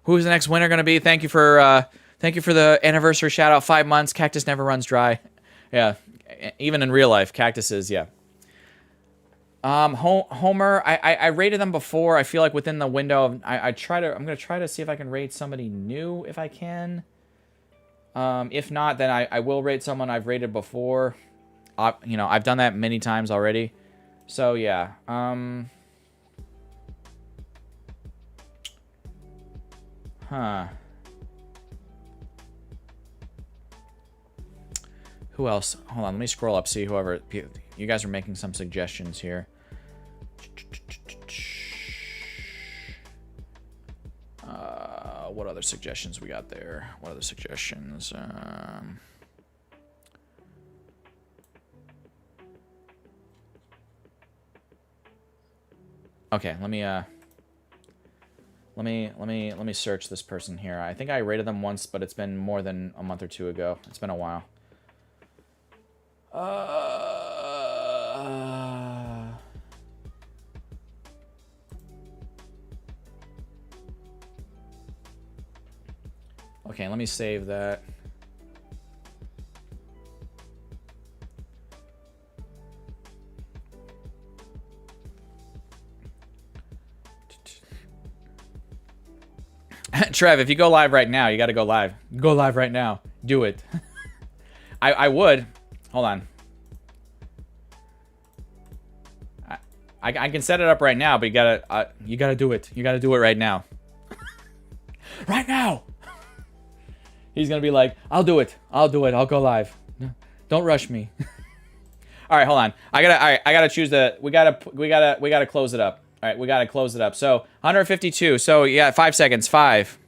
who's the next winner going to be? Thank you for the anniversary shout out. 5 months. Cactus never runs dry. Yeah, even in real life, cactuses. Yeah. Homer, I rated them before. I feel like within the window of, I'm gonna try to see if I can raid somebody new if I can. If not, then I will raid someone I've rated before. You know, I've done that many times already. So yeah. Who else? Hold on, let me scroll up, see whoever... You guys are making some suggestions here. What other suggestions we got there? What other suggestions? Okay, let me search this person here. I think I rated them once, but it's been more than a month or two ago. It's been a while. Okay, let me save that. Trev, if you go live right now, you got to go live. Go live right now. Do it. I would. Hold on. I can set it up right now, but you gotta do it. You gotta do it right now. Right now. He's gonna be like, I'll do it. I'll do it. I'll go live. Don't rush me. All right, hold on. I gotta choose the. We gotta close it up. All right, we gotta close it up. So 152. So yeah, 5 seconds. 5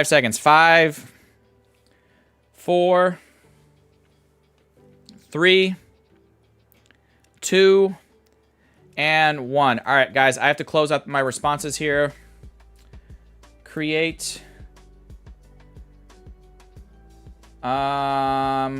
seconds. 5, 4, 3, 2, and 1. All right, guys, I have to close up my responses here. Create. All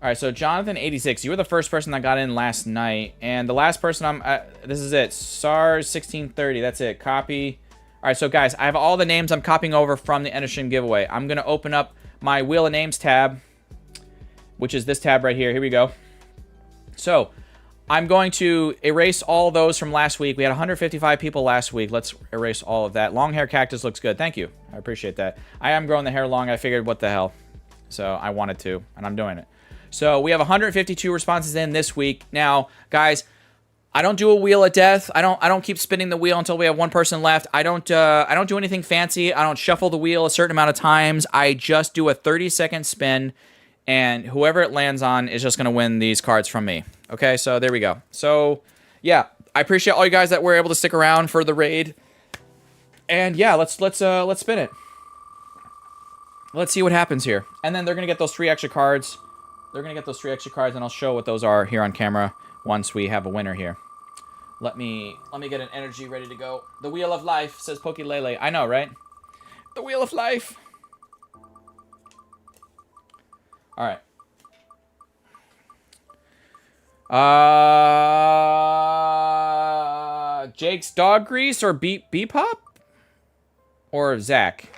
right, so Jonathan86, you were the first person that got in last night, and the last person this is it, SARS1630, that's it, copy. All right, so guys, I have all the names I'm copying over from the end of stream giveaway. I'm going to open up my Wheel of Names tab, which is this tab right here. Here we go. So I'm going to erase all those from last week. We had 155 people last week. Let's erase all of that. Long hair cactus looks good. Thank you. I appreciate that. I am growing the hair long. I figured, what the hell? So I wanted to, and I'm doing it. So we have 152 responses in this week. Now, guys, I don't do a wheel of death. I don't keep spinning the wheel until we have one person left. I don't do anything fancy. I don't shuffle the wheel a certain amount of times. I just do a 30-second spin, and whoever it lands on is just going to win these cards from me. Okay, so there we go. So, yeah, I appreciate all you guys that were able to stick around for the raid. And yeah, let's spin it. Let's see what happens here. And then they're going to get those 3 extra cards. They're going to get those 3 extra cards, and I'll show what those are here on camera once we have a winner here. Let me get an energy ready to go. The Wheel of Life, says Pokey Lele. I know, right? The Wheel of Life. All right. Jake's dog grease or Bebop? Or Zach?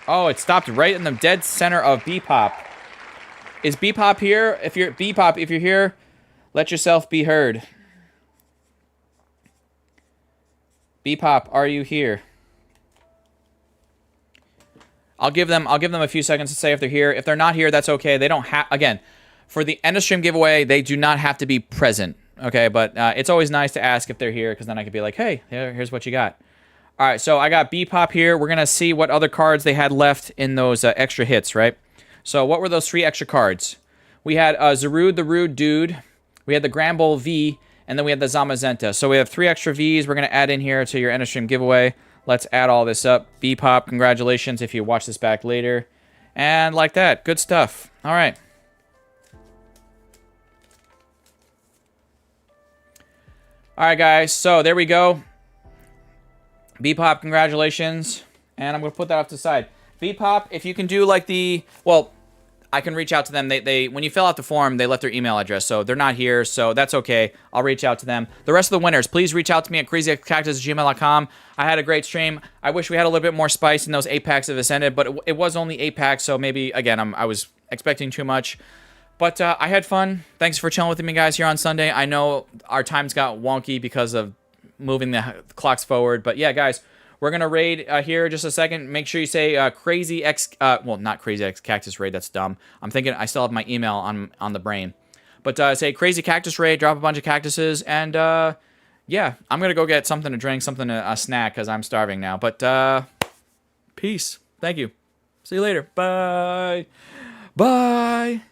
Oh, it stopped right in the dead center of Bebop. Is Bebop here? If you're Bebop, if you're here, let yourself be heard. Bebop, are you here? I'll give them a few seconds to say if they're here. If they're not here, that's okay. They don't have, again, for the end of stream giveaway, they do not have to be present. Okay, but it's always nice to ask if they're here, because then I could be like, hey, here's what you got. All right, so I got Bebop here. We're going to see what other cards they had left in those extra hits, right? So what were those 3 extra cards? We had Zarude the Rude Dude. We had the Gramble V, and then we had the Zamazenta. So we have 3 extra Vs we're going to add in here to your end of stream giveaway. Let's add all this up. Bebop, congratulations if you watch this back later. And like that, good stuff. All right. All right, guys, so there we go. Bebop, congratulations. And I'm going to put that off to the side. Bebop, if you can do like the... Well, I can reach out to them. They when you fill out the form, they left their email address, so they're not here, so that's okay. I'll reach out to them. The rest of the winners, please reach out to me at crazycactus@gmail.com. I had a great stream. I wish we had a little bit more spice in those 8 packs of Ascended, but it was only 8 packs, so maybe, again, I was expecting too much. But I had fun. Thanks for chilling with me, guys, here on Sunday. I know our times got wonky because of moving the clocks forward, but yeah, guys, we're going to raid here in just a second. Make sure you say Crazy X... well, not Crazy X Cactus Raid. That's dumb. I'm thinking I still have my email on the brain. But say Crazy Cactus Raid, drop a bunch of cactuses, and yeah, I'm going to go get something to drink, something a snack, because I'm starving now. But peace. Thank you. See you later. Bye. Bye.